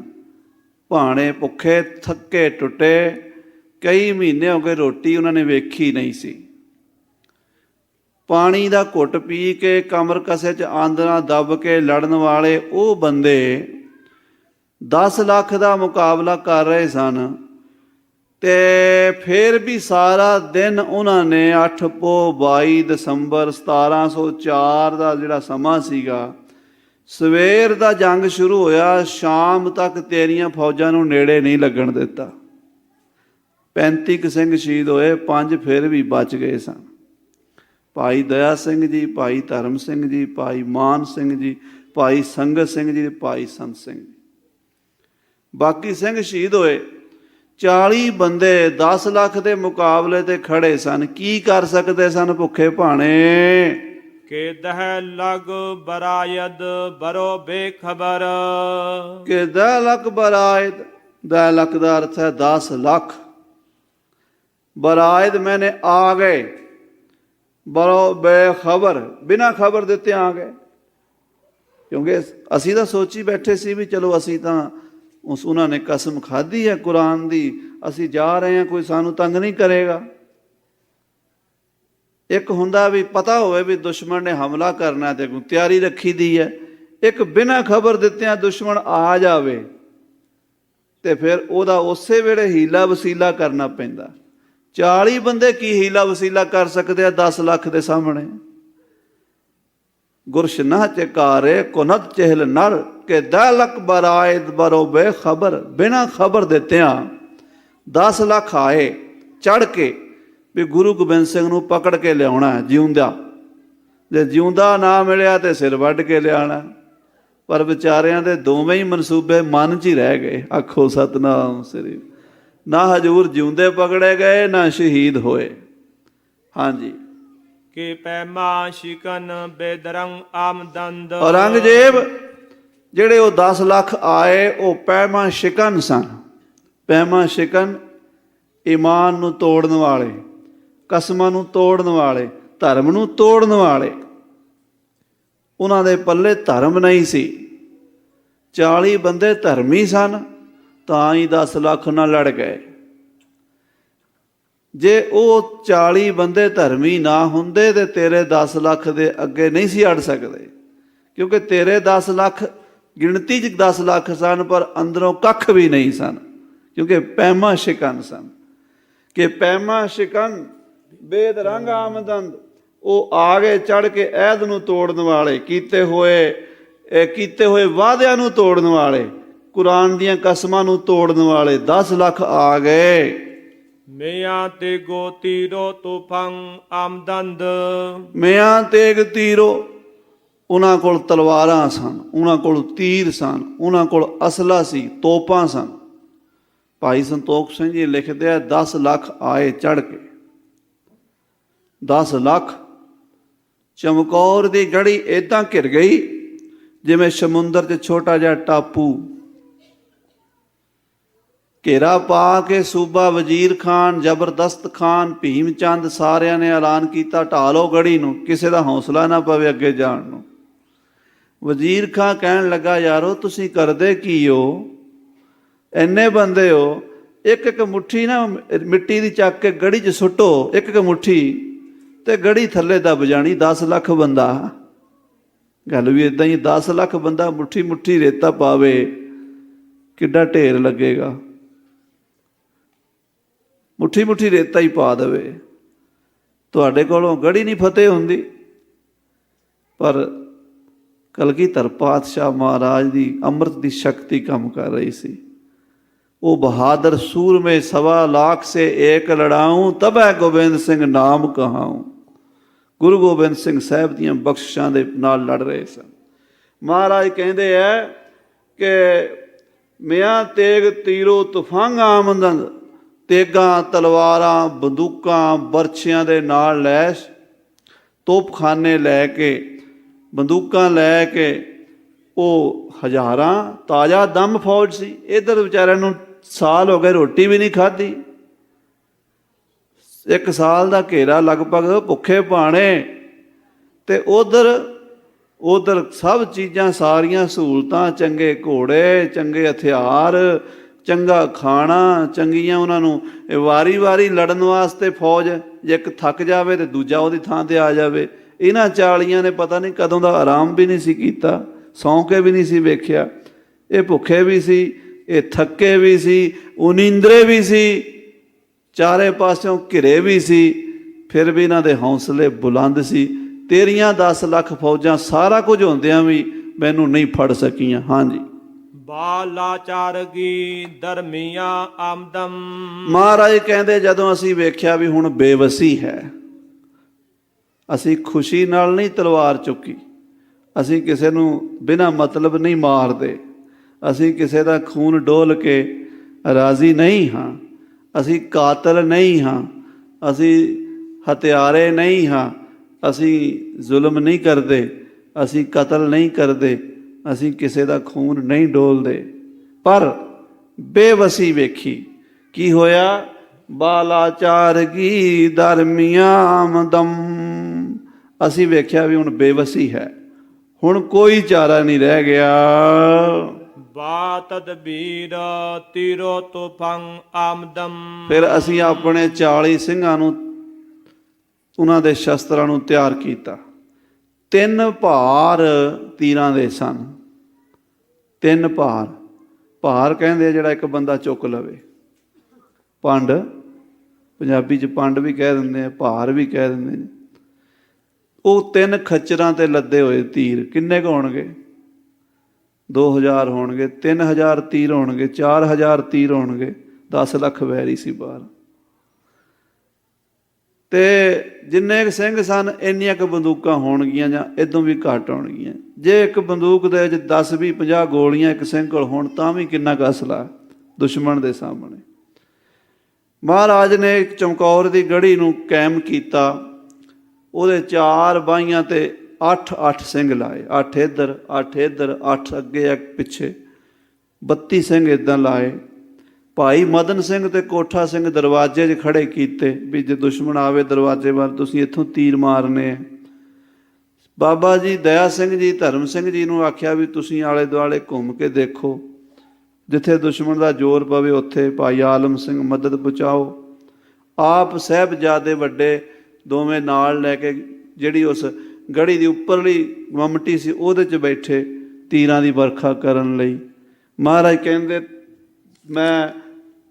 ਭਾਣੇ ਭੁੱਖੇ, ਥੱਕੇ ਟੁੱਟੇ। ਕਈ ਮਹੀਨੇ ਹੋ ਗਏ ਰੋਟੀ ਉਹਨਾਂ ਨੇ ਵੇਖੀ ਨਹੀਂ ਸੀ। ਪਾਣੀ ਦਾ ਘੁੱਟ ਪੀ ਕੇ ਕਮਰ ਕਸੇ 'ਚ ਆਂਦਰਾਂ ਦੱਬ ਕੇ ਲੜਨ ਵਾਲੇ ਉਹ ਬੰਦੇ 10 ਲੱਖ ਦਾ ਮੁਕਾਬਲਾ ਕਰ ਰਹੇ ਸਨ। ਤੇ ਫਿਰ ਵੀ ਸਾਰਾ ਦਿਨ ਉਹਨਾਂ ਨੇ 8 ਪੋਹ 22 ਦਸੰਬਰ 1704 ਦਾ ਜਿਹੜਾ ਸਮਾਂ ਸੀਗਾ, ਸਵੇਰ ਦਾ ਜੰਗ ਸ਼ੁਰੂ ਹੋਇਆ, ਸ਼ਾਮ ਤੱਕ ਤੇਰੀਆਂ ਫੌਜਾਂ ਨੂੰ ਨੇੜੇ ਨਹੀਂ ਲੱਗਣ ਦਿੱਤਾ। 35 ਸਿੰਘ ਸ਼ਹੀਦ ਹੋਏ, 5 ਫਿਰ ਵੀ ਬਚ ਗਏ ਸਨ। ਭਾਈ ਦਇਆ ਸਿੰਘ ਜੀ, ਭਾਈ ਧਰਮ ਸਿੰਘ ਜੀ, ਭਾਈ ਮਾਨ ਸਿੰਘ ਜੀ, ਭਾਈ ਸੰਗਤ ਸਿੰਘ ਜੀ, ਭਾਈ ਸੰਤ ਸਿੰਘ ਜੀ। ਬਾਕੀ ਸਿੰਘ ਸ਼ਹੀਦ ਹੋਏ। 40 ਬੰਦੇ 10 ਲੱਖ ਦੇ ਮੁਕਾਬਲੇ ਤੇ ਖੜੇ ਸਨ। ਕੀ ਕਰ ਸਕਦੇ ਸਨ ਭੁੱਖੇ ਭਾਣੇ? ਕਿ ਦਹ ਲਗ ਬਰਾਇਦ ਬਰੋ ਬੇਖਬਰ। ਕਿ 10 ਲੱਖ ਬਰਾਇਦ, 10 ਲੱਖ ਦਾ ਅਰਥ ਹੈ 10 ਲੱਖ। ਬਰਾਇਦ ਮੈਨੇ ਆ ਗਏ, ਬਰੋ ਬੇਖਬਰ, ਬਿਨਾਂ ਖਬਰ ਦਿੱਤੇ ਆ ਗਏ। ਕਿਉਂਕਿ ਅਸੀਂ ਤਾਂ ਸੋਚੀ ਬੈਠੇ ਸੀ ਵੀ ਚਲੋ ਅਸੀਂ ਤਾਂ ਉਹਨਾਂ ਨੇ ਕਸਮ ਖਾਧੀ ਹੈ ਕੁਰਾਨ ਦੀ, ਅਸੀਂ ਜਾ ਰਹੇ ਹਾਂ, ਕੋਈ ਸਾਨੂੰ ਤੰਗ ਨਹੀਂ ਕਰੇਗਾ। ਇੱਕ ਹੁੰਦਾ ਵੀ ਪਤਾ ਹੋਵੇ ਵੀ ਦੁਸ਼ਮਣ ਨੇ ਹਮਲਾ ਕਰਨਾ ਤੇ ਤਿਆਰੀ ਰੱਖੀ ਦੀ ਹੈ। ਇੱਕ ਬਿਨਾਂ ਖਬਰ ਦਿੱਤਿਆਂ ਦੁਸ਼ਮਣ ਆ ਜਾਵੇ ਤੇ ਫਿਰ ਉਹਦਾ ਉਸੇ ਵੇਲੇ ਹੀਲਾ ਵਸੀਲਾ ਕਰਨਾ ਪੈਂਦਾ। 40 ਬੰਦੇ ਕੀ ਹੀਲਾ ਵਸੀਲਾ ਕਰ ਸਕਦੇ ਆ 10 ਲੱਖ ਦੇ ਸਾਹਮਣੇ? ਗੁਰਸ਼ਨਾ ਚਕਾਰੇ ਕੁਨਤ ਚਹਿਲ ਨਰ ਕਿ 10 ਲੱਖ ਬਰਾਇਦ ਬਰੋ ਬੇਖਬਰ। ਬਿਨਾਂ ਖਬਰ ਦਿੱਤਿਆਂ 10 ਲੱਖ ਆਏ ਚੜ ਕੇ ਵੀ ਗੁਰੂ ਗੋਬਿੰਦ ਸਿੰਘ ਨੂੰ ਪਕੜ ਕੇ ਲਿਆਉਣਾ ਜਿਉਂਦਾ। ਜੇ ਜਿਉਂਦਾ ਨਾ ਮਿਲਿਆ ਤੇ ਸਿਰ ਵੱਢ ਕੇ ਲਿਆਉਣਾ। ਪਰ ਵਿਚਾਰਿਆਂ ਦੇ ਦੋਵੇਂ ਹੀ ਮਨਸੂਬੇ ਮਨ 'ਚ ਹੀ ਰਹਿ ਗਏ। ਆਖੋ ਸਤਨਾਮ ਸ੍ਰੀ। ਨਾ ਹਜੂਰ ਜਿਉਂਦੇ ਪਕੜੇ ਗਏ, ਨਾ ਸ਼ਹੀਦ ਹੋਏ। ਹਾਂਜੀ। ਕਿ ਪੈਮਾ ਸ਼ਿਕਨ ਬੇਦਰੰਗ ਆਮਦੰਦ। ਔਰੰਗਜ਼ੇਬ ਜਿਹੜੇ ਉਹ 10 ਲੱਖ ਆਏ, ਉਹ ਪੈਮਾ ਸ਼ਿਕਨ ਸਨ। ਪੈਮਾ ਸ਼ਿਕਨ ਈਮਾਨ ਨੂੰ ਤੋੜਨ ਵਾਲੇ, ਕਸਮਾਂ ਨੂੰ ਤੋੜਨ ਵਾਲੇ, ਧਰਮ ਨੂੰ ਤੋੜਨ ਵਾਲੇ। ਉਹਨਾਂ ਦੇ ਪੱਲੇ ਧਰਮ ਨਹੀਂ ਸੀ। 40 ਬੰਦੇ ਧਰਮੀ ਸਨ, ਤਾਂ ਹੀ 10 ਲੱਖ ਨਾਲ ਲੜ ਗਏ। ਜੇ ਉਹ 40 ਬੰਦੇ ਧਰਮੀ ਨਾ ਹੁੰਦੇ ਤੇ ਤੇਰੇ 10 ਲੱਖ ਦੇ ਅੱਗੇ ਨਹੀਂ ਸੀ ਅੜ ਸਕਦੇ, ਕਿਉਂਕਿ ਤੇਰੇ 10 ਲੱਖ ਗਿਣਤੀ 'ਚ 10 ਲੱਖ ਸਨ, ਪਰ ਅੰਦਰੋਂ ਕੱਖ ਵੀ ਨਹੀਂ ਸਨ, ਕਿਉਂਕਿ ਪੈਮਾ ਸ਼ਿਕਨ ਸਨ। ਕਿ ਪੈਮਾ ਸ਼ਿਕਨ ਬੇਦਰੰਗ ਆਮਦੰਦ, ਉਹ ਆ ਗਏ ਚੜ੍ਹ ਕੇ ਐਦ ਨੂੰ ਤੋੜਨ ਵਾਲੇ, ਕੀਤੇ ਹੋਏ ਵਾਅਦਿਆਂ ਨੂੰ ਤੋੜਨ ਵਾਲੇ, ਕੁਰਾਨ ਦੀਆਂ ਕਸਮਾਂ ਨੂੰ ਤੋੜਨ ਵਾਲੇ 10 ਲੱਖ ਆ ਗਏ। ਮਿਆਂ ਤੇ ਗੋ ਤੀਰੋ ਤੁਫੰਗ ਆਮਦੰਦ। ਮਿਆਂ ਤੇਗ ਤੀਰੋ, ਉਹਨਾਂ ਕੋਲ ਤਲਵਾਰਾਂ ਸਨ, ਉਹਨਾਂ ਕੋਲ ਤੀਰ ਸਨ, ਉਹਨਾਂ ਕੋਲ ਅਸਲਾ ਸੀ, ਤੋਪਾਂ ਸਨ। ਭਾਈ ਸੰਤੋਖ ਸਿੰਘ ਜੀ ਲਿਖਦੇ ਆ 10 ਲੱਖ ਆਏ ਚੜ੍ਹ ਕੇ। 10 ਲੱਖ। ਚਮਕੌਰ ਦੀ ਗੜੀ ਏਦਾਂ ਘਿਰ ਗਈ ਜਿਵੇਂ ਸਮੁੰਦਰ 'ਚ ਛੋਟਾ ਜਿਹਾ ਟਾਪੂ। ਘੇਰਾ ਪਾ ਕੇ ਸੂਬਾ ਵਜ਼ੀਰ ਖਾਨ, ਜ਼ਬਰਦਸਤ ਖਾਨ, ਭੀਮ ਚੰਦ, ਸਾਰਿਆਂ ਨੇ ਐਲਾਨ ਕੀਤਾ ਢਾਹ ਲਓ ਗੜੀ ਨੂੰ, ਕਿਸੇ ਦਾ ਹੌਸਲਾ ਨਾ ਪਵੇ ਅੱਗੇ ਜਾਣ ਨੂੰ। ਵਜ਼ੀਰ ਖਾਨ ਕਹਿਣ ਲੱਗਾ, ਯਾਰੋ ਤੁਸੀਂ ਕਰਦੇ ਕੀ ਹੋ? ਇੰਨੇ ਬੰਦੇ ਹੋ, ਇੱਕ ਇੱਕ ਮੁੱਠੀ ਨਾ ਮਿੱਟੀ ਦੀ ਚੱਕ ਕੇ ਗੜੀ 'ਚ ਸੁੱਟੋ, ਇੱਕ ਇੱਕ ਮੁੱਠੀ, ਤੇ ਗੜੀ ਥੱਲੇ ਦੱਬ ਜਾਣੀ। 10 ਲੱਖ ਬੰਦਾ, ਗੱਲ ਵੀ ਇੱਦਾਂ ਹੀ। 10 ਲੱਖ ਬੰਦਾ ਮੁੱਠੀ ਮੁੱਠੀ ਰੇਤਾ ਪਾਵੇ, ਕਿੱਡਾ ਢੇਰ ਲੱਗੇਗਾ। ਮੁੱਠੀ ਮੁੱਠੀ ਰੇਤਾ ਹੀ ਪਾ ਦੇਵੇ, ਤੁਹਾਡੇ ਕੋਲੋਂ ਗੜੀ ਨਹੀਂ ਫਤਿਹ ਹੁੰਦੀ। ਪਰ ਕਲਗੀਧਰ ਪਾਤਸ਼ਾਹ ਮਹਾਰਾਜ ਦੀ ਅੰਮ੍ਰਿਤ ਦੀ ਸ਼ਕਤੀ ਕੰਮ ਕਰ ਰਹੀ ਸੀ। ਉਹ ਬਹਾਦਰ ਸੂਰਮੇ 1.25 लाख से एक लड़ाऊं, तबै गोबिंद सिंह नाम कहाऊं। ਗੁਰੂ ਗੋਬਿੰਦ ਸਿੰਘ ਸਾਹਿਬ ਦੀਆਂ ਬਖਸ਼ਿਸ਼ਾਂ ਦੇ ਨਾਲ ਲੜ ਰਹੇ ਸਨ। ਮਹਾਰਾਜ ਕਹਿੰਦੇ ਹੈ ਕਿ ਮਿਆਂ ਤੇਗ ਤੀਰੋ ਤੁਫੰਗ ਆਮਦੰਦ, ਤੇਗਾਂ, ਤਲਵਾਰਾਂ, ਬੰਦੂਕਾਂ, ਬਰਛਿਆਂ ਦੇ ਨਾਲ ਲੈਸ, ਤੋਪਖਾਨੇ ਲੈ ਕੇ, ਬੰਦੂਕਾਂ ਲੈ ਕੇ, ਉਹ ਹਜ਼ਾਰਾਂ ਤਾਜ਼ਾ ਦਮ ਫੌਜ ਸੀ। ਇੱਧਰ ਵਿਚਾਰਿਆਂ ਨੂੰ ਸਾਲ ਹੋ ਗਏ ਰੋਟੀ ਵੀ ਨਹੀਂ ਖਾਧੀ। 1 ਸਾਲ ਦਾ ਘੇਰਾ ਲਗਭਗ ਭੁੱਖੇ ਭਾਣੇ। ਤੇ ਉਧਰ ਸਭ ਚੀਜ਼ਾਂ, ਸਾਰੀਆਂ ਸਹੂਲਤਾਂ, ਚੰਗੇ ਘੋੜੇ, ਚੰਗੇ ਹਥਿਆਰ, ਚੰਗਾ ਖਾਣਾ, ਚੰਗੀਆਂ ਉਹਨਾਂ ਨੂੰ ਵਾਰੀ ਲੜਨ ਵਾਸਤੇ ਫੌਜ। ਜੇ ਇੱਕ ਥੱਕ ਜਾਵੇ ਤੇ ਦੂਜਾ ਉਹਦੀ ਥਾਂ ਤੇ ਆ ਜਾਵੇ। ਇਹਨਾਂ 40 ਨੇ ਪਤਾ ਨਹੀਂ ਕਦੋਂ ਦਾ ਆਰਾਮ ਵੀ ਨਹੀਂ ਸੀ ਕੀਤਾ, ਸੌਂ ਕੇ ਵੀ ਨਹੀਂ ਸੀ ਵੇਖਿਆ। ਇਹ ਭੁੱਖੇ ਵੀ ਸੀ, ਇਹ ਥੱਕੇ ਵੀ ਸੀ, ਉਨੀਂਦਰੇ ਵੀ ਸੀ, ਚਾਰੇ ਪਾਸਿਓਂ ਘਿਰੇ ਵੀ ਸੀ, ਫਿਰ ਵੀ ਇਹਨਾਂ ਦੇ ਹੌਸਲੇ ਬੁਲੰਦ ਸੀ। ਤੇਰੀਆਂ 10 ਲੱਖ ਫੌਜਾਂ ਸਾਰਾ ਕੁਝ ਹੁੰਦਿਆਂ ਵੀ ਮੈਨੂੰ ਨਹੀਂ ਫੜ ਸਕੀਆਂ। ਹਾਂਜੀ। ਬਾਲਾਚਾਰਗੀ ਦਰਮੀਆਂ ਆਮਦਮ। ਮਹਾਰਾਜ ਕਹਿੰਦੇ ਜਦੋਂ ਅਸੀਂ ਵੇਖਿਆ ਵੀ ਹੁਣ ਬੇਵਸੀ ਹੈ, ਅਸੀਂ ਖੁਸ਼ੀ ਨਾਲ ਨਹੀਂ ਤਲਵਾਰ ਚੁੱਕੀ, ਅਸੀਂ ਕਿਸੇ ਨੂੰ ਬਿਨਾਂ ਮਤਲਬ ਨਹੀਂ ਮਾਰਦੇ, ਅਸੀਂ ਕਿਸੇ ਦਾ ਖੂਨ ਡੋਲ ਕੇ ਰਾਜ਼ੀ ਨਹੀਂ ਹਾਂ, ਅਸੀਂ ਕਾਤਲ ਨਹੀਂ ਹਾਂ, ਅਸੀਂ ਹਥਿਆਰੇ ਨਹੀਂ ਹਾਂ, ਅਸੀਂ ਜ਼ੁਲਮ ਨਹੀਂ ਕਰਦੇ, ਅਸੀਂ ਕਤਲ ਨਹੀਂ ਕਰਦੇ, ਅਸੀਂ ਕਿਸੇ ਦਾ ਖੂਨ ਨਹੀਂ ਡੋਲਦੇ। ਪਰ ਬੇਵਸੀ ਵੇਖੀ। ਕੀ ਹੋਇਆ? ਬਾਲਾਚਾਰਗੀ ਦਰਮੀਆਂ ਆਮਦਮ। ਅਸੀਂ ਵੇਖਿਆ ਵੀ ਹੁਣ ਬੇਵਸੀ ਹੈ, ਹੁਣ ਕੋਈ ਚਾਰਾ ਨਹੀਂ ਰਹਿ ਗਿਆ। ਬਾ ਤਦਬੀਰ ਤੀਰੋ ਤੁਫੰਗ ਆਮਦਮ। ਫਿਰ ਅਸੀਂ ਆਪਣੇ 40 ਸਿੰਘਾਂ ਨੂੰ, ਉਹਨਾਂ ਦੇ ਸ਼ਸਤਰਾਂ ਨੂੰ ਤਿਆਰ ਕੀਤਾ। 3 ਭਾਰ ਤੀਰਾਂ ਦੇ ਸਨ। 3 ਭਾਰ ਕਹਿੰਦੇ ਜਿਹੜਾ ਇੱਕ ਬੰਦਾ ਚੁੱਕ ਲਵੇ। ਪੰਡ, ਪੰਜਾਬੀ 'ਚ ਪੰਡ ਵੀ ਕਹਿ ਦਿੰਦੇ ਆ, ਭਾਰ ਵੀ ਕਹਿ ਦਿੰਦੇ ਨੇ। ਉਹ 3 ਖੱਚਰਾਂ ਤੇ ਲੱਦੇ ਹੋਏ ਤੀਰ। ਕਿੰਨੇ ਕੁ ਹੋਣਗੇ? 2000 ਹੋਣਗੇ, 3000 ਤੀਰ ਹੋਣਗੇ, 4000 ਤੀਰ ਹੋਣਗੇ। 10 ਲੱਖ ਵੈਰੀ ਸੀ ਬਾਹਰ। ਤੇ ਜਿੰਨੇ ਕੁ ਸਿੰਘ ਸਨ ਇੰਨੀਆਂ ਕੁ ਬੰਦੂਕਾਂ ਹੋਣਗੀਆਂ ਜਾਂ ਇਦੋਂ ਵੀ ਘੱਟ ਹੋਣਗੀਆਂ। ਜੇ ਇੱਕ ਬੰਦੂਕ ਦੇ ਵਿੱਚ 10 20 50 ਗੋਲੀਆਂ ਇੱਕ ਸਿੰਘ ਕੋਲ ਹੋਣ ਤਾਂ ਵੀ ਕਿੰਨਾ ਕੁ ਅਸਲਾ ਦੁਸ਼ਮਣ ਦੇ ਸਾਹਮਣੇ। ਮਹਾਰਾਜ ਨੇ ਇੱਕ ਚਮਕੌਰ ਦੀ ਗੜ੍ਹੀ ਨੂੰ ਕਾਇਮ ਕੀਤਾ, ਉਹਦੇ 4 ਬਾਹੀਆਂ ਤੇ 8 ਸਿੰਘ ਲਾਏ, 8 ਇੱਧਰ 8 ਇੱਧਰ 8 ਅੱਗੇ ਇੱਕ ਪਿੱਛੇ, 32 ਸਿੰਘ ਇੱਦਾਂ ਲਾਏ। ਭਾਈ ਮਦਨ ਸਿੰਘ ਤੇ ਕੋਠਾ ਸਿੰਘ ਦਰਵਾਜ਼ੇ 'ਚ ਖੜੇ ਕੀਤੇ ਵੀ ਜੇ ਦੁਸ਼ਮਣ ਆਵੇ ਦਰਵਾਜ਼ੇ ਵੱਲ ਤੁਸੀਂ ਇੱਥੋਂ ਤੀਰ ਮਾਰਨੇ ਆ। ਬਾਬਾ ਜੀ ਦਇਆ ਸਿੰਘ ਜੀ ਧਰਮ ਸਿੰਘ ਜੀ ਨੂੰ ਆਖਿਆ ਵੀ ਤੁਸੀਂ ਆਲੇ ਦੁਆਲੇ ਘੁੰਮ ਕੇ ਦੇਖੋ, ਜਿੱਥੇ ਦੁਸ਼ਮਣ ਦਾ ਜ਼ੋਰ ਪਵੇ ਉੱਥੇ ਭਾਈ ਆਲਮ ਸਿੰਘ ਮਦਦ ਪਹੁੰਚਾਓ। ਆਪ ਸਾਹਿਬਜ਼ਾਦੇ ਵੱਡੇ ਦੋਵੇਂ ਨਾਲ ਲੈ ਕੇ ਜਿਹੜੀ ਉਸ ਗੜ੍ਹੀ ਦੀ ਉੱਪਰਲੀ ਮਮਟੀ ਸੀ ਉਹਦੇ 'ਚ ਬੈਠੇ ਤੀਰਾਂ ਦੀ ਵਰਖਾ ਕਰਨ ਲਈ। ਮਹਾਰਾਜ ਕਹਿੰਦੇ ਮੈਂ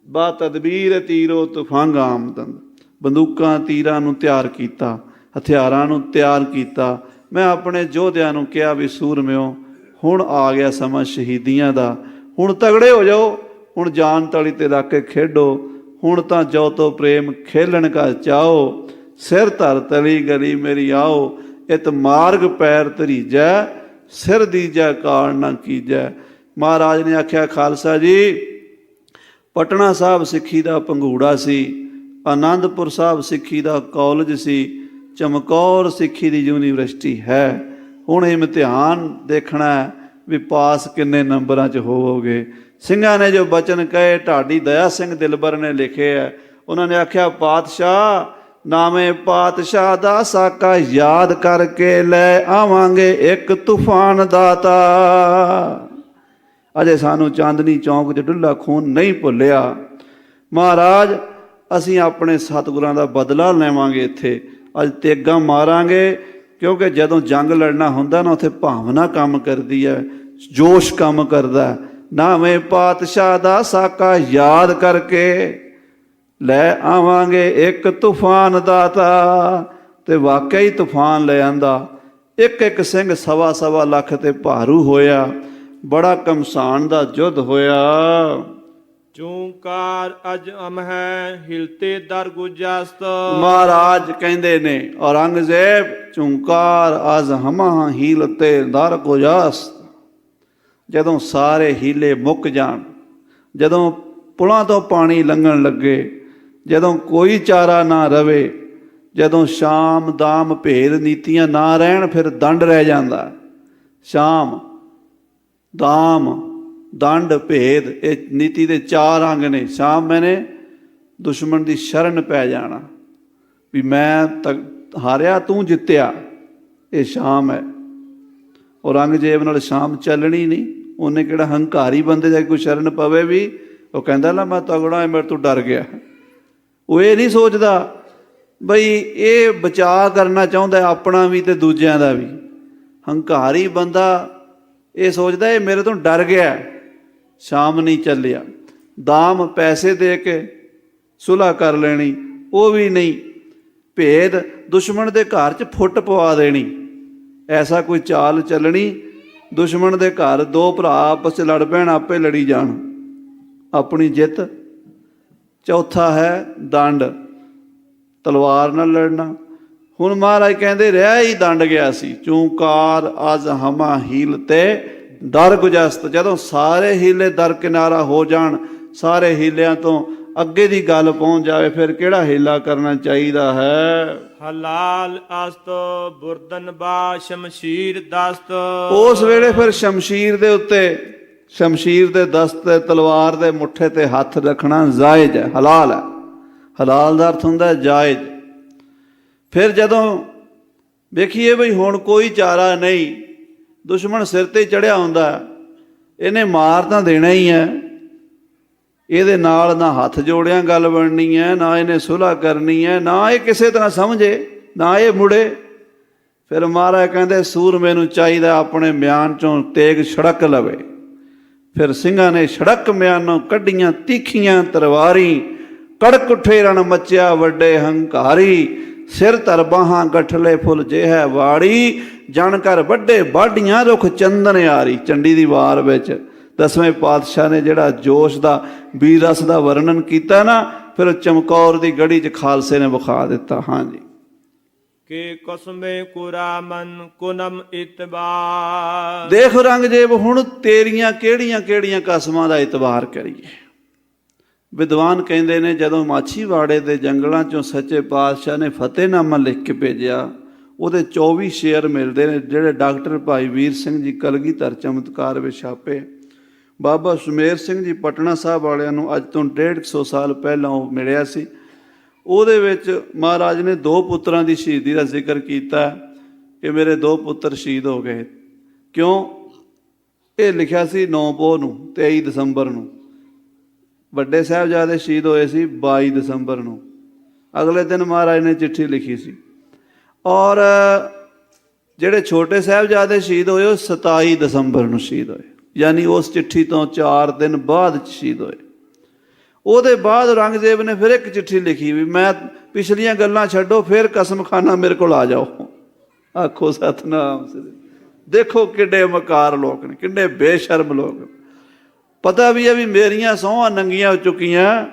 ਬਾ ਤਦਬੀਰ ਤੀਰੋ ਤੁਫੰਗ ਆਮਦਨ, ਬੰਦੂਕਾਂ ਤੀਰਾਂ ਨੂੰ ਤਿਆਰ ਕੀਤਾ, ਹਥਿਆਰਾਂ ਨੂੰ ਤਿਆਰ ਕੀਤਾ। ਮੈਂ ਆਪਣੇ ਯੋਧਿਆਂ ਨੂੰ ਕਿਹਾ ਵੀ ਸੂਰਮਿਓ ਹੁਣ ਆ ਗਿਆ ਸਮਾਂ ਸ਼ਹੀਦੀਆਂ ਦਾ, ਹੁਣ ਤਗੜੇ ਹੋ ਜਾਓ, ਹੁਣ ਜਾਨ ਤਲੀ ਤੇ ਰੱਖ ਕੇ ਖੇਡੋ, ਹੁਣ ਤਾਂ ਜੋ ਤੋ ਪ੍ਰੇਮ ਖੇਲਣ ਕਾ ਚਾਓ, ਸਿਰ ਧਰ ਤਲੀ ਗਲੀ ਮੇਰੀ ਆਓ, ਇਤ ਮਾਰਗ ਪੈਰ ਧਰੀਜੈ, ਸਿਰ ਦੀਜੈ ਕਾਲ ਨਾ ਕੀਜੈ। ਮਹਾਰਾਜ ਨੇ ਆਖਿਆ ਖਾਲਸਾ ਜੀ ਪਟਨਾ ਸਾਹਿਬ ਸਿੱਖੀ ਦਾ ਪੰਘੂੜਾ ਸੀ, ਆਨੰਦਪੁਰ ਸਾਹਿਬ ਸਿੱਖੀ ਦਾ ਕਾਲਜ ਸੀ, ਚਮਕੌਰ ਸਿੱਖੀ ਦੀ ਯੂਨੀਵਰਸਿਟੀ ਹੈ। ਹੁਣ ਇਮਤਿਹਾਨ ਦੇਖਣਾ ਵੀ ਪਾਸ ਕਿੰਨੇ ਨੰਬਰਾਂ 'ਚ ਹੋਵੋਗੇ। ਸਿੰਘਾਂ ਨੇ ਜੋ ਬਚਨ ਕਹੇ ਢਾਡੀ ਦਇਆ ਸਿੰਘ ਦਿਲਬਰ ਨੇ ਲਿਖੇ ਹੈ। ਉਹਨਾਂ ਨੇ ਆਖਿਆ ਪਾਤਸ਼ਾਹ ਨਾਮੇ ਪਾਤਸ਼ਾਹ ਦਾ ਸਾਕਾ ਯਾਦ ਕਰਕੇ ਲੈ ਆਵਾਂਗੇ ਇੱਕ ਤੂਫਾਨ ਦਾਤਾ। ਅਜੇ ਸਾਨੂੰ ਚਾਂਦਨੀ ਚੌਂਕ 'ਚ ਡੁੱਲਾ ਖੂਨ ਨਹੀਂ ਭੁੱਲਿਆ। ਮਹਾਰਾਜ ਅਸੀਂ ਆਪਣੇ ਸਤਿਗੁਰਾਂ ਦਾ ਬਦਲਾ ਲੈਵਾਂਗੇ, ਇੱਥੇ ਅੱਜ ਤੇਗਾਂ ਮਾਰਾਂਗੇ, ਕਿਉਂਕਿ ਜਦੋਂ ਜੰਗ ਲੜਨਾ ਹੁੰਦਾ ਨਾ ਉੱਥੇ ਭਾਵਨਾ ਕੰਮ ਕਰਦੀ ਹੈ, ਜੋਸ਼ ਕੰਮ ਕਰਦਾ। ਨਾਵੇਂ ਪਾਤਸ਼ਾਹ ਦਾ ਸਾਕਾ ਯਾਦ ਕਰਕੇ ਲੈ ਆਵਾਂਗੇ ਇੱਕ ਤੂਫਾਨ ਦਾਤਾ। ਤੇ ਵਾਕਿਆ ਹੀ ਤੂਫਾਨ ਲੈ ਆਂਦਾ। ਇੱਕ ਸਿੰਘ 1.25 ਲੱਖ ਤੇ ਭਾਰੂ ਹੋਇਆ। ਬੜਾ ਘਮਸਾਨ ਦਾ ਯੁੱਧ ਹੋਇਆ। ਚੂੰਕਾਰ ਅਜ ਅਮ ਹੈ ਹਿਲਤੇ ਦਰ ਗੁਜਸਤ। ਮਹਾਰਾਜ ਕਹਿੰਦੇ ਨੇ ਔਰੰਗਜ਼ੇਬ ਚੂੰਕਾਰ ਅਜ ਹਮਾ ਹੀਲਤੇ ਦਰ ਗੁਜਸਤ। ਜਦੋਂ ਸਾਰੇ ਹੀਲੇ ਮੁੱਕ ਜਾਣ, ਜਦੋਂ ਪੁਲਾਂ ਤੋਂ ਪਾਣੀ ਲੰਘਣ ਲੱਗੇ, ਜਦੋਂ ਕੋਈ ਚਾਰਾ ਨਾ ਰਵੇ, ਜਦੋਂ ਸ਼ਾਮ ਦਾਮ ਭੇਦ ਨੀਤੀਆਂ ਨਾ ਰਹਿਣ, ਫਿਰ ਦੰਡ ਰਹਿ ਜਾਂਦਾ। ਸ਼ਾਮ ਦਾਮ ਦੰਡ ਭੇਦ ਇਹ ਨੀਤੀ ਦੇ 4 ਅੰਗ ਨੇ। ਸ਼ਾਮ ਮੈਨੇ ਦੁਸ਼ਮਣ ਦੀ ਸ਼ਰਨ ਪੈ ਜਾਣਾ ਵੀ ਮੈਂ ਹਾਰਿਆ ਤੂੰ ਜਿੱਤਿਆ, ਇਹ ਸ਼ਾਮ ਹੈ। ਔਰੰਗਜ਼ੇਬ ਨਾਲ ਸ਼ਾਮ ਚੱਲਣੀ ਨਹੀਂ। ਉਹਨੇ ਕਿਹੜਾ ਹੰਕਾਰੀ ਬੰਦੇ ਜਾ ਕੇ ਕੋਈ ਸ਼ਰਨ ਪਵੇ ਵੀ ਉਹ ਕਹਿੰਦਾ ਨਾ ਮੈਂ ਤਗੜਾ ਮੇਰੇ ਤੋਂ ਡਰ ਗਿਆ। ਉਹ ਇਹ ਨਹੀਂ ਸੋਚਦਾ ਬਈ ਇਹ ਬਚਾਅ ਕਰਨਾ ਚਾਹੁੰਦਾ ਆਪਣਾ ਵੀ ਤੇ ਦੂਜਿਆਂ ਦਾ ਵੀ। ਹੰਕਾਰੀ ਬੰਦਾ ਇਹ ਸੋਚਦਾ ਇਹ ਮੇਰੇ ਤੋਂ ਡਰ ਗਿਆ, ਸ਼ਾਮ ਨਹੀਂ ਚੱਲਿਆ। ਦਾਮ ਪੈਸੇ ਦੇ ਕੇ ਸੁਲ੍ਹਾ ਕਰ ਲੈਣੀ, ਉਹ ਵੀ ਨਹੀਂ। ਭੇਦ ਦੁਸ਼ਮਣ ਦੇ ਘਰ 'ਚ ਫੁੱਟ ਪਵਾ ਦੇਣੀ, ਐਸਾ ਕੋਈ ਚਾਲ ਚੱਲਣੀ। ਦੁਸ਼ਮਣ ਦੇ ਘਰ 2 ਭਰਾ ਆਪਸ 'ਚ ਲੜ ਪੈਣ, ਆਪੇ ਲੜੀ ਜਾਣ, ਆਪਣੀ ਜਿੱਤ। ਚੌਥਾ ਹੈ ਦੰਡ, ਤਲਵਾਰ ਨਾਲ ਲੜਨਾ। ਹੁਣ ਮਹਾਰਾਜ ਕਹਿੰਦੇ ਰਿਹਾ ਹੀ ਦੰਡ ਗਿਆ ਸੀ। ਚੂੰਕਾਰ ਅਜ ਹਮਾ ਹੀਲ ਤੇ ਦਰ ਗੁਜਸਤ। ਜਦੋਂ ਸਾਰੇ ਹੀਲੇ ਦਰ ਕਿਨਾਰਾ ਹੋ ਜਾਣ, ਸਾਰੇ ਹੀਲਿਆਂ ਤੋਂ ਅੱਗੇ ਦੀ ਗੱਲ ਪਹੁੰਚ ਜਾਵੇ, ਫਿਰ ਕਿਹੜਾ ਹੀਲਾ ਕਰਨਾ ਚਾਹੀਦਾ ਹੈ? ਹਲਾਲ ਅਸਤ ਬੁਰਦਨ ਬਾ ਸ਼ਮਸ਼ੀਰ ਦਸਤ। ਉਸ ਵੇਲੇ ਫਿਰ ਸ਼ਮਸ਼ੀਰ ਦੇ ਉੱਤੇ, ਸ਼ਮਸ਼ੀਰ ਦੇ ਦਸਤ ਤੇ ਤਲਵਾਰ ਦੇ ਮੁੱਠੇ ਤੇ ਹੱਥ ਰੱਖਣਾ ਜਾਇਜ਼ ਹੈ, ਹਲਾਲ ਹੈ। ਹਲਾਲ ਦਾ ਅਰਥ ਹੁੰਦਾ ਜਾਇਜ਼। ਫਿਰ ਜਦੋਂ ਵੇਖੀਏ ਬਈ ਹੁਣ ਕੋਈ ਚਾਰਾ ਨਹੀਂ, ਦੁਸ਼ਮਣ ਸਿਰ ਤੇ ਚੜਿਆ ਹੁੰਦਾ, ਇਹਨੇ ਮਾਰ ਤਾਂ ਦੇਣਾ ਹੀ ਹੈ, ਇਹਦੇ ਨਾਲ ਨਾ ਹੱਥ ਜੋੜਿਆਂ ਗੱਲ ਬਣਨੀ ਹੈ, ਨਾ ਇਹਨੇ ਸੁਲ੍ਹਾ ਕਰਨੀ ਹੈ, ਨਾ ਇਹ ਕਿਸੇ ਤਰ੍ਹਾਂ ਸਮਝੇ, ਨਾ ਇਹ ਮੁੜੇ। ਫਿਰ ਮਹਾਰਾਜ ਕਹਿੰਦੇ ਸੂਰਮੇ ਨੂੰ ਚਾਹੀਦਾ ਆਪਣੇ ਮਿਆਨ 'ਚੋਂ ਤੇਗ ਛੜਕ ਲਵੇ। ਫਿਰ ਸਿੰਘਾਂ ਨੇ ਛੜਕ ਮਿਆਨੋਂ ਕੱਢੀਆਂ ਤੀਖੀਆਂ ਤਲਵਾਰੀ, ਕੜਕ ਉੱਠੇ ਰਣ ਮੱਚਿਆ ਵੱਡੇ ਹੰਕਾਰੀ। ਸਿਰ ਧਰ ਬਾਹਾਂ ਗਠਲੇ ਫੁੱਲ ਜੇ ਹੈ ਵਾੜੀ, ਜਣ ਕਰ ਵੱਡੇ ਵਾਢੀਆਂ ਰੁੱਖ ਚੰਦਨ ਯਾਰੀ। ਚੰਡੀ ਦੀ ਵਾਰ ਵਿੱਚ 10ਵੇਂ ਪਾਤਸ਼ਾਹ ਨੇ ਜਿਹੜਾ ਜੋਸ਼ ਦਾ, ਵੀਰ ਰਸ ਦਾ ਵਰਣਨ ਕੀਤਾ ਨਾ, ਫਿਰ ਉਹ ਚਮਕੌਰ ਦੀ ਗੜੀ 'ਚ ਖਾਲਸੇ ਨੇ ਵਿਖਾ ਦਿੱਤਾ। ਹਾਂਜੀ, ਕੇ ਕਸਮੇ ਕੁਰਾਮਨ ਕੁਨਮ ਇਤਬਾਰ। ਦੇਖ ਔਰੰਗਜ਼ੇਬ, ਹੁਣ ਤੇਰੀਆਂ ਕਿਹੜੀਆਂ ਕਿਹੜੀਆਂ ਕਸਮਾਂ ਦਾ ਇਤਬਾਰ ਕਰੀਏ। ਵਿਦਵਾਨ ਕਹਿੰਦੇ ਨੇ ਜਦੋਂ ਮਾਛੀਵਾੜੇ ਦੇ ਜੰਗਲਾਂ 'ਚੋਂ ਸੱਚੇ ਪਾਤਸ਼ਾਹ ਨੇ ਫਤਿਹਨਾਮਾ ਲਿਖ ਕੇ ਭੇਜਿਆ, ਉਹਦੇ 24 ਸ਼ੇਅਰ ਮਿਲਦੇ ਨੇ ਜਿਹੜੇ ਡਾਕਟਰ ਭਾਈ ਵੀਰ ਸਿੰਘ ਜੀ ਕਲਗੀਧਰ ਚਮਤਕਾਰ ਵਿੱਚ ਛਾਪੇ। ਬਾਬਾ ਸੁਮੇਰ ਸਿੰਘ ਜੀ ਪਟਨਾ ਸਾਹਿਬ ਵਾਲਿਆਂ ਨੂੰ ਅੱਜ ਤੋਂ 150 ਸਾਲ ਪਹਿਲਾਂ ਉਹ ਮਿਲਿਆ ਸੀ। ਉਹਦੇ ਵਿੱਚ ਮਹਾਰਾਜ ਨੇ 2 ਪੁੱਤਰਾਂ ਦੀ ਸ਼ਹੀਦੀ ਦਾ ਜ਼ਿਕਰ ਕੀਤਾ ਕਿ ਮੇਰੇ 2 ਪੁੱਤਰ ਸ਼ਹੀਦ ਹੋ ਗਏ। ਕਿਉਂ? ਇਹ ਲਿਖਿਆ ਸੀ 9 ਪੋਹ ਨੂੰ, 23 ਦਸੰਬਰ ਨੂੰ। ਵੱਡੇ ਸਾਹਿਬਜ਼ਾਦੇ ਸ਼ਹੀਦ ਹੋਏ ਸੀ 22 ਦਸੰਬਰ ਨੂੰ। ਅਗਲੇ ਦਿਨ ਮਹਾਰਾਜ ਨੇ ਚਿੱਠੀ ਲਿਖੀ ਸੀ। ਔਰ ਜਿਹੜੇ ਛੋਟੇ ਸਾਹਿਬਜ਼ਾਦੇ ਸ਼ਹੀਦ ਹੋਏ ਉਹ 27 ਦਸੰਬਰ ਨੂੰ ਸ਼ਹੀਦ ਹੋਏ, ਯਾਨੀ ਉਸ ਚਿੱਠੀ ਤੋਂ 4 ਦਿਨ ਬਾਅਦ ਸ਼ਹੀਦ ਹੋਏ। ਉਹਦੇ ਬਾਅਦ ਔਰੰਗਜ਼ੇਬ ਨੇ ਫਿਰ ਇੱਕ ਚਿੱਠੀ ਲਿਖੀ ਵੀ ਮੈਂ ਪਿਛਲੀਆਂ ਗੱਲਾਂ ਛੱਡੋ, ਫਿਰ ਕਸਮਖਾਨਾ ਮੇਰੇ ਕੋਲ ਆ ਜਾਓ। ਆਖੋ ਸਤਨਾਮ ਸ੍ਰੀ। ਦੇਖੋ ਕਿੱਡੇ ਮਕਾਰ ਲੋਕ ਨੇ, ਕਿੰਨੇ ਬੇਸ਼ਰਮ ਲੋਕ ਨੇ। ਪਤਾ ਵੀ ਹੈ ਵੀ ਮੇਰੀਆਂ ਸਹੁੰਆਂ ਨੰਗੀਆਂ ਹੋ ਚੁੱਕੀਆਂ,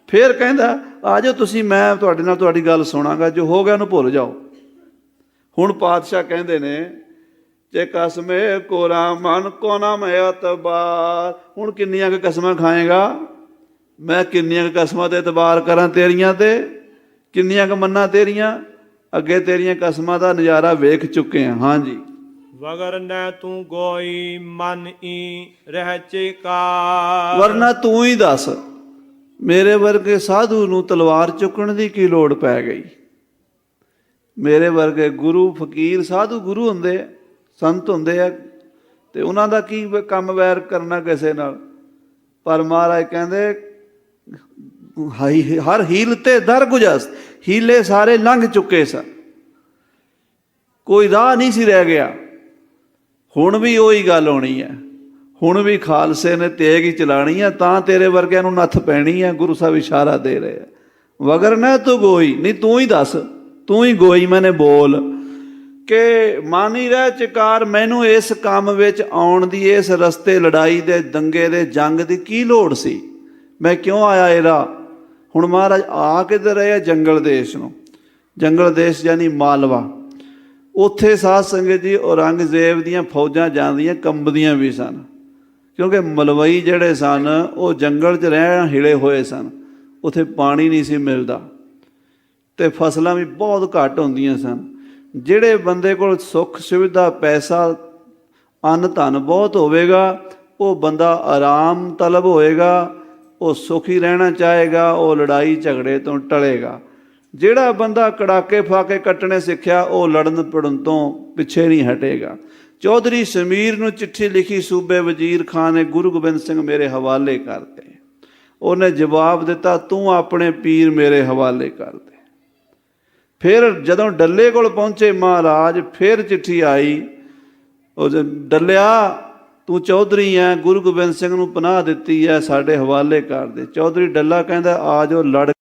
ਫਿਰ ਕਹਿੰਦਾ ਆ ਜਾਓ ਤੁਸੀਂ, ਮੈਂ ਤੁਹਾਡੇ ਨਾਲ ਤੁਹਾਡੀ ਗੱਲ ਸੁਣਾਂਗਾ, ਜੋ ਹੋ ਗਿਆ ਉਹਨੂੰ ਭੁੱਲ ਜਾਓ। ਹੁਣ ਪਾਤਸ਼ਾਹ ਕਹਿੰਦੇ ਨੇ ਜੇ ਕਸਮੇ ਕੁਰਾਮਨ ਕੋਨਾ ਇਤਬਾਰ। ਹੁਣ ਕਿੰਨੀਆਂ ਕੁ ਕਸਮਾਂ ਖਾਏਗਾ? ਮੈਂ ਕਿੰਨੀਆਂ ਕੁ ਕਸਮਾਂ ਤੇ ਇਤਬਾਰ ਕਰਾਂ ਤੇਰੀਆਂ ਤੇ? ਕਿੰਨੀਆਂ ਕੁ ਮੰਨਾਂ ਤੇਰੀਆਂ? ਅੱਗੇ ਤੇਰੀਆਂ ਕਸਮਾਂ ਦਾ ਨਜ਼ਾਰਾ ਵੇਖ ਚੁੱਕੇ ਹਾਂ। ਹਾਂਜੀ, ਵਗਰ ਨੈ ਤੂੰ ਗੋਈ ਮਨ ਈ ਰਹਿ ਚੇਕਾਰ। ਵਰਨਾ ਤੂੰ ਹੀ ਦੱਸ, ਮੇਰੇ ਵਰਗੇ ਸਾਧੂ ਨੂੰ ਤਲਵਾਰ ਚੁੱਕਣ ਦੀ ਕੀ ਲੋੜ ਪੈ ਗਈ? ਮੇਰੇ ਵਰਗੇ ਗੁਰੂ ਫਕੀਰ ਸਾਧੂ ਗੁਰੂ ਹੁੰਦੇ ਆ, ਸੰਤ ਹੁੰਦੇ ਆ, ਤੇ ਉਹਨਾਂ ਦਾ ਕੀ ਕੰਮ ਵੈਰ ਕਰਨਾ ਕਿਸੇ ਨਾਲ? ਪਰ ਮਹਾਰਾਜ ਕਹਿੰਦੇ ਹਰ ਹੀਲ ਤੇ ਦਰ ਗੁਜਸ, ਹੀਲੇ ਸਾਰੇ ਲੰਘ ਚੁੱਕੇ ਸਨ, ਕੋਈ ਰਾਹ ਨਹੀਂ ਸੀ ਰਹਿ ਗਿਆ। ਹੁਣ ਵੀ ਉਹੀ ਗੱਲ ਹੋਣੀ ਹੈ, ਹੁਣ ਵੀ ਖਾਲਸੇ ਨੇ ਤੇਗ ਹੀ ਚਲਾਣੀ ਆ, ਤਾਂ ਤੇਰੇ ਵਰਗਿਆਂ ਨੂੰ ਨੱਥ ਪੈਣੀ ਹੈ। ਗੁਰੂ ਸਾਹਿਬ ਇਸ਼ਾਰਾ ਦੇ ਰਹੇ ਆ, ਵਗਰ ਨਾ ਤੂੰ ਗੋਈ, ਨਹੀਂ ਤੂੰ ਹੀ ਦੱਸ, ਤੂੰ ਹੀ ਗੋਈ ਮੈਨੇ ਬੋਲ ਕਿ ਮਾਨੀ ਰਹਿ ਚਕਾਰ। ਮੈਨੂੰ ਇਸ ਕੰਮ ਵਿੱਚ ਆਉਣ ਦੀ, ਇਸ ਰਸਤੇ ਲੜਾਈ ਦੇ, ਦੰਗੇ ਦੇ, ਜੰਗ ਦੀ ਕੀ ਲੋੜ ਸੀ? ਮੈਂ ਕਿਉਂ ਆਇਆ ਇਹਦਾ? ਹੁਣ ਮਹਾਰਾਜ ਆ ਕਿੱਧਰ ਰਹੇ ਆ? ਜੰਗਲ ਦੇਸ਼ ਨੂੰ। ਜੰਗਲ ਦੇਸ਼ ਯਾਨੀ ਮਾਲਵਾ। ਉੱਥੇ ਸਾਧ ਸੰਗਤ ਜੀ ਔਰੰਗਜ਼ੇਬ ਦੀਆਂ ਫੌਜਾਂ ਜਾਂਦੀਆਂ, ਕੰਬਦੀਆਂ ਵੀ ਸਨ, ਕਿਉਂਕਿ ਮਲਵਈ ਜਿਹੜੇ ਸਨ ਉਹ ਜੰਗਲ 'ਚ ਰਹਿਣ ਹਿਲੇ ਹੋਏ ਸਨ। ਉੱਥੇ ਪਾਣੀ ਨਹੀਂ ਸੀ ਮਿਲਦਾ ਅਤੇ ਫਸਲਾਂ ਵੀ ਬਹੁਤ ਘੱਟ ਹੁੰਦੀਆਂ ਸਨ। ਜਿਹੜੇ ਬੰਦੇ ਕੋਲ ਸੁੱਖ ਸੁਵਿਧਾ, ਪੈਸਾ, ਅੰਨ ਧਨ ਬਹੁਤ ਹੋਵੇਗਾ, ਉਹ ਬੰਦਾ ਆਰਾਮ ਤਲਬ ਹੋਏਗਾ, ਉਹ ਸੁਖੀ ਰਹਿਣਾ ਚਾਹੇਗਾ, ਉਹ ਲੜਾਈ ਝਗੜੇ ਤੋਂ ਟਲੇਗਾ। ਜਿਹੜਾ ਬੰਦਾ ਕੜਾਕੇ ਫਾਕੇ ਕੱਟਣੇ ਸਿੱਖਿਆ, ਉਹ ਲੜਨ ਪੜਨ ਤੋਂ ਪਿੱਛੇ ਨਹੀਂ ਹਟੇਗਾ। ਚੌਧਰੀ ਸਮੀਰ ਨੂੰ ਚਿੱਠੀ ਲਿਖੀ ਸੂਬੇ ਵਜ਼ੀਰ ਖਾਨ ਨੇ, ਗੁਰੂ ਗੋਬਿੰਦ ਸਿੰਘ ਮੇਰੇ ਹਵਾਲੇ ਕਰ ਦੇ। ਉਹਨੇ ਜਵਾਬ ਦਿੱਤਾ ਤੂੰ ਆਪਣੇ ਪੀਰ ਮੇਰੇ ਹਵਾਲੇ ਕਰ ਦੇ। ਫਿਰ ਜਦੋਂ ਡੱਲੇ ਕੋਲ ਪਹੁੰਚੇ ਮਹਾਰਾਜ, ਫਿਰ ਚਿੱਠੀ ਆਈ, ਉਹ ਡੱਲਿਆ ਤੂੰ ਚੌਧਰੀ ਹੈ, ਗੁਰੂ ਗੋਬਿੰਦ ਸਿੰਘ ਨੂੰ ਪਨਾਹ ਦਿੱਤੀ ਹੈ, ਸਾਡੇ ਹਵਾਲੇ ਕਰ ਦੇ। ਚੌਧਰੀ ਡੱਲਾ ਕਹਿੰਦਾ ਆ ਜਾਓ, ਲੜ